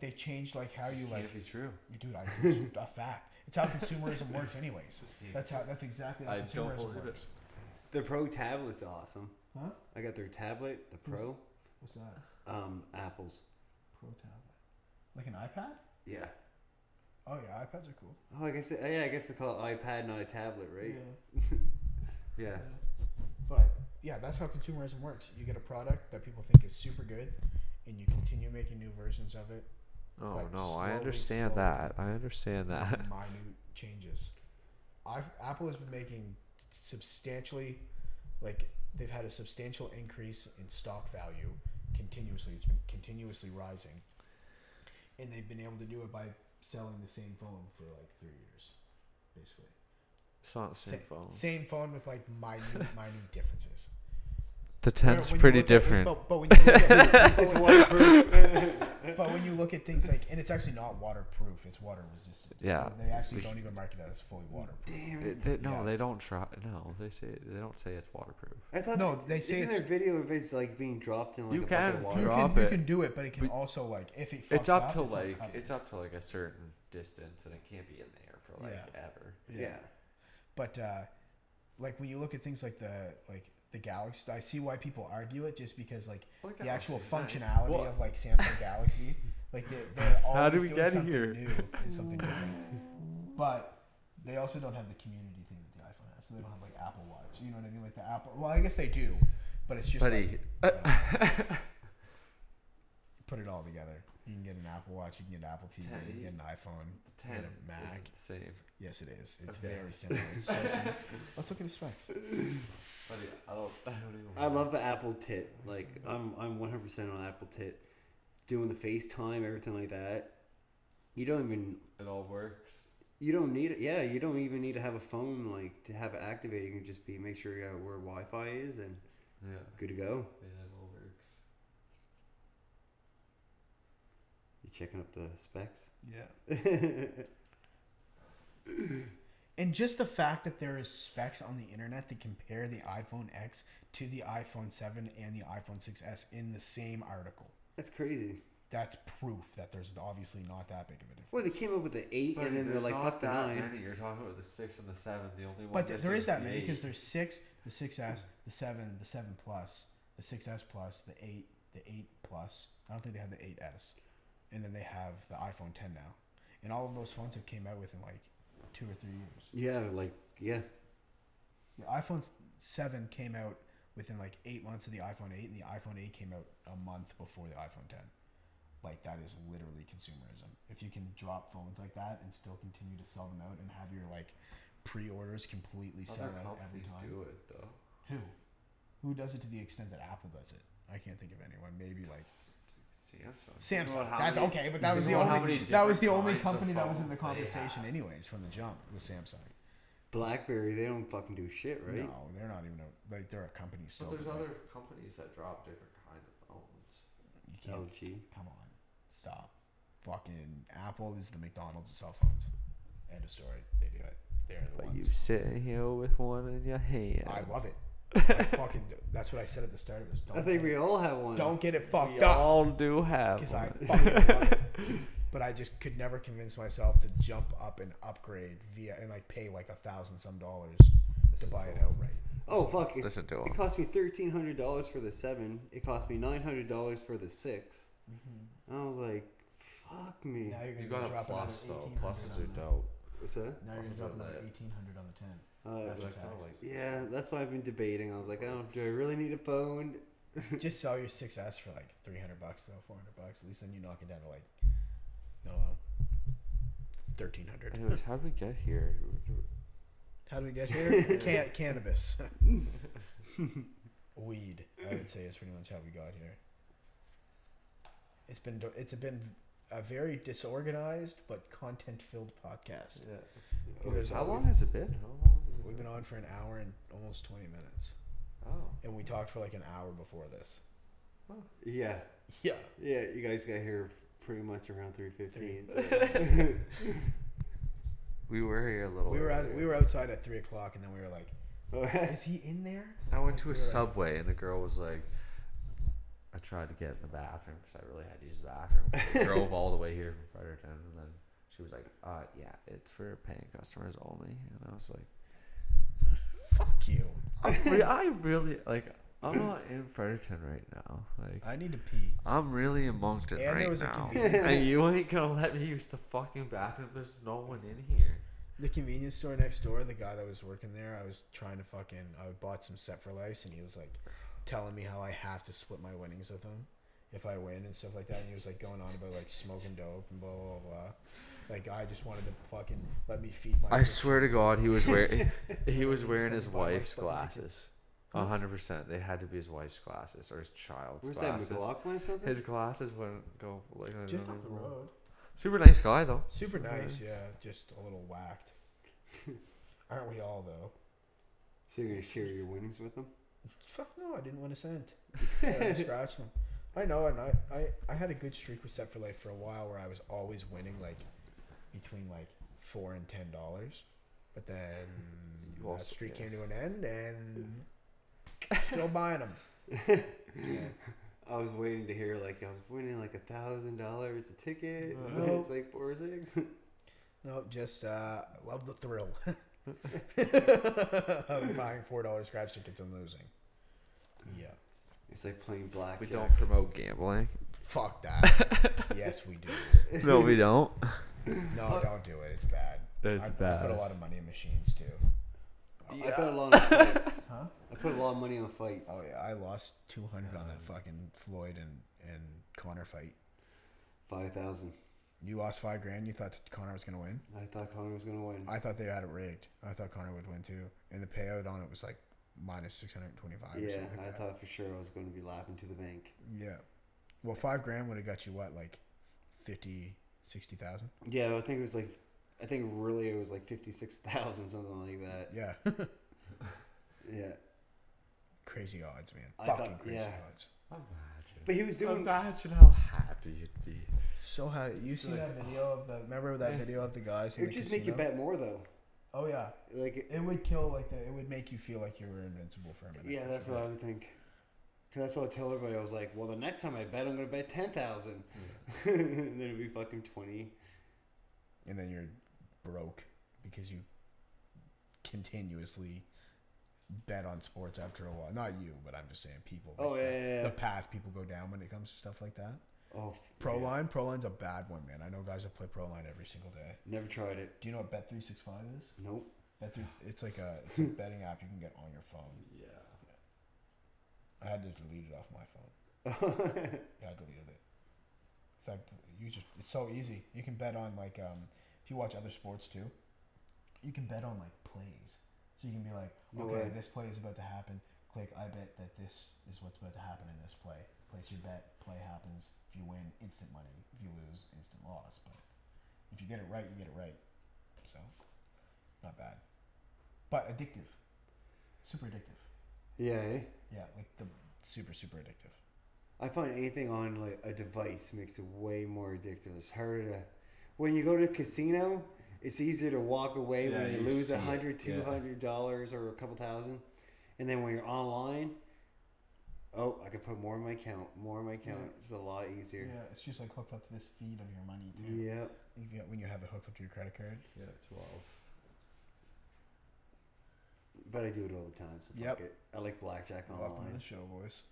Speaker 1: they changed like how
Speaker 3: This
Speaker 1: you
Speaker 3: can't
Speaker 1: like.
Speaker 3: be true.
Speaker 1: Dude, it's a fact. It's how consumerism works, anyways. That's exactly how
Speaker 3: I don't
Speaker 1: consumerism
Speaker 3: believe
Speaker 1: works.
Speaker 2: The Pro tablet's awesome.
Speaker 1: Huh?
Speaker 2: I got their tablet, the Pro.
Speaker 1: What's that?
Speaker 2: Apple's.
Speaker 1: Pro tablet. Like an iPad?
Speaker 2: Yeah.
Speaker 1: Oh yeah, iPads are cool.
Speaker 2: Oh, I guess they call it iPad, not a tablet, right? Yeah.
Speaker 1: But yeah, that's how consumerism works. You get a product that people think is super good, and you continue making new versions of it.
Speaker 3: Oh
Speaker 1: Like,
Speaker 3: no, I
Speaker 1: slowly,
Speaker 3: understand that. I understand that.
Speaker 1: Minute changes. Apple has been making substantially, like they've had a substantial increase in stock value continuously. It's been continuously rising, and they've been able to do it by selling the same phone for like 3 years, basically.
Speaker 3: It's not the same phone.
Speaker 1: Same phone with like minute differences.
Speaker 3: The 10's
Speaker 1: when you
Speaker 3: pretty
Speaker 1: look at-
Speaker 3: different.
Speaker 1: but when you look at
Speaker 2: It's waterproof.
Speaker 1: but when you look at things like, and it's actually not waterproof, it's water resistant.
Speaker 3: Yeah.
Speaker 1: So they actually don't even market it as fully waterproof.
Speaker 2: Damn it.
Speaker 3: They
Speaker 1: Yes.
Speaker 3: don't try. No, they don't say it's waterproof.
Speaker 2: I thought
Speaker 1: No, they say
Speaker 2: isn't
Speaker 1: it's-
Speaker 2: there video of it's like being dropped in like
Speaker 3: You
Speaker 2: a bucket
Speaker 3: can
Speaker 2: of water?
Speaker 3: drop
Speaker 1: You
Speaker 3: it.
Speaker 1: can do it, but it can also like if it fucks
Speaker 3: It's up to
Speaker 1: it's not
Speaker 3: like
Speaker 1: covered.
Speaker 3: it's up to like a certain distance, and it can't be in there for like
Speaker 1: Yeah.
Speaker 3: ever.
Speaker 2: Yeah.
Speaker 1: But like when you look at things like the Galaxy, I see why people argue it, just because like
Speaker 3: Well,
Speaker 1: the actual
Speaker 3: Galaxy's nice.
Speaker 1: functionality
Speaker 3: Well-
Speaker 1: of like Samsung Galaxy, like they're always
Speaker 3: How do we
Speaker 1: doing
Speaker 3: get
Speaker 1: something
Speaker 3: here?
Speaker 1: new and something different. But they also don't have the community thing that the iPhone has, so they don't have like Apple Watch. You know what I mean? Like the Apple. Well, I guess they do, but it's just
Speaker 3: Buddy.
Speaker 1: like put it all together. You can get an Apple Watch, you can get an Apple TV, you can get an iPhone, you can
Speaker 3: 10
Speaker 1: get a Mac.
Speaker 3: isn't the same.
Speaker 1: Yes, it is. It's
Speaker 3: Okay.
Speaker 1: very similar. It's so similar. Let's look at the specs.
Speaker 3: Buddy, I don't even.
Speaker 2: I love the Apple tit. Like I'm 100% on Apple tit. Doing the FaceTime, everything like that. You don't even
Speaker 3: It all works.
Speaker 2: you don't need it. Yeah, you don't even need to have a phone like to have it activated. You can just make sure you got where Wi-Fi is and
Speaker 3: Yeah.
Speaker 2: good to go.
Speaker 3: Yeah, it all works.
Speaker 2: You checking up the specs?
Speaker 1: Yeah. And just the fact that there is specs on the internet that compare the iPhone X to the iPhone 7 and the iPhone 6S in the same article.
Speaker 2: That's crazy.
Speaker 1: That's proof that there's obviously not that big of a difference.
Speaker 2: Well, they came up with the 8 and then they're like, fuck the 9.
Speaker 3: Many. You're talking about the 6 and the 7. The only one.
Speaker 1: But
Speaker 3: missing
Speaker 1: there is that
Speaker 3: the
Speaker 1: many
Speaker 3: 8.
Speaker 1: because there's 6, the 6S, the 7, the 7 Plus, the 6S Plus, the 8 Plus. I don't think they have the 8S. And then they have the iPhone 10 now. And all of those phones have came out within like 2 or 3 years.
Speaker 2: Yeah, like yeah.
Speaker 1: The iPhone 7 came out within like 8 months of the iPhone 8, and the iPhone 8 came out a month before the iPhone 10. Like, that is literally consumerism. If you can drop phones like that and still continue to sell them out and have your like pre-orders completely sell
Speaker 3: Other
Speaker 1: out every
Speaker 3: companies
Speaker 1: time.
Speaker 3: do it though.
Speaker 1: Who does it to the extent that Apple does it? I can't think of anyone. Maybe like
Speaker 3: Samsung.
Speaker 1: Samsung.
Speaker 3: How
Speaker 1: That's
Speaker 3: many-
Speaker 1: okay, but that was the
Speaker 3: you know how
Speaker 1: only
Speaker 3: many
Speaker 1: that was the
Speaker 3: different
Speaker 1: only
Speaker 3: kinds of
Speaker 1: company that was in the
Speaker 3: phones they
Speaker 1: conversation
Speaker 3: have.
Speaker 1: anyways from the jump was Samsung.
Speaker 2: BlackBerry, they don't fucking do shit, right?
Speaker 1: No, they're not even like they're a company still.
Speaker 3: But there's
Speaker 1: but, like,
Speaker 3: other companies that drop different kinds of phones.
Speaker 1: you can't.
Speaker 2: LG.
Speaker 1: Come on, stop. Fucking Apple is the McDonald's of cell phones. End of story. They do it. They're the
Speaker 3: But you
Speaker 1: ones.
Speaker 3: sitting here with one in your hand.
Speaker 1: I love it. I fucking. That's what I said at the start of this.
Speaker 2: I think we all have one.
Speaker 1: don't get it fucked
Speaker 3: We
Speaker 1: up
Speaker 3: all do have
Speaker 1: because I
Speaker 3: one.
Speaker 1: fucking love it. But I just could never convince myself to jump up and upgrade via and like pay like $1,000 some to buy it outright.
Speaker 2: Oh fuck!
Speaker 3: Listen to
Speaker 2: It
Speaker 3: him.
Speaker 2: cost me $1,300 for the 7. It cost me $900 for the 6. And I was like, "Fuck me."
Speaker 1: Now you're gonna
Speaker 3: You got a
Speaker 1: drop
Speaker 3: plus
Speaker 1: another
Speaker 3: though.
Speaker 1: 1,800
Speaker 3: Pluses
Speaker 1: on
Speaker 3: are
Speaker 1: that.
Speaker 3: dope.
Speaker 2: What's that?
Speaker 1: Now you're gonna
Speaker 3: Pluses
Speaker 1: drop
Speaker 3: are
Speaker 1: another
Speaker 3: lit.
Speaker 1: 1,800 on the 10. After
Speaker 3: Like, kinda
Speaker 1: taxes.
Speaker 2: Yeah, that's why I've been debating. I was like, do I really need a phone?
Speaker 1: Just sell your 6S for like $300 though, $400. At least then you knock it down to like, I don't know, 1,300.
Speaker 3: Anyways, how did we get here?
Speaker 1: How do we get here? Cannabis. Weed, I would say, is pretty much how we got here. It's been a very disorganized but content-filled podcast.
Speaker 3: Yeah.
Speaker 1: Because
Speaker 3: How long has it been? How long has it
Speaker 1: We've been on for an hour and almost 20 minutes,
Speaker 3: Oh.
Speaker 1: and we talked for like an hour before this.
Speaker 2: Yeah,
Speaker 1: Yeah.
Speaker 2: yeah. You guys got here pretty much around 3:15.
Speaker 3: We were here a little.
Speaker 1: We
Speaker 3: earlier.
Speaker 1: were outside at 3 o'clock, and then we were like,
Speaker 2: So.
Speaker 1: "Is he in there?"
Speaker 3: I went to
Speaker 1: We
Speaker 3: a
Speaker 1: were like-
Speaker 3: Subway and the girl was like, I tried to get in the bathroom because I really had to use the bathroom. I drove all the way here from Fredericton and then she was like, yeah, it's for paying customers only. And I was like,
Speaker 1: Fuck you.
Speaker 3: I really, like, I'm not in Fredericton right now. Like,
Speaker 1: I need to pee.
Speaker 3: I'm really in Moncton
Speaker 1: And there
Speaker 3: right
Speaker 1: was a
Speaker 3: now.
Speaker 1: convenience-
Speaker 3: And you ain't gonna let me use the fucking bathroom. There's no one in here.
Speaker 1: The convenience store next door, the guy that was working there, I was trying to I bought some Set for Life, and he was like telling me how I have to split my winnings with him if I win and stuff like that. And he was like going on about like smoking dope and blah, blah, blah. Like, I just wanted to fucking let me feed my
Speaker 3: I swear to God, he was wearing
Speaker 1: Just
Speaker 3: wearing
Speaker 1: let
Speaker 3: his
Speaker 1: me buy my
Speaker 3: wife's
Speaker 1: fucking
Speaker 3: glasses. 100%. They had to be his wife's glasses or his child's
Speaker 2: Where's that,
Speaker 3: glasses.
Speaker 2: McLaughlin or something?
Speaker 3: His glasses wouldn't go like I
Speaker 1: Just
Speaker 3: don't
Speaker 1: up the
Speaker 3: know.
Speaker 1: road.
Speaker 3: Super nice guy though.
Speaker 1: Super nice, yeah. Just a little whacked. Aren't we all, though?
Speaker 2: So you're gonna share your winnings with them?
Speaker 1: Fuck no, I didn't win a cent. Yeah, I scratched them. I know, and I had a good streak with Set for Life for a while where I was always winning like between like $4 and $10, but then that streak came to an end and still buying them.
Speaker 2: Yeah. I was waiting to hear like I was winning like $1,000 a ticket.
Speaker 1: Nope.
Speaker 2: It's like 4 or 6.
Speaker 1: No, just love the thrill of buying $4 scratch tickets and losing. Yeah.
Speaker 2: It's like playing blackjack.
Speaker 3: We don't promote gambling.
Speaker 1: Fuck that. Yes, we do.
Speaker 3: No, we don't.
Speaker 1: No, don't do it. It's bad.
Speaker 3: It's
Speaker 1: I
Speaker 3: bad.
Speaker 1: put a lot of money in machines too.
Speaker 2: I put a lot on fights.
Speaker 1: Huh?
Speaker 2: I put a lot of money on fights.
Speaker 1: Oh yeah, I lost 200 on that fucking Floyd and Connor fight.
Speaker 2: 5,000.
Speaker 1: You lost $5,000. You thought Connor was gonna win.
Speaker 2: I thought Connor was gonna win.
Speaker 1: I thought they had it rigged. I thought Connor would win too. And the payout on it was like minus 625.
Speaker 2: Yeah,
Speaker 1: or something like
Speaker 2: I
Speaker 1: that.
Speaker 2: thought for sure I was going to be laughing to the bank.
Speaker 1: Yeah. Well, $5,000 would have got you what, like 50, 60,000?
Speaker 2: Yeah, I think really it was like 56,000, something like that.
Speaker 1: Yeah.
Speaker 2: Yeah.
Speaker 1: Crazy odds, man.
Speaker 2: I
Speaker 1: Fucking
Speaker 2: thought-
Speaker 1: crazy
Speaker 2: yeah.
Speaker 1: odds.
Speaker 3: Imagine.
Speaker 2: But he was doing.
Speaker 3: Imagine how happy you'd be.
Speaker 1: So how you seen
Speaker 3: Like,
Speaker 1: that video of the? Remember that video of the guys?
Speaker 2: It
Speaker 1: In
Speaker 2: would
Speaker 1: the
Speaker 2: just make you
Speaker 1: casino?
Speaker 2: bet more though.
Speaker 1: Oh yeah.
Speaker 2: Like
Speaker 1: It would kill it would make you feel like you were invincible for a minute.
Speaker 2: yeah,
Speaker 1: for
Speaker 2: that's
Speaker 1: sure.
Speaker 2: what I would think. Cause that's what I tell everybody. I was like, well, the next time I bet, I'm gonna bet 10,000, and then it'd be fucking 20.
Speaker 1: And then you're broke because you continuously bet on sports after a while. Not you, but I'm just saying people.
Speaker 2: Oh
Speaker 1: like
Speaker 2: yeah.
Speaker 1: The path people go down when it comes to stuff like that.
Speaker 2: Oh.
Speaker 1: Proline's a bad one, man. I know guys that play Proline every single day.
Speaker 2: Never tried it.
Speaker 1: Do you know what Bet365 is?
Speaker 2: Nope.
Speaker 1: It's like a betting app you can get on your phone.
Speaker 3: Yeah.
Speaker 1: I had to delete it off my phone. Yeah, I deleted it. It's like it's so easy. You can bet on like if you watch other sports too, you can bet on like plays. So you can be like,
Speaker 2: No
Speaker 1: okay,
Speaker 2: way.
Speaker 1: this play is about to happen. Click, I bet that this is what's about to happen in this play. Place your bet, play happens. If you win, instant money. If you lose, instant loss. But if you get it right, you get it right. So, not bad. But addictive. Super addictive.
Speaker 2: Yeah. Eh?
Speaker 1: Yeah, like the super, super addictive.
Speaker 2: I find anything on like a device makes it way more addictive. It's harder to when you go to a casino. It's easier to walk away
Speaker 3: Yeah,
Speaker 2: when you
Speaker 3: you
Speaker 2: lose
Speaker 3: see it.
Speaker 2: $100, $200 or a couple thousand, and then when you're online, I could put more in my account.
Speaker 1: Yeah.
Speaker 2: It's a lot easier.
Speaker 1: Yeah, it's just like hooked up to this feed of your money too.
Speaker 2: Yeah.
Speaker 1: When you have it hooked up to your credit card.
Speaker 3: Yeah, it's wild.
Speaker 2: But I do it all the time. So
Speaker 1: Yep.
Speaker 2: fuck it. I like blackjack
Speaker 1: Welcome to
Speaker 2: online.
Speaker 1: the show, boys.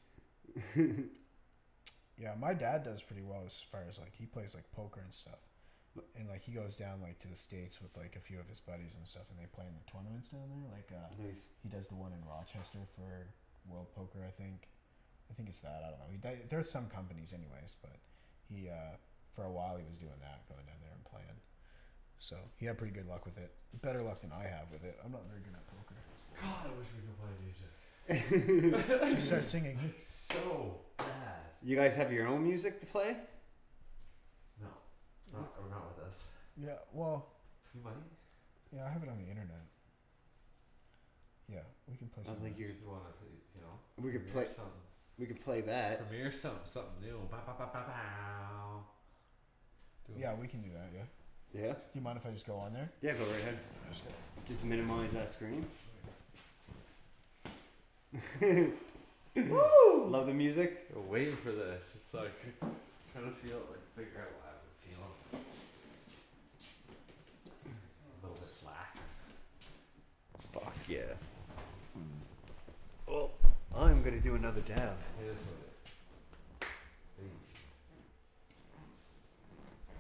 Speaker 1: Yeah, my dad does pretty well as far as like he plays like poker and stuff, and like he goes down like to the States with like a few of his buddies and stuff, and they play in the tournaments down there. Like
Speaker 2: Nice.
Speaker 1: he does the one in Rochester for World Poker, I think it's that. I don't know. There's some companies, anyways, but he for a while he was doing that, going down there and playing. So he had pretty good luck with it. Better luck than I have with it. I'm not very good at poker.
Speaker 3: God, I wish we could play music.
Speaker 1: Just start singing.
Speaker 3: It's so bad.
Speaker 2: You guys have your own music to play?
Speaker 3: No, not with us.
Speaker 1: Yeah, well,
Speaker 3: You might.
Speaker 1: yeah, I have it on the internet. Yeah, we can play
Speaker 2: I was
Speaker 1: something.
Speaker 2: like, you
Speaker 3: You want to, you know?
Speaker 2: we could
Speaker 3: premiere
Speaker 2: play.
Speaker 3: something.
Speaker 2: We could play that.
Speaker 3: Premiere something new. Bow, bow, bow, bow, bow. Do it.
Speaker 1: Yeah, we can do that, yeah.
Speaker 2: Yeah.
Speaker 1: Do you mind if I just go on there?
Speaker 2: Yeah. Go right ahead. Just minimize that screen. Woo! Love the music.
Speaker 3: You're waiting for this. It's like trying to figure out what I'm feeling. Although it's lacking.
Speaker 2: Fuck yeah. Well, I'm gonna do another dab.
Speaker 3: It is what it.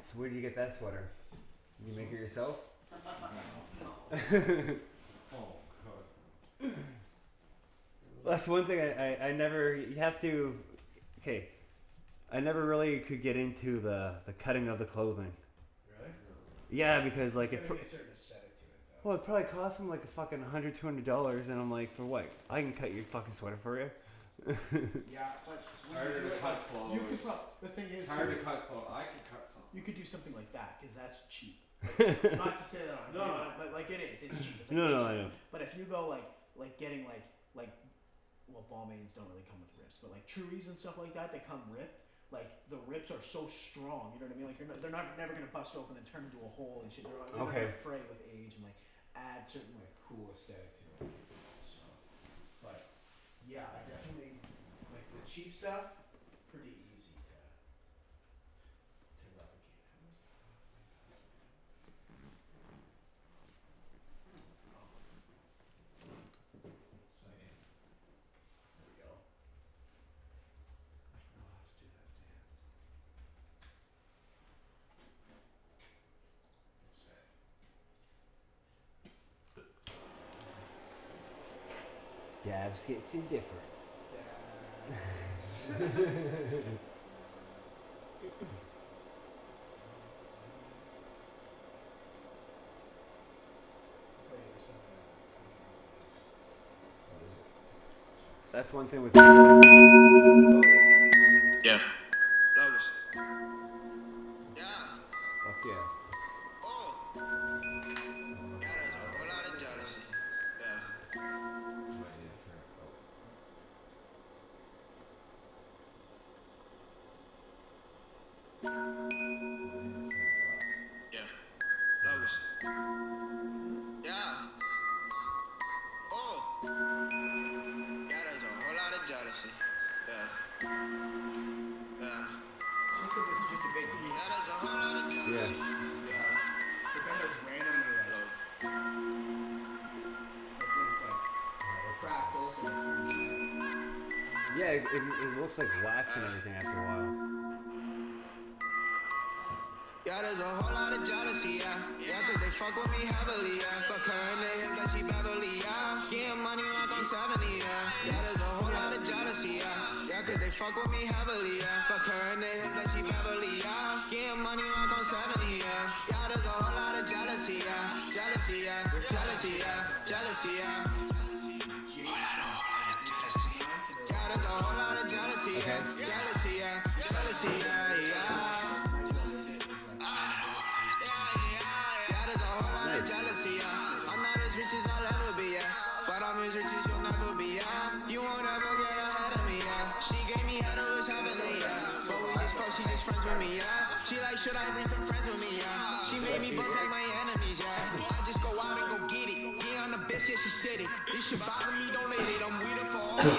Speaker 2: So where did you get that sweater? You make it yourself?
Speaker 3: Oh god.
Speaker 2: That's one thing I never. You have to. Okay. I never really could get into the cutting of the clothing.
Speaker 1: Really?
Speaker 2: Yeah, because like
Speaker 1: There's
Speaker 2: it.
Speaker 1: gotta be a certain aesthetic to it, though.
Speaker 2: Well, it probably cost them like a fucking $100, $200, and I'm like, for what? I can cut your fucking sweater for you.
Speaker 1: Yeah, but
Speaker 3: Harder to cut
Speaker 1: you could
Speaker 3: clothes.
Speaker 1: the thing is,
Speaker 3: It's hard to cut clothes. I can cut something.
Speaker 1: you could do something like that because that's cheap. Like, not to say that on
Speaker 3: No.
Speaker 1: but like it is. It's cheap. It's like
Speaker 2: No,
Speaker 1: way
Speaker 2: no,
Speaker 1: cheap.
Speaker 2: I know.
Speaker 1: But if you go like getting like
Speaker 4: well, Balmains don't really come with rips, but like Trulies and stuff like that, they come ripped. Like the rips are so strong, you know what I mean? Like they're not never gonna bust open and turn into a hole and shit. They're gonna fray with age and like add certain like cool aesthetic to it. So, but yeah, I definitely like the cheap stuff. Pretty easy to replicate. So yeah, there we go.
Speaker 3: I don't know how to do that dance.
Speaker 2: Gabs gets indifferent. That's one thing with
Speaker 4: Yeah. Levels. Yeah.
Speaker 2: Fuck yeah.
Speaker 4: Oh. Yeah, there's a whole lot of jealousy. Yeah. Yeah. Levels. Yeah. Oh. Yeah, there's a whole lot of jealousy. Yeah. Yeah. Seems like this is just a big piece. Yeah, there's a whole lot of jealousy.
Speaker 2: Yeah.
Speaker 4: Yeah. But then there's randomly like when it's like cracked open and turns red.
Speaker 2: Yeah, it looks like wax and everything after a while.
Speaker 4: Yeah, there's a whole lot of jealousy, yeah. Yeah, cause they fuck with me heavily, yeah. Fuck her in the hills like she Beverly, yeah. Getting money like I'm 70, yeah. Yeah, there's a whole lot of jealousy, yeah. Yeah, cause they fuck with me heavily, yeah. Fuck her in the hills like she Beverly, yeah. Getting money like I'm 70, yeah. Yeah, there's a whole lot of jealousy, yeah. Jealousy, yeah. Jealousy, yeah. Jealousy, yeah. Yeah, there's a whole lot of jealousy, yeah. Jealousy, yeah. Jealousy, yeah, yeah. Jealousy, yeah. I'm not as rich as I'll ever be, yeah. But I'm as rich as you'll never be, yeah. You won't ever get ahead of me, yeah. She gave me head, it was heavenly, yeah. But we just fuck, she just friends with me, yeah. She like, should I bring some friends with me, yeah. She made me buzz like my enemies, yeah. I just go out and go get it. Get on the best, yeah, she said it. This shit bother me, don't let it. I'm weirder for all the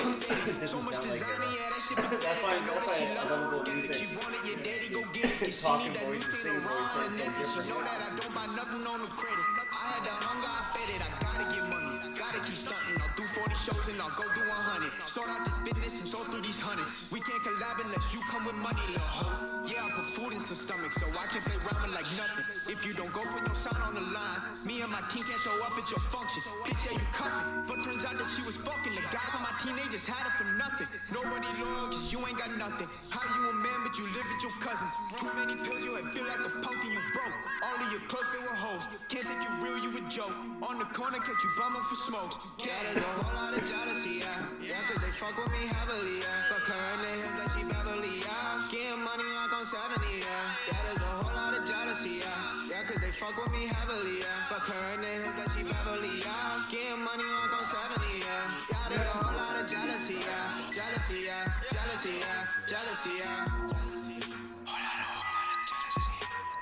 Speaker 4: so much designer, yeah, that shit pathetic. I know that she love her work ethic. She wanted your daddy, go get it. Cause she need that new thing around and then she know that I don't buy nothing on the credit. I had the hunger, I fed it. I gotta get money, gotta keep stunting. I'll do 40 shows and I'll go do 100. Sort out this business and sort through these hundreds. We can't collab unless you come with money, little hoe. Yeah, I put food in some stomachs, so I can play ramen like nothing. If you don't go put your sign on the line, me and my team can't show up at your function. Bitch, yeah, you cuffin'. But turns out that she was fucking. The guys on my team, they just had her for nothing. Nobody loyal, cause you ain't got nothing. How you a man, but you live with your cousins. Too many pills, you head feel like a punk and you broke. All of your clothes fit with hoes. Can't think you real, you a joke. On the corner, catch you bumming for smokes. Yeah, there's a whole lot of jealousy, yeah. Yeah, cause they fuck with me heavily, yeah. Fuck her in the hills like she Beverly, yeah. Getting money like I'm 70, yeah. Yeah, there's a whole lot of jealousy, yeah. Yeah, cause they fuck with me heavily, yeah. Fuck her in the hills like she Beverly, yeah. Getting money like I'm 70, yeah. Yeah, there's a whole lot of jealousy, yeah. Jealousy, yeah. Jealousy, yeah. Jealousy, yeah.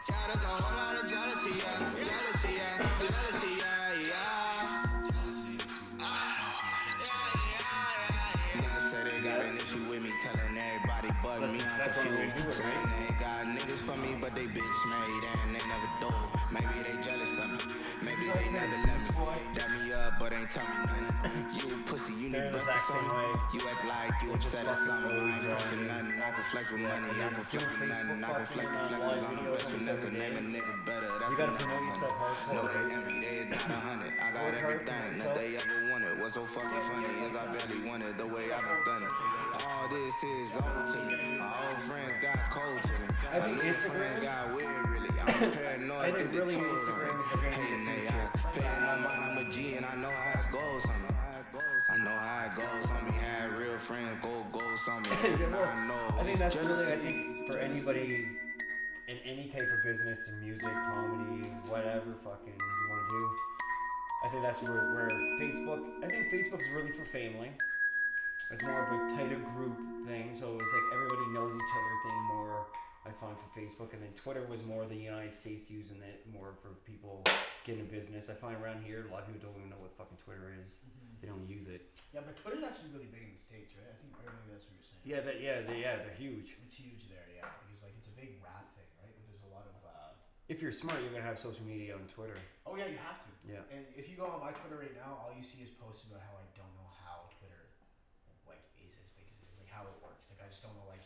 Speaker 4: Yeah, there's a whole lot of jealousy, yeah. Jealousy, yeah. Jealousy, yeah, yeah. Niggas say they got an issue with me, telling everybody but me. I'm confused. Saying they got niggas for me, but they bitch made and they never do. Maybe they jealous of me. Maybe they never let me. Dap me up, but ain't tell me nothing. You a pussy, you need bust for something. You act like you upset or something. I ain't fucking nothing. I can flex with money. I can flex with nothing. I can flex the flexes on the best finesse. The name a nigga better. That's a no, they envy. They is not 100. I got everything that they ever wanted. What's so fucking funny is I barely wanted the way I was done it. All this is old to me. My old friends got cold to me. My new friends got weird, really. I'm paranoid.
Speaker 2: I think really Instagram is like
Speaker 4: Hating they eye. Paying no mind, I'm a G and I know how it goes on me. I know how it goes on me. Had real friends go on me.
Speaker 2: I think that's really, I think for anybody in any type of business, music, comedy, whatever fucking you want to do, I think that's where Facebook, I think Facebook's really for family. it's more of a tighter group thing. So it's like everybody knows each other thing more. I find for Facebook, and then Twitter was more the United States using it more for people getting a business. I find around here a lot of people don't even know what fucking Twitter is. They don't use it.
Speaker 1: Yeah, but Twitter's actually really big in the States, right? I think or maybe that's what you're saying.
Speaker 2: Yeah, they're huge.
Speaker 1: It's huge there, yeah, because like it's a big rap thing, right? Like, there's a lot of.
Speaker 2: If you're smart, you're gonna have social media on Twitter.
Speaker 1: Oh yeah, you have to.
Speaker 2: Yeah.
Speaker 1: And if you go on my Twitter right now, all you see is posts about how I don't know how Twitter, like, is as big as it is, like how it works. Like I just don't know, like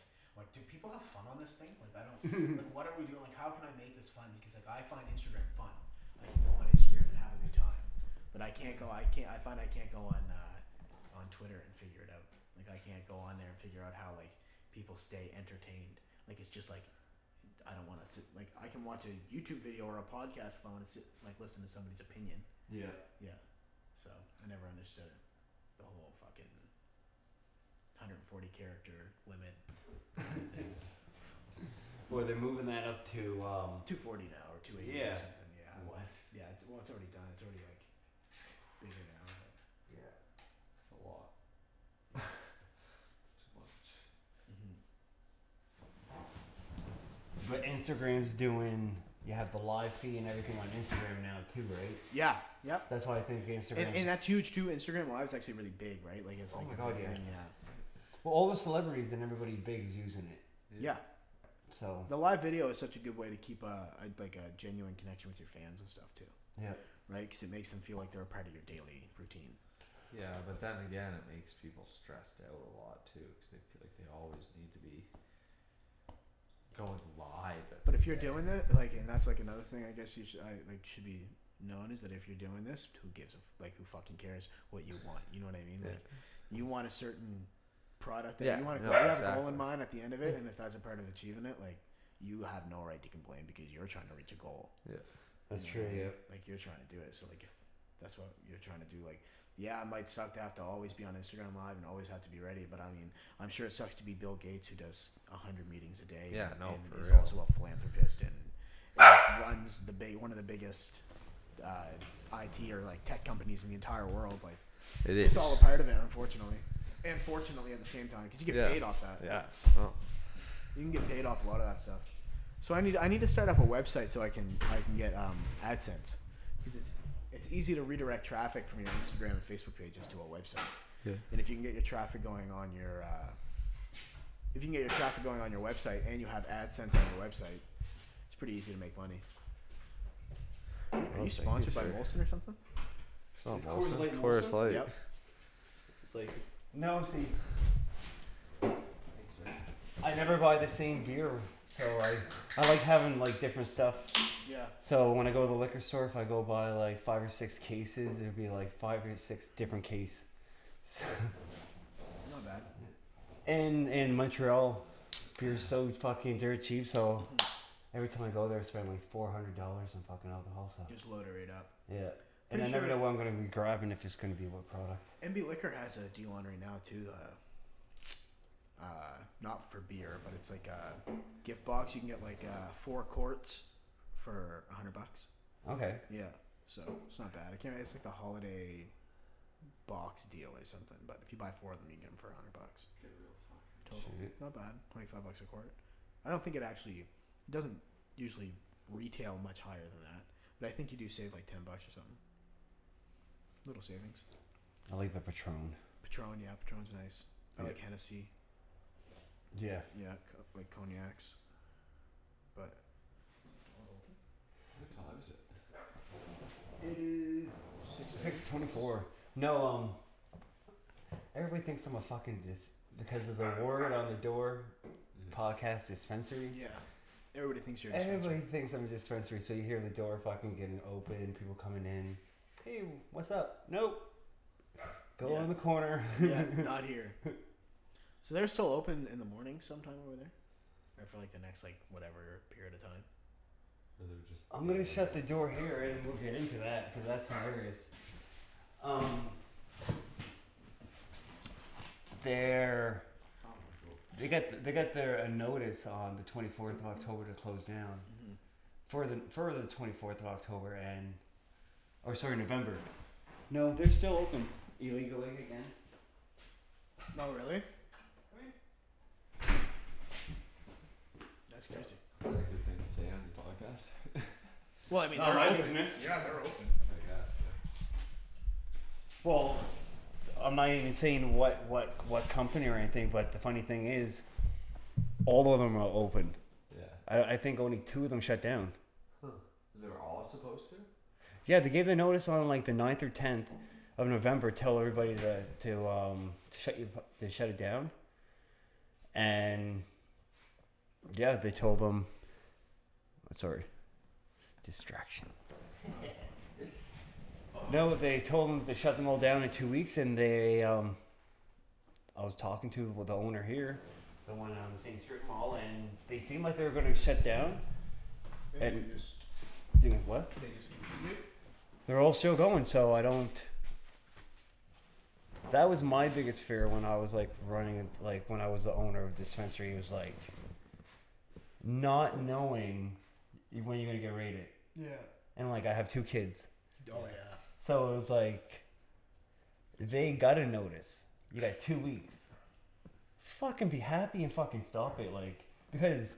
Speaker 1: do people have fun on this thing? Like I don't. Like what are we doing? Like how can I make this fun? Because like I find Instagram fun. I can go on Instagram and have a good time, but I can't go. I find I can't go on Twitter and figure it out. Like I can't go on there and figure out how like people stay entertained. Like it's just like. I don't want to sit like I can watch a YouTube video or a podcast if I want to sit like listen to somebody's opinion.
Speaker 2: Yeah.
Speaker 1: Yeah. So I never understood it. The whole fucking 140 character limit kind of thing.
Speaker 2: Boy, they're moving that up to
Speaker 1: 240 now or 280
Speaker 2: yeah.
Speaker 1: or something. Yeah.
Speaker 2: What?
Speaker 1: Yeah. It's already done. It's already like bigger now. But.
Speaker 3: Yeah. It's a lot. It's too much.
Speaker 1: Mm-hmm.
Speaker 2: But Instagram's doing. You have the live feed and everything on Instagram now too, right?
Speaker 1: Yeah. Yep.
Speaker 2: That's why I think Instagram.
Speaker 1: And that's huge too. Instagram Live is actually really big, right? Like it's
Speaker 2: Oh
Speaker 1: like
Speaker 2: my
Speaker 1: a
Speaker 2: God,
Speaker 1: big
Speaker 2: yeah.
Speaker 1: thing. Yeah.
Speaker 2: Well, all the celebrities and everybody big is using it.
Speaker 1: Yeah.
Speaker 2: So.
Speaker 1: The live video is such a good way to keep a genuine connection with your fans and stuff too.
Speaker 2: Yeah.
Speaker 1: Right? Because it makes them feel like they're a part of your daily routine.
Speaker 3: Yeah, but then again, it makes people stressed out a lot too, because they feel like they always need to be going live.
Speaker 1: But if you're doing that, like, and that's like another thing, I guess should be known is that if you're doing this, who gives who fucking cares what you want? You know what I mean? Like, you want a certain product that you want to you have a goal in mind at the end of it, and if that's a part of achieving it, like, you have no right to complain because you're trying to reach a goal.
Speaker 3: Yeah,
Speaker 2: that's true. Yeah,
Speaker 1: like you're trying to do it. So like, if that's what you're trying to do, like. Yeah, it might suck to have to always be on Instagram Live and always have to be ready, but I mean, I'm sure it sucks to be Bill Gates, who does 100 meetings a day.
Speaker 3: Yeah,
Speaker 1: and,
Speaker 3: no,
Speaker 1: and
Speaker 3: for
Speaker 1: is
Speaker 3: real.
Speaker 1: also a philanthropist and runs one of the biggest IT or like tech companies in the entire world. Like,
Speaker 3: it
Speaker 1: is just all a part of it, unfortunately, and fortunately at the same time, because you get paid off that.
Speaker 3: Yeah, well,
Speaker 1: you can get paid off a lot of that stuff. So I need to start up a website so I can get AdSense, because it's easy to redirect traffic from your Instagram and Facebook pages to a website.
Speaker 3: yeah.
Speaker 1: And if you can get your traffic going on your website and you have AdSense on your website, it's pretty easy to make money. Are you sponsored by Molson or something?
Speaker 3: It's not
Speaker 2: It's
Speaker 3: Molson,
Speaker 2: Coors Light
Speaker 3: it's Coors
Speaker 2: Molson?
Speaker 3: Light.
Speaker 1: Yep.
Speaker 2: it's like no. See, I never buy the same beer, so I like having like different stuff.
Speaker 1: Yeah.
Speaker 2: So when I go to the liquor store, if I go buy like 5 or 6 cases, it'd be like 5 or 6 different cases. So,
Speaker 1: Not bad.
Speaker 2: in Montreal, beer's so fucking dirt cheap. So every time I go there, I spend like $400 on fucking alcohol. So
Speaker 1: Just load it right up.
Speaker 2: yeah, and
Speaker 1: Pretty
Speaker 2: I never
Speaker 1: sure-
Speaker 2: know what I'm gonna be grabbing if it's gonna be what product.
Speaker 1: MB Liquor has a deal on right now too. Not for beer, but it's like a gift box. You can get like 4 quarts for $100.
Speaker 2: Okay.
Speaker 1: Yeah, so it's not bad. It's like the holiday box deal or something. But if you buy 4 of them, you get them for $100 total.
Speaker 2: Shoot.
Speaker 1: Not bad. $25 a quart. I don't think it doesn't usually retail much higher than that. But I think you do save like $10 or something. Little savings.
Speaker 2: I like the Patron.
Speaker 1: Patron, yeah, Patron's nice. I
Speaker 2: Yeah.
Speaker 1: like Hennessy.
Speaker 2: Yeah.
Speaker 1: Yeah, like cognacs. But
Speaker 3: What time is it?
Speaker 2: It is 6:24. No, everybody thinks I'm a fucking because of the word on the door podcast dispensary.
Speaker 1: yeah, everybody thinks you're a dispensary.
Speaker 2: Everybody thinks I'm a dispensary, so you hear the door fucking getting open, people coming in. Hey, what's up? Nope. Go
Speaker 1: Yeah.
Speaker 2: in the corner.
Speaker 1: Yeah, not here. So they're still open in the morning sometime over there? Or for like the next like whatever period of time?
Speaker 3: Or they're just
Speaker 2: I'm gonna shut the door here and we'll get into that because that's hilarious. They got their notice on the 24th of October to close down for the 24th of October November. No, they're still open illegally again.
Speaker 1: No, really? That's crazy.
Speaker 3: Is that a good thing to say on your podcast?
Speaker 1: Well, I mean,
Speaker 5: Not
Speaker 1: they're
Speaker 5: my
Speaker 1: open.
Speaker 5: business.
Speaker 1: Yeah, they're open.
Speaker 3: I guess.
Speaker 5: Well, I'm not even saying what company or anything, but the funny thing is, all of them are open.
Speaker 3: Yeah.
Speaker 5: I think only 2 of them shut down.
Speaker 3: Huh. They were all supposed to?
Speaker 5: Yeah, they gave the notice on like the 9th or 10th of November. Tell everybody to shut it down. And yeah, they told them. Sorry, distraction. No, they told them to shut them all down in 2 weeks, and they. I was talking to the owner here, the one on the same strip mall, and they seemed like they were going to shut down. And
Speaker 1: They just
Speaker 5: doing what?
Speaker 1: continue.
Speaker 5: They're all still going, so I don't. That was my biggest fear when I was like running, like when I was the owner of the dispensary. It was like not knowing when you're gonna get raided,
Speaker 1: Yeah.
Speaker 5: and like I have 2 kids,
Speaker 1: Oh yeah.
Speaker 5: so it was like they got a notice. You got 2 weeks. Fucking be happy and fucking stop it, like because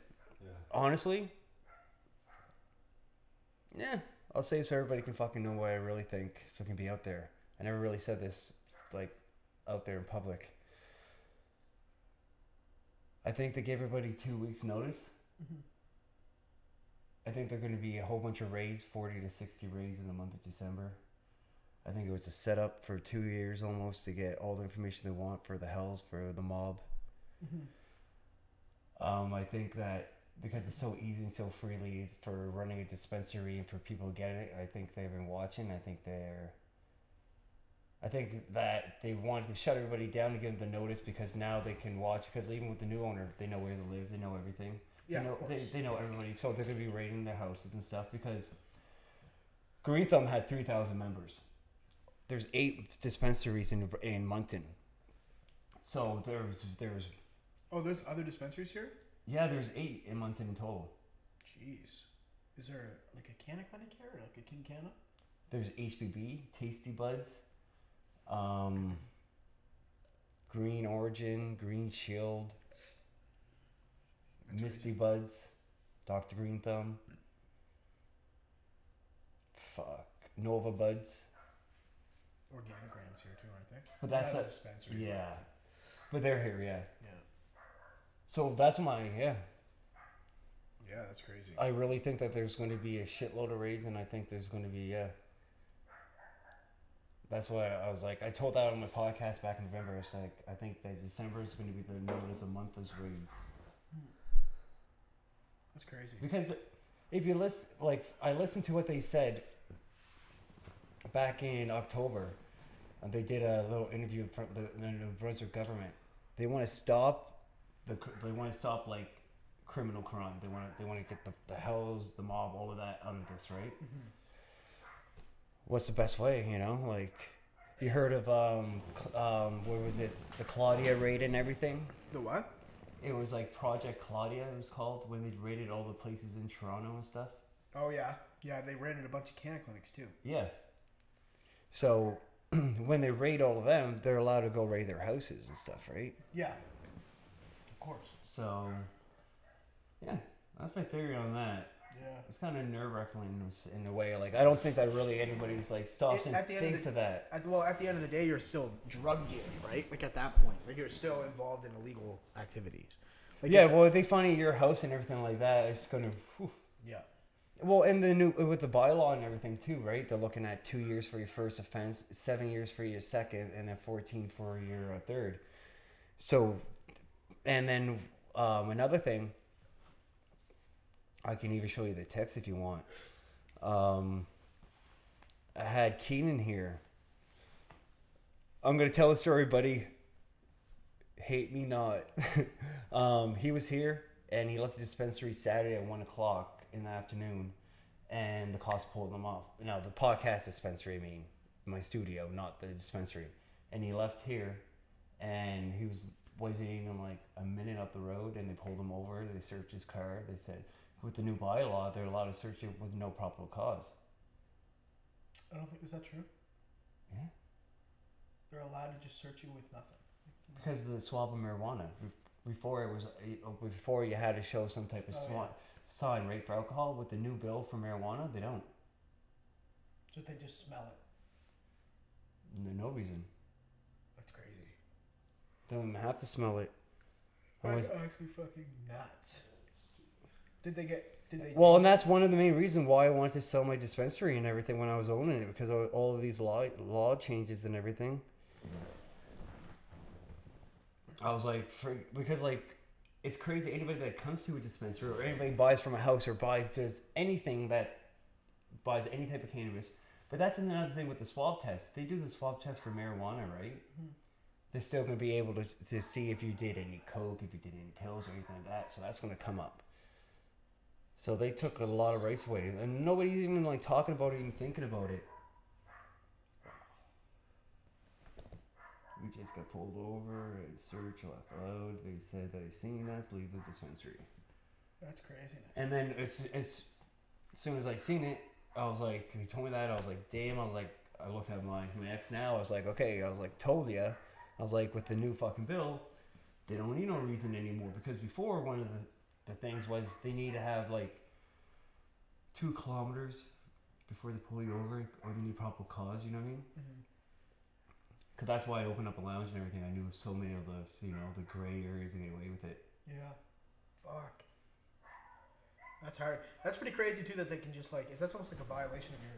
Speaker 5: honestly, yeah. I'll say so everybody can fucking know what I really think, so it can be out there. I never really said this, like, out there in public. I think they gave everybody 2 weeks notice.
Speaker 1: Mm-hmm.
Speaker 5: I think they're going to be a whole bunch of raids, 40 to 60 raids in the month of December. I think it was a setup for 2 years almost to get all the information they want for the hells, for the mob.
Speaker 1: Mm-hmm.
Speaker 5: I think that because it's so easy and so freely for running a dispensary and for people to get it, I think they've been watching. I think that they wanted to shut everybody down to give them the notice because now they can watch. Because even with the new owner, they know where they live, they know everything.
Speaker 1: Yeah,
Speaker 5: they know,
Speaker 1: of course.
Speaker 5: they know everybody, so they're gonna be raiding their houses and stuff. Because Green Thumb had 3,000 members. There's 8 dispensaries in Moncton. So there's
Speaker 1: Oh, there's other dispensaries here?
Speaker 5: yeah, there's 8 in Moncton in total.
Speaker 1: Jeez. Is there like a Canna Clinic here? Like a King Canna?
Speaker 5: There's HBB, Tasty Buds, Green Origin, Green Shield,
Speaker 1: That's
Speaker 5: Misty
Speaker 1: crazy.
Speaker 5: Buds, Dr. Green Thumb, Nova Buds.
Speaker 1: Organograms here too, aren't they?
Speaker 5: But that's
Speaker 1: Not
Speaker 5: a
Speaker 1: dispensary.
Speaker 5: yeah. But they're here, yeah.
Speaker 1: Yeah.
Speaker 5: So that's my
Speaker 1: Yeah, that's crazy.
Speaker 5: I really think that there's going to be a shitload of raids, and I think there's going to be That's why I was like, I told that on my podcast back in November. It's like I think that December is going to be the known as a month of raids.
Speaker 1: That's crazy.
Speaker 5: Because if you listen, like I listened to what they said back in October, and they did a little interview from the New Brunswick government. They want to stop like criminal crime. They want to get the hells, the mob, all of that out of this, right?
Speaker 1: Mm-hmm.
Speaker 5: What's the best way? You know, like you heard of what was it? The Claudia raid and everything.
Speaker 1: The what?
Speaker 5: It was like Project Claudia. It was called when they raided all the places in Toronto and stuff.
Speaker 1: Oh yeah, yeah. They raided a bunch of Canna Clinics too.
Speaker 5: Yeah. So when they raid all of them, they're allowed to go raid their houses and stuff, right?
Speaker 1: Yeah. Of course.
Speaker 5: So yeah, that's my theory on that.
Speaker 1: Yeah.
Speaker 5: It's kind of nerve-wracking in a way. Like I don't think that really anybody's like stops and
Speaker 1: At the end of
Speaker 5: thinks of that.
Speaker 1: At the end of the day, you're still drug dealing, right? Like at that point, like you're still involved in illegal activities. Like
Speaker 5: Yeah,
Speaker 1: it's-
Speaker 5: well, if they find your house and everything like that, it's gonna. Whew.
Speaker 1: Yeah.
Speaker 5: Well, and the new with the bylaw and everything too, right? They're looking at 2 years for your first offense, 7 years for your second, and then 14 for your third. So, and then another thing, I can even show you the text if you want. I had Keenan here. I'm gonna tell the story, buddy. Hate me not. He was here and he left the dispensary Saturday at 1:00 in the afternoon, and the cops pulled him off. No, the podcast dispensary, I mean, my studio, not the dispensary. And he left here, and he wasn't even like a minute up the road, and they pulled him over. They searched his car. They said, with the new bylaw, they're allowed to search it with no probable cause.
Speaker 1: I don't think is that true.
Speaker 5: Yeah.
Speaker 1: They're allowed to just search you with nothing.
Speaker 5: Because of the swab of marijuana. Before it was, before you had to show some type of sign, right, for alcohol. With the new bill for marijuana, they don't.
Speaker 1: So they just smell it.
Speaker 5: No reason.
Speaker 1: That's crazy.
Speaker 5: Don't even have to smell it.
Speaker 1: That's actually fucking nuts. Did they?
Speaker 5: Well, and that's one of the main reasons why I wanted to sell my dispensary and everything when I was owning it, because of all of these law changes and everything. I was like, because like, it's crazy. Anybody that comes to a dispensary or anybody buys from a house or does anything that buys any type of cannabis. But that's another thing with the swab test. They do the swab test for marijuana, right? Mm-hmm. They're still going to be able to see if you did any coke, if you did any pills or anything like that. So that's going to come up. So they took a lot of rights away. And nobody's even like talking about it, even thinking about it. We just got pulled over, search left loud. They said they seen us leave the dispensary.
Speaker 1: That's craziness.
Speaker 5: And then it's as soon as I seen it, I was like, he told me that, I was like, damn. I was like, I looked at my ex now. I was like, okay. I was like, told ya. I was like, with the new fucking bill, they don't need no reason anymore. Because before, one of the things was they need to have like 2 kilometers before they pull you over, or they need probable cause. You know what I mean? Because that's why I opened up a lounge and everything. I knew so many of those, the gray areas to get away with it.
Speaker 1: Yeah. Fuck. That's hard. That's pretty crazy too that they can just like, that's almost like a violation of your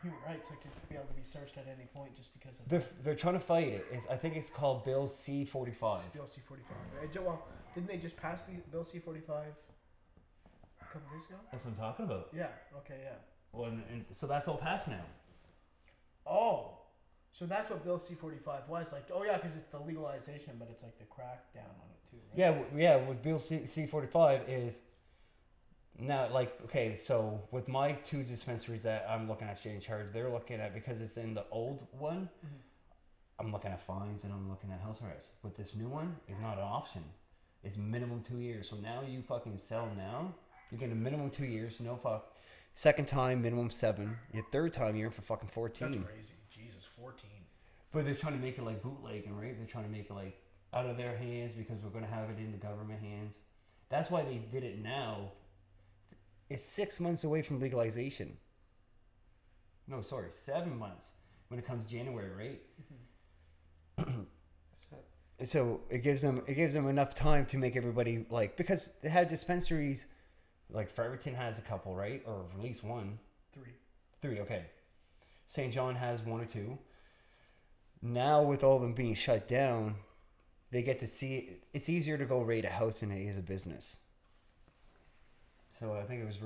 Speaker 1: human rights, like to be able to be searched at any point just because of
Speaker 5: they're trying to fight it. I think it's called Bill C-45.
Speaker 1: Bill C-45. Well, didn't they just pass Bill C-45 a couple days ago?
Speaker 5: That's what I'm talking about.
Speaker 1: Yeah. Okay. Yeah.
Speaker 5: Well, and so that's all passed now.
Speaker 1: Oh, so that's what Bill C-45 was like. Oh yeah, because it's the legalization, but it's like the crackdown on it too. Right?
Speaker 5: Yeah. With Bill C-45 is. Now, like, okay, so with my 2 dispensaries that I'm looking at getting charged, they're looking at, because it's in the old one, I'm looking at fines and I'm looking at house arrest. But this new one is not an option. It's minimum 2 years. So now you fucking sell now, you get a minimum 2 years, no fuck. Second time, minimum 7. Your third time, you're in for fucking 14.
Speaker 1: That's crazy. Jesus, 14.
Speaker 5: But they're trying to make it like bootlegging, right? They're trying to make it like out of their hands because we're going to have it in the government hands. That's why they did it now. It's 6 months away from legalization. No, sorry, 7 months when it comes January, right? So it gives them enough time to make everybody like, because they had dispensaries, like Fredericton has a couple, right, or at least 1. 3, okay. St. John has 1 or 2. Now with all of them being shut down, they get to see it's easier to go raid a house than it is a business. So I think it was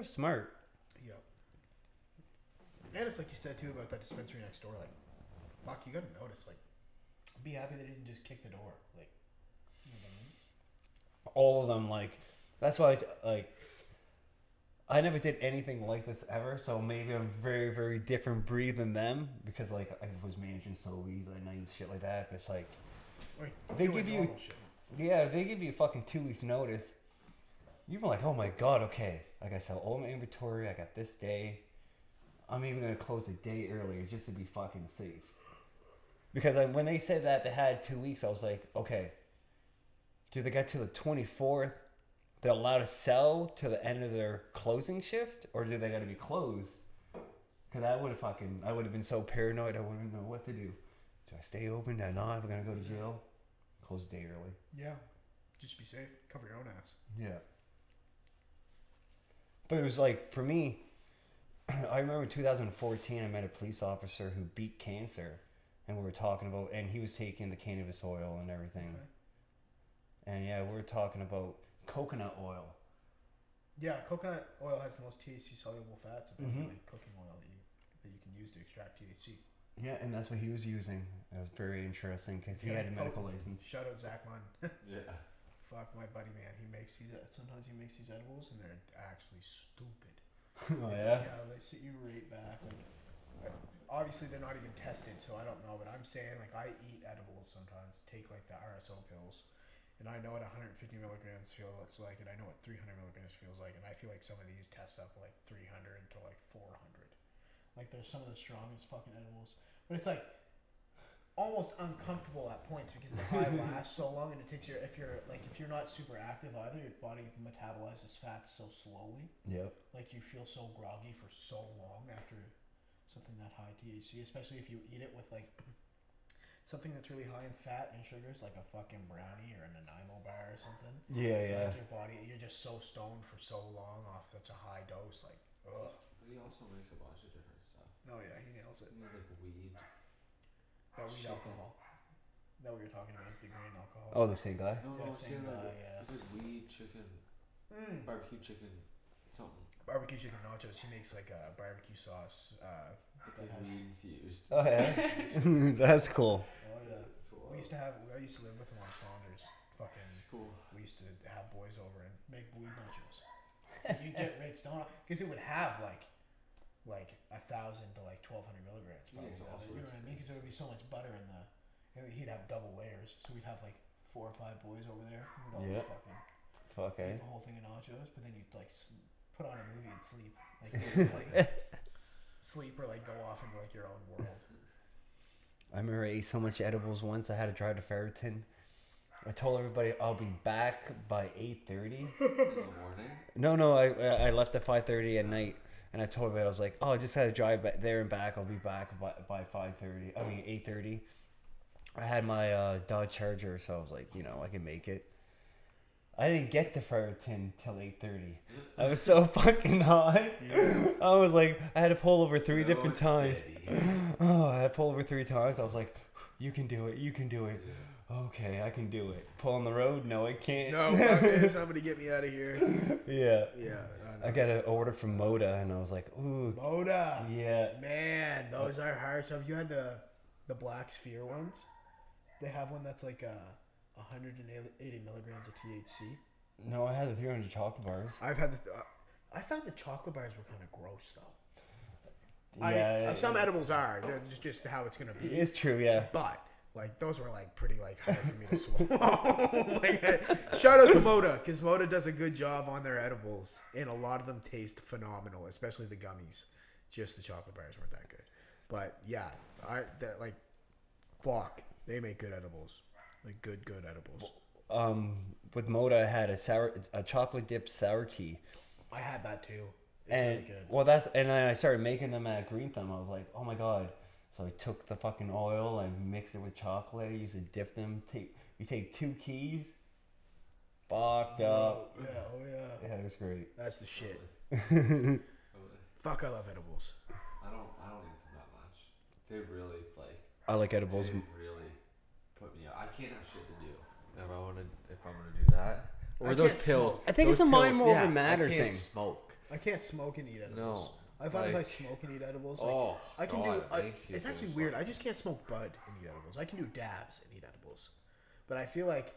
Speaker 5: smart.
Speaker 1: Yeah. And it's like you said too about that dispensary next door. Like, fuck, you gotta notice. Like, be happy they didn't just kick the door. Like, you know what I mean?
Speaker 5: All of them, like, that's why I never did anything like this ever. So maybe I'm very, very different breed than them, because like I was managing Sobeys and I used shit like that. But it's like they give you, they give you fucking 2 weeks notice. You're like, oh my god, okay. Like I sell all my inventory. I got this day. I'm even gonna close a day earlier just to be fucking safe. Because when they said that they had 2 weeks, I was like, okay. Do they get to the 24th? They're allowed to sell to the end of their closing shift, or do they got to be closed? Because I would have been so paranoid. I wouldn't know what to do. Do I stay open? Do I not? Am I gonna go to jail? Close a day early.
Speaker 1: Yeah, just be safe. Cover your own ass.
Speaker 5: Yeah. But it was like, for me, I remember in 2014, I met a police officer who beat cancer, and we were talking about, and he was taking the cannabis oil and everything. Okay. And yeah, we were talking about coconut oil.
Speaker 1: Yeah, coconut oil has the most THC soluble fats of any cooking oil that you can use to extract THC.
Speaker 5: Yeah, and that's what he was using. It was very interesting because he had a medical license.
Speaker 1: Shout out Zach Munn.
Speaker 3: Yeah.
Speaker 1: Fuck my buddy, man. Sometimes he makes these edibles and they're actually stupid.
Speaker 5: Oh yeah.
Speaker 1: Yeah, they sit you right back. Like, obviously they're not even tested, so I don't know. But I'm saying, like, I eat edibles sometimes. Take like the RSO pills, and I know what 150 milligrams feels like, and I know what 300 milligrams feels like, and I feel like some of these test up like 300 to like 400. Like, they're some of the strongest fucking edibles. But it's like, almost uncomfortable at points because the high lasts so long, and it takes if you're not super active either, your body metabolizes fats so slowly.
Speaker 5: Yep.
Speaker 1: Like you feel so groggy for so long after something that high THC, especially if you eat it with like something that's really high in fat and sugars, like a fucking brownie or a Nanaimo bar or something.
Speaker 5: Yeah, yeah.
Speaker 1: Like your body, you're just so stoned for so long off such a high dose, like, ugh.
Speaker 3: But he also makes a bunch of different stuff.
Speaker 1: Oh yeah, he nails it.
Speaker 3: You know, like weed.
Speaker 1: That weed
Speaker 3: Chicken.
Speaker 1: alcohol. Is that what you're talking about? The grain alcohol?
Speaker 5: Oh, the same guy?
Speaker 3: No,
Speaker 1: Yeah,
Speaker 3: it's
Speaker 1: same
Speaker 3: like,
Speaker 1: guy, yeah.
Speaker 3: It's like weed, chicken, barbecue chicken, something.
Speaker 1: Barbecue chicken nachos. He makes like a barbecue sauce.
Speaker 3: Like
Speaker 1: That has.
Speaker 3: weed infused.
Speaker 5: Oh, yeah. That's cool.
Speaker 1: Oh yeah.
Speaker 3: It's cool.
Speaker 1: I used to live with him on Saunders. Fucking.
Speaker 3: It's cool.
Speaker 1: We used to have boys over and make weed nachos. You get right stoned because it would have like 1,000 to like 1,200 milligrams. Probably.
Speaker 3: Yeah, it's all
Speaker 1: You know
Speaker 3: sorts
Speaker 1: what I
Speaker 3: of
Speaker 1: mean? Because there would be so much butter in the. And he'd have double layers, so we'd have like 4 or 5 boys over there. We'd all
Speaker 5: Yeah.
Speaker 1: just fucking
Speaker 5: Fuck, eh?
Speaker 1: eat the whole thing of nachos, but then you'd like put on a movie and sleep, like basically sleep or like go off into like your own world.
Speaker 5: I remember I ate so much edibles once. I had to drive to Ferriton. I told everybody I'll be back by 8:30.
Speaker 3: In the morning.
Speaker 5: No, I left at 5:30 at night, and I told everybody I was like, oh, I just had to drive back there and back. I'll be back by 5:30. I mean 8:30. I had my Dodge Charger, so I was like, I can make it. I didn't get to Ferriton till 8:30. I was so fucking high. Yeah. I was like, I had to pull over 3 different times. Oh, I had to pull over 3 times. I was like, you can do it. You can do it. Yeah. Okay, I can do it. Pull on the road? No, I can't.
Speaker 1: No, fuck this. Somebody get me out of here.
Speaker 5: Yeah.
Speaker 1: Yeah.
Speaker 5: I got an order from Moda, and I was like, ooh.
Speaker 1: Moda.
Speaker 5: Yeah.
Speaker 1: Man, those are hard. So have you had the Black Sphere ones? They have one that's like 180 milligrams of THC.
Speaker 5: No, I had the 300 chocolate bars.
Speaker 1: I've had I found the chocolate bars were kind of gross though.
Speaker 5: Yeah.
Speaker 1: Some edibles are just how it's gonna be.
Speaker 5: It's true, yeah.
Speaker 1: But like those were like pretty like hard for me to swallow. Shout out to Moda because Moda does a good job on their edibles, and a lot of them taste phenomenal, especially the gummies. Just the chocolate bars weren't that good. But yeah, fuck, they make good edibles, like good edibles.
Speaker 5: With Moda, I had a chocolate dipped sour tea.
Speaker 1: I had that too. It's
Speaker 5: And
Speaker 1: really good.
Speaker 5: well, and then I started making them at Green Thumb. I was like, oh my god. So I took the fucking oil and mixed it with chocolate. I used to dip them. You take 2 keys. Fucked up.
Speaker 1: Yeah, oh yeah.
Speaker 5: Yeah, it was great.
Speaker 1: That's the shit. Fuck, I love edibles.
Speaker 3: I don't eat them that much. They really
Speaker 5: I like edibles.
Speaker 3: They really put me out. I can't have shit to do if I'm gonna do that. Or
Speaker 1: I
Speaker 3: those
Speaker 1: can't
Speaker 3: pills.
Speaker 1: smoke.
Speaker 5: I think it's a mind more of a matter
Speaker 3: I can't
Speaker 5: thing.
Speaker 3: smoke.
Speaker 1: I can't smoke and eat edibles.
Speaker 3: No.
Speaker 1: I find if I
Speaker 3: like-
Speaker 1: smoke and eat edibles,
Speaker 3: Oh,
Speaker 1: I can
Speaker 3: God,
Speaker 1: do.
Speaker 3: it makes you
Speaker 1: It's
Speaker 3: feel
Speaker 1: actually
Speaker 3: so-
Speaker 1: weird. I just can't smoke bud and eat edibles. I can do dabs and eat edibles, but I feel like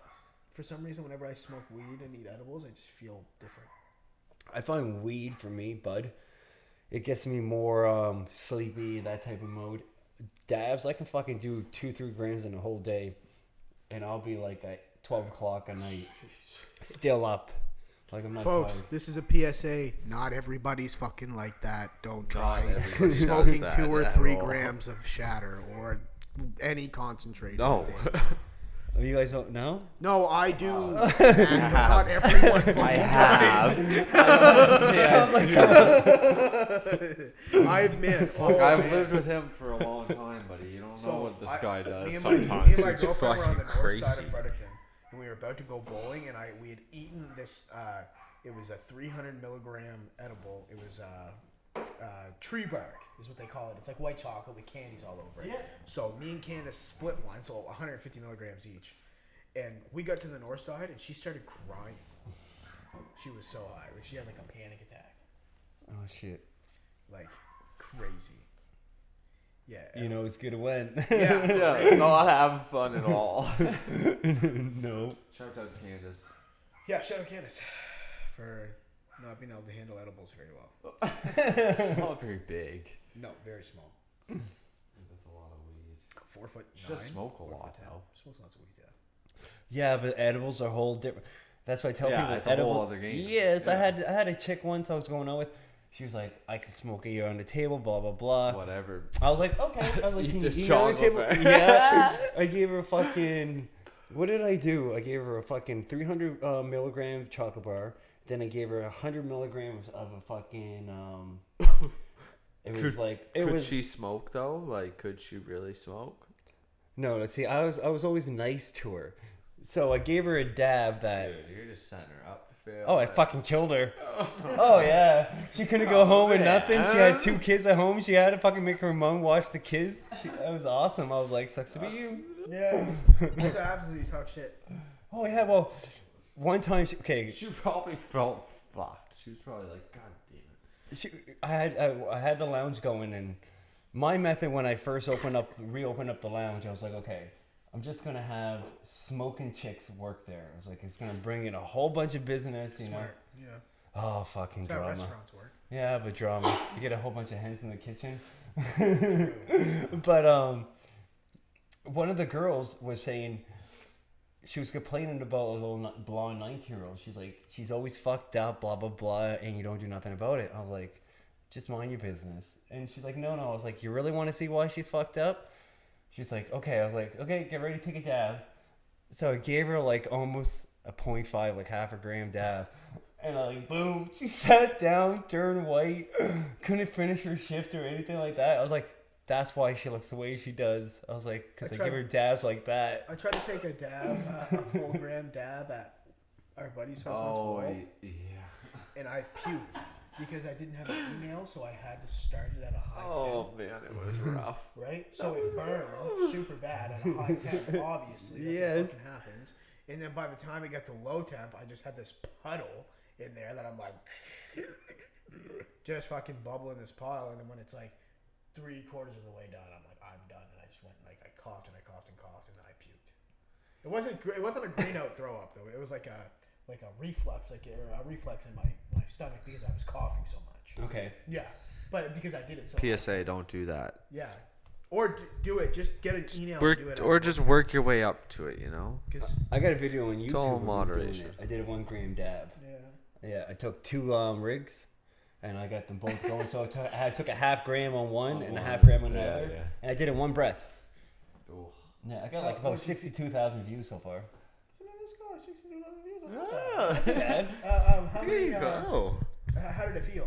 Speaker 1: for some reason whenever I smoke weed and eat edibles, I just feel different.
Speaker 5: I find weed for me, bud. It gets me more sleepy, that type of mode. Dabs, I can fucking do 2-3 grams in a whole day, and I'll be like at 12 o'clock at night, still up. Like I'm not
Speaker 1: Folks,
Speaker 5: tired.
Speaker 1: this is a PSA. Not everybody's fucking like that. Don't try
Speaker 3: everybody does
Speaker 1: smoking
Speaker 3: that
Speaker 1: 2 or
Speaker 3: at
Speaker 1: 3
Speaker 3: all.
Speaker 1: grams of shatter or any concentrate.
Speaker 3: No.
Speaker 5: Oh, you guys don't know?
Speaker 1: No, I do. But not everyone.
Speaker 3: I have.
Speaker 1: I've man.
Speaker 3: Fuck, I've lived with him for a long time, buddy. You don't know what this guy
Speaker 1: me
Speaker 3: does
Speaker 1: and
Speaker 3: sometimes.
Speaker 1: Me and my
Speaker 3: It's
Speaker 1: girlfriend were on the
Speaker 3: fucking
Speaker 1: north side
Speaker 3: crazy.
Speaker 1: of Fredericton, and we were about to go bowling, and we had eaten this. It was a 300 milligram edible. It was tree bark, is what they call it. It's like white chocolate with candies all over it. Yeah. So me and Candace split one, so 150 milligrams each, and we got to the north side, and she started crying. She was so high, like she had like a panic attack,
Speaker 5: Oh shit!
Speaker 1: like crazy. Yeah.
Speaker 5: You know it's good to win.
Speaker 1: Yeah.
Speaker 3: Yeah, not having fun at all.
Speaker 5: No.
Speaker 3: Shout out to Candace.
Speaker 1: Yeah, shout out Candace for not being able to handle edibles very well.
Speaker 3: It's not very big.
Speaker 1: No, very small.
Speaker 3: That's a lot of weed.
Speaker 1: 4 foot.
Speaker 3: She does smoke a lot,
Speaker 1: 4'10".
Speaker 3: though.
Speaker 1: Smokes lots of weed, yeah.
Speaker 5: Yeah, but edibles are a whole different. That's why I tell
Speaker 3: Yeah,
Speaker 5: people
Speaker 3: it's a whole
Speaker 5: edible.
Speaker 3: other game.
Speaker 5: Yes,
Speaker 3: Yeah.
Speaker 5: I had a chick once I was going out with. She was like, I can smoke it here on the table, blah, blah, blah.
Speaker 3: Whatever.
Speaker 5: I was like, okay. I was like,
Speaker 3: Eat
Speaker 5: can
Speaker 3: this
Speaker 5: you eat it on the table?
Speaker 3: chocolate.
Speaker 5: Yeah. I gave her a fucking, what did I do? I gave her a fucking 300 milligram chocolate bar. Then I gave her 100 milligrams of a fucking, it was like, it
Speaker 3: Could
Speaker 5: was,
Speaker 3: she smoke though? Like, could she really smoke?
Speaker 5: no, let's see, I was always nice to her. So I gave her a dab that,
Speaker 3: Dude, you're just setting her up to fail.
Speaker 5: oh, I fucking killed her. Oh, yeah. She couldn't go home with nothing. She had 2 kids at home. She had to fucking make her mom watch the kids. That was awesome. I was like, sucks to be you.
Speaker 1: Yeah. That's what happens when you talk shit.
Speaker 5: Oh, yeah, well, one time,
Speaker 3: She probably felt fucked. She was probably like, God damn it.
Speaker 5: I had the lounge going, and my method when I first reopened up the lounge, I was like, okay, I'm just gonna have smoking chicks work there. I was like, it's gonna bring in a whole bunch of business, you
Speaker 1: Smart. Yeah.
Speaker 5: know. Oh, fucking
Speaker 1: That's how
Speaker 5: drama.
Speaker 1: restaurants work.
Speaker 5: Yeah, but drama. You get a whole bunch of hens in the kitchen. But one of the girls was saying, she was complaining about a little blonde 19-year-old. She's like, she's always fucked up, blah, blah, blah, and you don't do nothing about it. I was like, just mind your business. And she's like, no. I was like, you really want to see why she's fucked up? She's like, okay. I was like, okay, get ready to take a dab. So I gave her like almost a 0.5, like half a gram dab. And I like, boom, she sat down, turned white, couldn't finish her shift or anything like that. I was like, that's why she looks the way she does. I was like, because I give her dabs like that.
Speaker 1: I tried to take a dab, a full gram dab at our buddy's house once
Speaker 3: Oh,
Speaker 1: before,
Speaker 3: yeah.
Speaker 1: and I puked because I didn't have an email, so I had to start it at a high
Speaker 3: Oh, man, it was rough.
Speaker 1: temp, right? So it burned super bad at a high temp, obviously. That's
Speaker 5: Yes.
Speaker 1: what fucking happens. And then by the time it got to low temp, I just had this puddle in there that I'm like, just fucking bubbling this pile. And then when it's like 3/4 of the way done, I'm like, I'm done. And I just went like, I coughed and I coughed and coughed, and then I puked. It wasn't a green out throw up though. It was like a reflux, a reflex in my stomach because I was coughing so much.
Speaker 5: Okay.
Speaker 1: Yeah, but because I did it so much.
Speaker 3: PSA, don't do that.
Speaker 1: Yeah, or do it. Just get an email.
Speaker 3: Work,
Speaker 1: and do it
Speaker 3: or just work your way up to it, you know?
Speaker 1: because
Speaker 5: I got a video on YouTube.
Speaker 3: It's all
Speaker 5: of me
Speaker 3: moderation.
Speaker 5: doing it. I did a 1 gram dab.
Speaker 1: yeah.
Speaker 5: Yeah, I took 2 rigs, and I got them both going. So I took a half gram on one and a half gram on the other,
Speaker 3: yeah.
Speaker 5: and I did it in one breath.
Speaker 3: Oh.
Speaker 5: Yeah, I got like about 62,000 views so far.
Speaker 1: So now this guy 62,000 views. That's
Speaker 3: Ah,
Speaker 1: not bad. How
Speaker 3: there
Speaker 1: many?
Speaker 3: you go.
Speaker 1: How did it feel?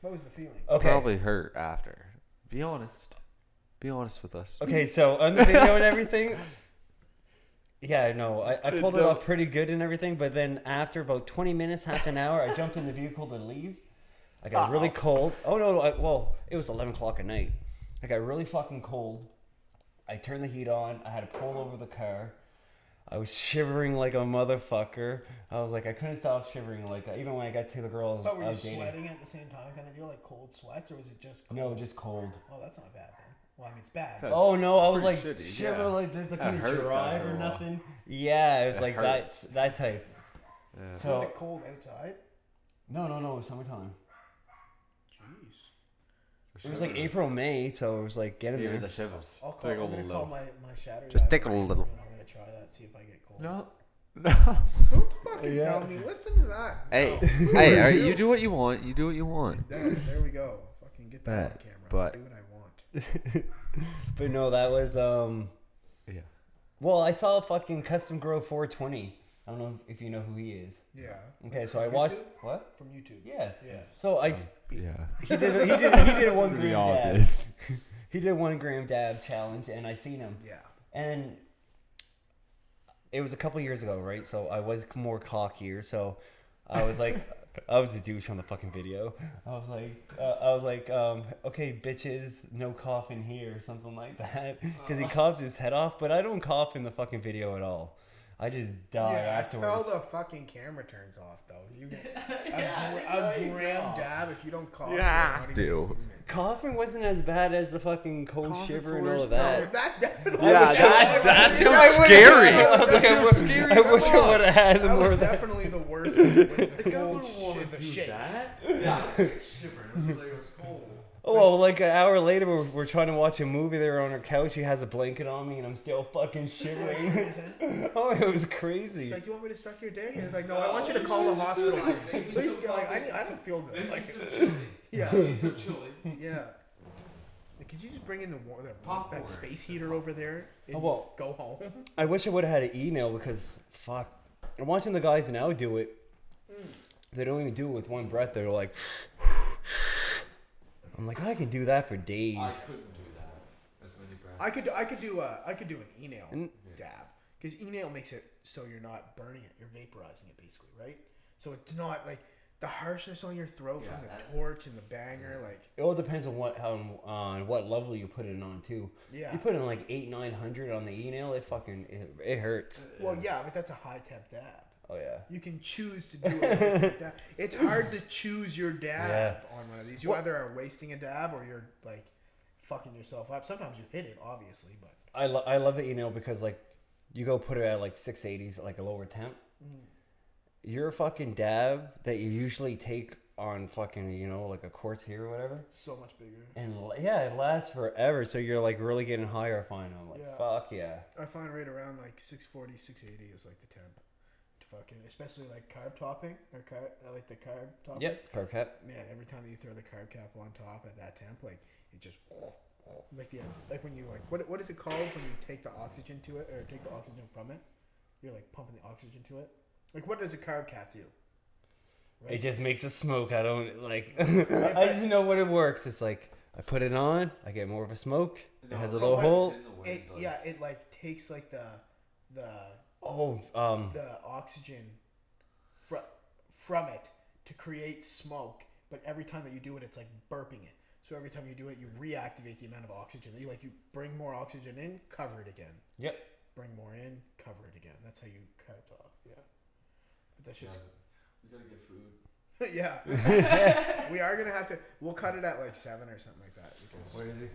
Speaker 1: What was the feeling?
Speaker 5: Okay.
Speaker 3: Probably hurt after. Be honest. Be honest with us.
Speaker 5: Okay, so on the video and everything, yeah, no, I pulled it off pretty good and everything, but then after about 20 minutes, half an hour, I jumped in the vehicle to leave. I got really cold. Oh, no, well, it was 11 o'clock at night. I got really fucking cold. I turned the heat on. I had to pull over the car. I was shivering like a motherfucker. I was like, I couldn't stop shivering. Like, even when I got to the girl,
Speaker 1: But were
Speaker 5: I
Speaker 1: you
Speaker 5: was dating.
Speaker 1: sweating at the same time, kind of deal, like cold sweats, or was it just cold?
Speaker 5: No, just cold.
Speaker 1: Oh, that's not bad then. Well, I mean, it's bad.
Speaker 3: That's
Speaker 5: Oh no, I was like
Speaker 3: pretty shitty,
Speaker 5: shivering
Speaker 3: yeah.
Speaker 5: like this. I
Speaker 3: That
Speaker 5: couldn't
Speaker 3: hurts
Speaker 5: drive
Speaker 3: after
Speaker 5: or
Speaker 3: a while.
Speaker 5: nothing. Yeah, it was
Speaker 3: It
Speaker 5: like
Speaker 3: hurts.
Speaker 5: that type.
Speaker 3: Yeah.
Speaker 5: So
Speaker 1: Was it cold outside?
Speaker 5: no, it was summertime.
Speaker 1: Jeez.
Speaker 5: It was like April, May, so it was like getting
Speaker 3: Feel
Speaker 5: there.
Speaker 3: the shivers.
Speaker 1: I'm
Speaker 3: Take a
Speaker 1: gonna call
Speaker 3: little.
Speaker 1: my shatter.
Speaker 3: Just
Speaker 1: guy
Speaker 3: take a
Speaker 1: right now,
Speaker 3: little.
Speaker 1: and I'm gonna try that. See if I get cold.
Speaker 3: No.
Speaker 1: Don't fucking
Speaker 5: Yeah.
Speaker 1: tell me. Listen to that.
Speaker 3: Hey,
Speaker 1: No.
Speaker 3: hey, all right, you do what you want. You do what you want.
Speaker 1: There we go. Fucking get that on
Speaker 3: That,
Speaker 1: camera.
Speaker 3: but-
Speaker 1: I'll do what I want.
Speaker 5: But no, that was
Speaker 3: Yeah.
Speaker 5: well, I saw a fucking Custom Grow 420. I don't know if you know who he is.
Speaker 1: Yeah.
Speaker 5: Okay, so I
Speaker 1: From
Speaker 5: watched
Speaker 1: YouTube?
Speaker 5: what?
Speaker 1: From YouTube.
Speaker 5: Yeah.
Speaker 1: Yeah.
Speaker 5: So
Speaker 3: Yeah.
Speaker 5: he did a 1
Speaker 3: Pretty
Speaker 5: gram dab.
Speaker 3: obvious.
Speaker 5: He did a 1 gram dab challenge, and I seen him.
Speaker 1: Yeah.
Speaker 5: And it was a couple years ago, right? So I was more cockier. So I was like, I was a douche on the fucking video. I was like, okay, bitches, no coughing here or something like that. Because he coughs his head off, but I don't cough in the fucking video at all. I just die afterwards.
Speaker 1: Tell the fucking camera turns off though. You get a gram dab if you don't cough.
Speaker 3: You
Speaker 1: you're
Speaker 3: have
Speaker 1: not even
Speaker 3: to.
Speaker 1: human.
Speaker 5: Coughing wasn't as bad as the fucking cold
Speaker 3: Coughing's
Speaker 5: shiver
Speaker 3: the
Speaker 5: and all
Speaker 3: worst
Speaker 5: of
Speaker 1: No,
Speaker 5: that.
Speaker 3: That sounds
Speaker 5: I would've-
Speaker 3: scary.
Speaker 5: I was like,
Speaker 3: That sounds scary
Speaker 5: I
Speaker 3: as
Speaker 5: wish I
Speaker 3: fuck.
Speaker 5: would have had
Speaker 1: That
Speaker 5: more
Speaker 1: was
Speaker 5: of that.
Speaker 1: definitely the worst one. Was the
Speaker 3: I
Speaker 1: cold
Speaker 3: wouldn't wanna
Speaker 1: shit, the
Speaker 3: do
Speaker 1: shakes.
Speaker 3: that. Yeah, I was like shivering. It was like it was cold.
Speaker 5: Oh, well, like an hour later, we're trying to watch a movie. They were on her couch. She has a blanket on me, and I'm still fucking shivering. Oh, it was crazy.
Speaker 1: She's like, "You want me to suck your dick?" And it's like, "No, I want you to call the hospital, please." Please, like, I don't feel good. Like, Yeah.
Speaker 3: So chilly.
Speaker 1: Yeah. Like, could you just bring in
Speaker 3: Popcorn.
Speaker 1: that space heater over there and
Speaker 5: Oh, well.
Speaker 1: go home?
Speaker 5: I wish I would have had an e-nail because fuck. I'm watching the guys now do it. They don't even do it with one breath. They're like, I'm like, I can do that for days.
Speaker 3: I couldn't do that. As many breaths.
Speaker 1: I could do an e-nail dab, because e-nail makes it so you're not burning it, you're vaporizing it basically, right? So it's not like the harshness on your throat from the torch and the banger, like.
Speaker 5: It all depends on what level you put it on too.
Speaker 1: Yeah.
Speaker 5: You put in like 800-900 on the e-nail, it hurts.
Speaker 1: Well, yeah, but that's a high temp dab.
Speaker 5: Oh yeah.
Speaker 1: You can choose to do a dab. It's hard to choose your dab on one of these. You either are wasting a dab or you're like fucking yourself up. Sometimes you hit it, obviously, but
Speaker 5: I love the e-nail because like you go put it at like 680s, like a lower temp. Your fucking dab that you usually take on fucking, like a quartz here or whatever.
Speaker 1: so much bigger.
Speaker 5: And yeah, it lasts forever. So you're like really getting higher. Fine. I'm like, fuck yeah.
Speaker 1: I find right around like 640, 680 is like the temp. To fucking, especially like carb topping or I like the carb topping.
Speaker 5: Yep, carb cap.
Speaker 1: Man, every time that you throw the carb cap on top at that temp, like it just like when you like what is it called when you take the oxygen to it or take the oxygen from it? You're like pumping the oxygen to it. Like what does a carb cap do? Right?
Speaker 5: It just makes a smoke. I don't like. I just know what it works. It's like I put it on, I get more of a smoke. It has a little hole.
Speaker 1: It like takes like the oxygen from it to create smoke, but every time that you do it, it's like burping it. So every time you do it, you reactivate the amount of oxygen. You bring more oxygen in, cover it again.
Speaker 5: Yep.
Speaker 1: Bring more in, cover it again. That's how you carb top. Yeah. But that's just.
Speaker 3: We gotta get food.
Speaker 1: Yeah. We are gonna have to. We'll cut it at like 7 or something like that because
Speaker 3: What is it?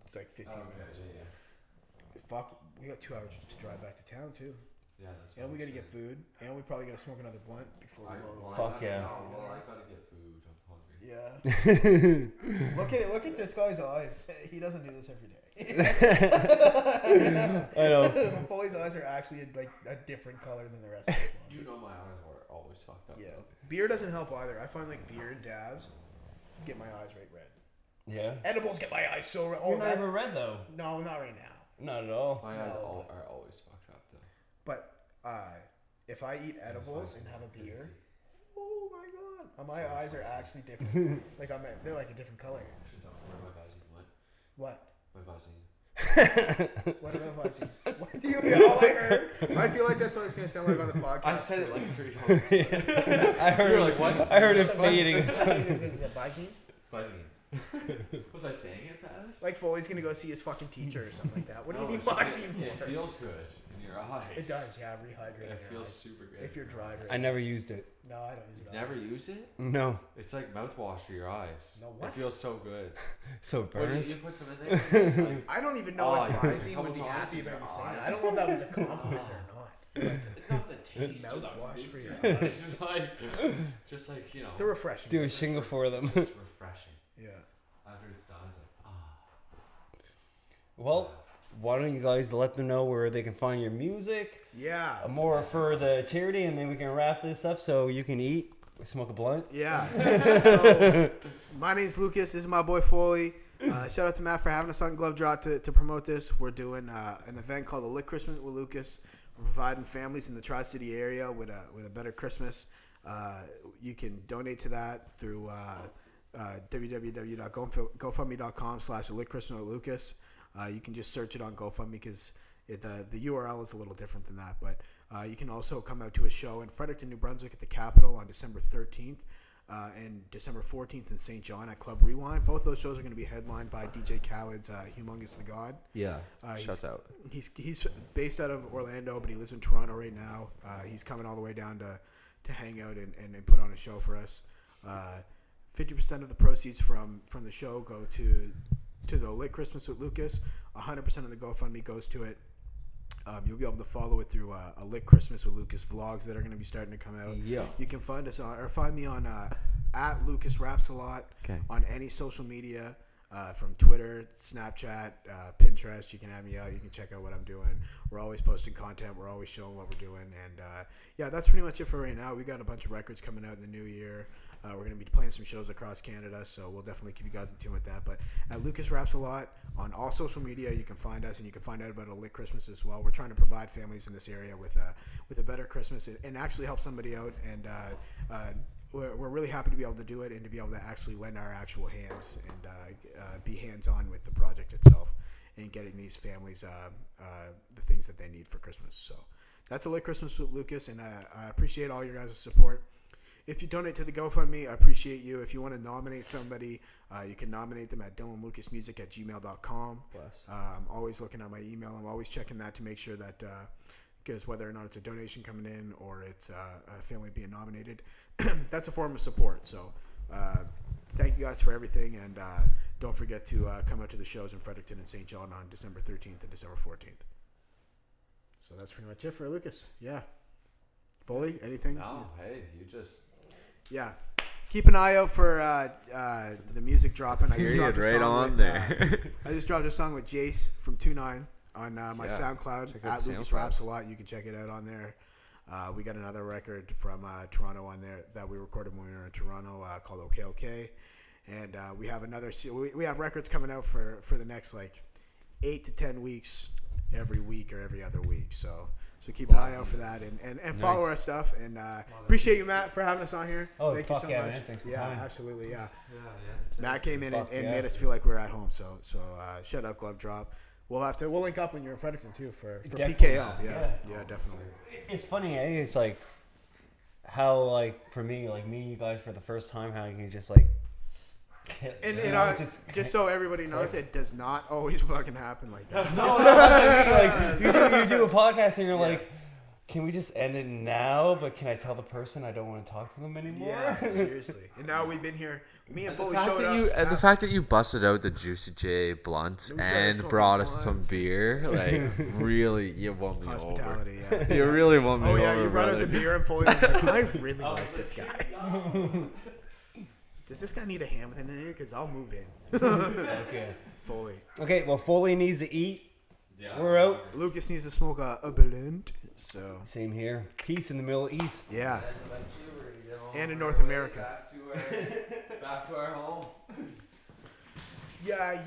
Speaker 1: it's like 15 minutes.
Speaker 3: Yeah.
Speaker 1: Fuck, we got 2 hours to drive back to town too.
Speaker 3: Yeah, that's.
Speaker 1: And we gotta get food, and we probably gotta smoke another blunt before we roll.
Speaker 5: Fuck yeah.
Speaker 3: Well, I gotta get food. I'm hungry.
Speaker 1: Yeah. Look at this guy's eyes. He doesn't do this every day.
Speaker 5: I know.
Speaker 1: Foley's eyes are actually like a different color than the rest of the
Speaker 3: You know my eyes are always fucked up.
Speaker 1: Yeah.
Speaker 3: Though.
Speaker 1: Beer doesn't help either. I find like beer and dabs get my eyes right red.
Speaker 5: Yeah.
Speaker 1: Edibles get my eyes so red.
Speaker 5: You're not ever red though.
Speaker 1: No, not right now.
Speaker 5: Not at all.
Speaker 3: My eyes
Speaker 1: No,
Speaker 3: are always fucked up though.
Speaker 1: But if I eat edibles and have a beer, oh my god, my eyes are actually different. Like they're like a different color.
Speaker 3: Where my Visine went?
Speaker 1: What?
Speaker 3: My Visine.
Speaker 1: What about Visine? What do you mean? All I heard. I feel like that's what it's gonna sound like on the podcast.
Speaker 3: I said it like 3 times.
Speaker 5: I heard.
Speaker 3: You were like, what?
Speaker 5: I heard it fading.
Speaker 1: Visine?
Speaker 3: Visine. Was I saying it fast?
Speaker 1: Like Foley's gonna go see his fucking teacher or something like that. What do you
Speaker 3: No,
Speaker 1: mean
Speaker 3: it's just-
Speaker 1: Visine
Speaker 3: It
Speaker 1: for?
Speaker 3: feels good in your eyes.
Speaker 1: It does, yeah. Rehydrating.
Speaker 3: It
Speaker 1: your
Speaker 3: feels
Speaker 1: eyes.
Speaker 3: super good.
Speaker 1: If you're dry.
Speaker 5: I never used it.
Speaker 1: No, I don't use it.
Speaker 3: Never used it?
Speaker 5: No.
Speaker 3: It's like mouthwash for your eyes.
Speaker 1: No, what?
Speaker 3: It feels so good.
Speaker 5: So it
Speaker 3: What,
Speaker 5: burns.
Speaker 3: you put some in there? Like,
Speaker 1: I don't even know
Speaker 3: Oh,
Speaker 1: if
Speaker 3: you put a
Speaker 1: Visine
Speaker 3: couple
Speaker 1: would be
Speaker 3: times
Speaker 1: happy
Speaker 3: in
Speaker 1: about
Speaker 3: your
Speaker 1: you saying
Speaker 3: eyes.
Speaker 1: that. I don't know if that was a compliment or not.
Speaker 3: it's not the taste of the
Speaker 1: Mouthwash for
Speaker 3: food.
Speaker 1: your eyes.
Speaker 3: It's just like, you know.
Speaker 1: They're refreshing.
Speaker 5: Do a shingle for them.
Speaker 3: It's refreshing.
Speaker 1: Yeah.
Speaker 3: After it's done, it's like,
Speaker 5: Well, why don't you guys let them know where they can find your music?
Speaker 1: Yeah.
Speaker 5: More for the charity, and then we can wrap this up so you can eat, smoke a blunt.
Speaker 1: Yeah. So, my name's Lucas. This is my boy Foley. Shout out to Matt for having us on Glovedrop to promote this. We're doing an event called the Lit Christmas with Lucas. We're providing families in the Tri-City area with a better Christmas. You can donate to that through www.gofundme.com/litchristmaswithlucas. You can just search it on GoFundMe because the URL is a little different than that. But you can also come out to a show in Fredericton, New Brunswick at the Capitol on December 13th and December 14th in St. John at Club Rewind. Both those shows are going to be headlined by DJ Khaled's Humongous the God.
Speaker 3: Yeah.
Speaker 1: Shut
Speaker 3: out.
Speaker 1: He's based out of Orlando, but he lives in Toronto right now. He's coming all the way down to hang out and put on a show for us. 50% of the proceeds from the show go to the Lit Christmas with Lucas. 100% of the GoFundMe goes to it. You'll be able to follow it through a Lit Christmas with Lucas vlogs that are going to be starting to come out.
Speaker 3: Yeah.
Speaker 1: You can find us find me on at Lucas Raps a Lot on any social media, from Twitter, Snapchat, Pinterest. You can have me out. You can check out what I'm doing. We're always posting content. We're always showing what we're doing. And yeah, that's pretty much it for right now. We got a bunch of records coming out in the new year. We're going to be playing some shows across Canada, so we'll definitely keep you guys in tune with that. But at Lucas Raps a Lot on all social media, you can find us, and you can find out about a lit Christmas as well. We're trying to provide families in this area with a better Christmas and actually help somebody out. And we're really happy to be able to do it and to be able to actually lend our actual hands and be hands-on with the project itself and getting these families the things that they need for Christmas. So that's a lit Christmas with Lucas, and I appreciate all your guys' support. If you donate to the GoFundMe, I appreciate you. If you want to nominate somebody, you can nominate them at dylanlucasmusic@gmail.com. I'm always looking at my email. I'm always checking that to make sure that, because whether or not it's a donation coming in or it's a family being nominated, that's a form of support. So thank you guys for everything, and don't forget to come out to the shows in Fredericton and St. John on December 13th and December 14th. So that's pretty much it for Lucas. Yeah. Foley, anything?
Speaker 3: No, hey, you just...
Speaker 1: Yeah. Keep an eye out for the music dropping. I just
Speaker 3: Period,
Speaker 1: dropped a
Speaker 3: right
Speaker 1: song
Speaker 3: on
Speaker 1: with,
Speaker 3: there.
Speaker 1: I just dropped a song with Jace from 29 on my
Speaker 3: Yeah,
Speaker 1: SoundCloud
Speaker 3: check out
Speaker 1: at
Speaker 3: the
Speaker 1: Lucas
Speaker 3: SoundCloud.
Speaker 1: Raps a Lot. You can check it out on there. We got another record from Toronto on there that we recorded when we were in Toronto called OK OK. And we have another. We have records coming out for the next like 8 to 10 weeks, every week or every other week. So keep an eye out for that and follow our stuff. And appreciate you, Matt, for having us on here.
Speaker 5: Oh,
Speaker 1: Thank you
Speaker 5: fuck
Speaker 1: so
Speaker 5: yeah,
Speaker 1: much.
Speaker 5: man. Thanks for
Speaker 1: yeah,
Speaker 5: coming.
Speaker 1: absolutely, yeah.
Speaker 3: Yeah.
Speaker 1: Matt came in and
Speaker 5: yeah.
Speaker 1: made us feel like we were at home. So shout out Glovedrop. We'll link up when you're in Fredericton too for
Speaker 5: Definitely.
Speaker 1: PKL. Yeah, definitely.
Speaker 5: It's funny, eh? It's like how, like, for me, like meeting you guys for the first time, how you can just like
Speaker 1: And
Speaker 5: you know,
Speaker 1: just so everybody knows, it does not always fucking happen like that.
Speaker 5: no, that's what I mean. Like you do a podcast and you're like, can we just end it now? But can I tell the person I don't want to talk to them anymore?
Speaker 1: Yeah, seriously. And now we've been here. Me and Foley
Speaker 3: The fact
Speaker 1: showed
Speaker 3: that
Speaker 1: up.
Speaker 3: the fact that you busted out the Juicy J blunt
Speaker 1: We started
Speaker 3: and
Speaker 1: smoking
Speaker 3: brought us some
Speaker 1: blunts.
Speaker 3: beer, like really, you won me
Speaker 1: Hospitality,
Speaker 3: over.
Speaker 1: yeah.
Speaker 3: You really won me
Speaker 1: Oh
Speaker 3: over.
Speaker 1: yeah, you brought out
Speaker 3: brother.
Speaker 1: the beer and Foley was like, I really like this guy. Does this guy need a ham with it? Because I'll move in.
Speaker 5: Okay.
Speaker 1: Foley.
Speaker 5: Okay. Well, Foley needs to eat.
Speaker 3: Yeah.
Speaker 5: We're out.
Speaker 1: Lucas needs to smoke a blunt. So
Speaker 5: Same here. Peace in the Middle East.
Speaker 1: yeah. And in North America.
Speaker 3: Back to our home.
Speaker 1: Yeah.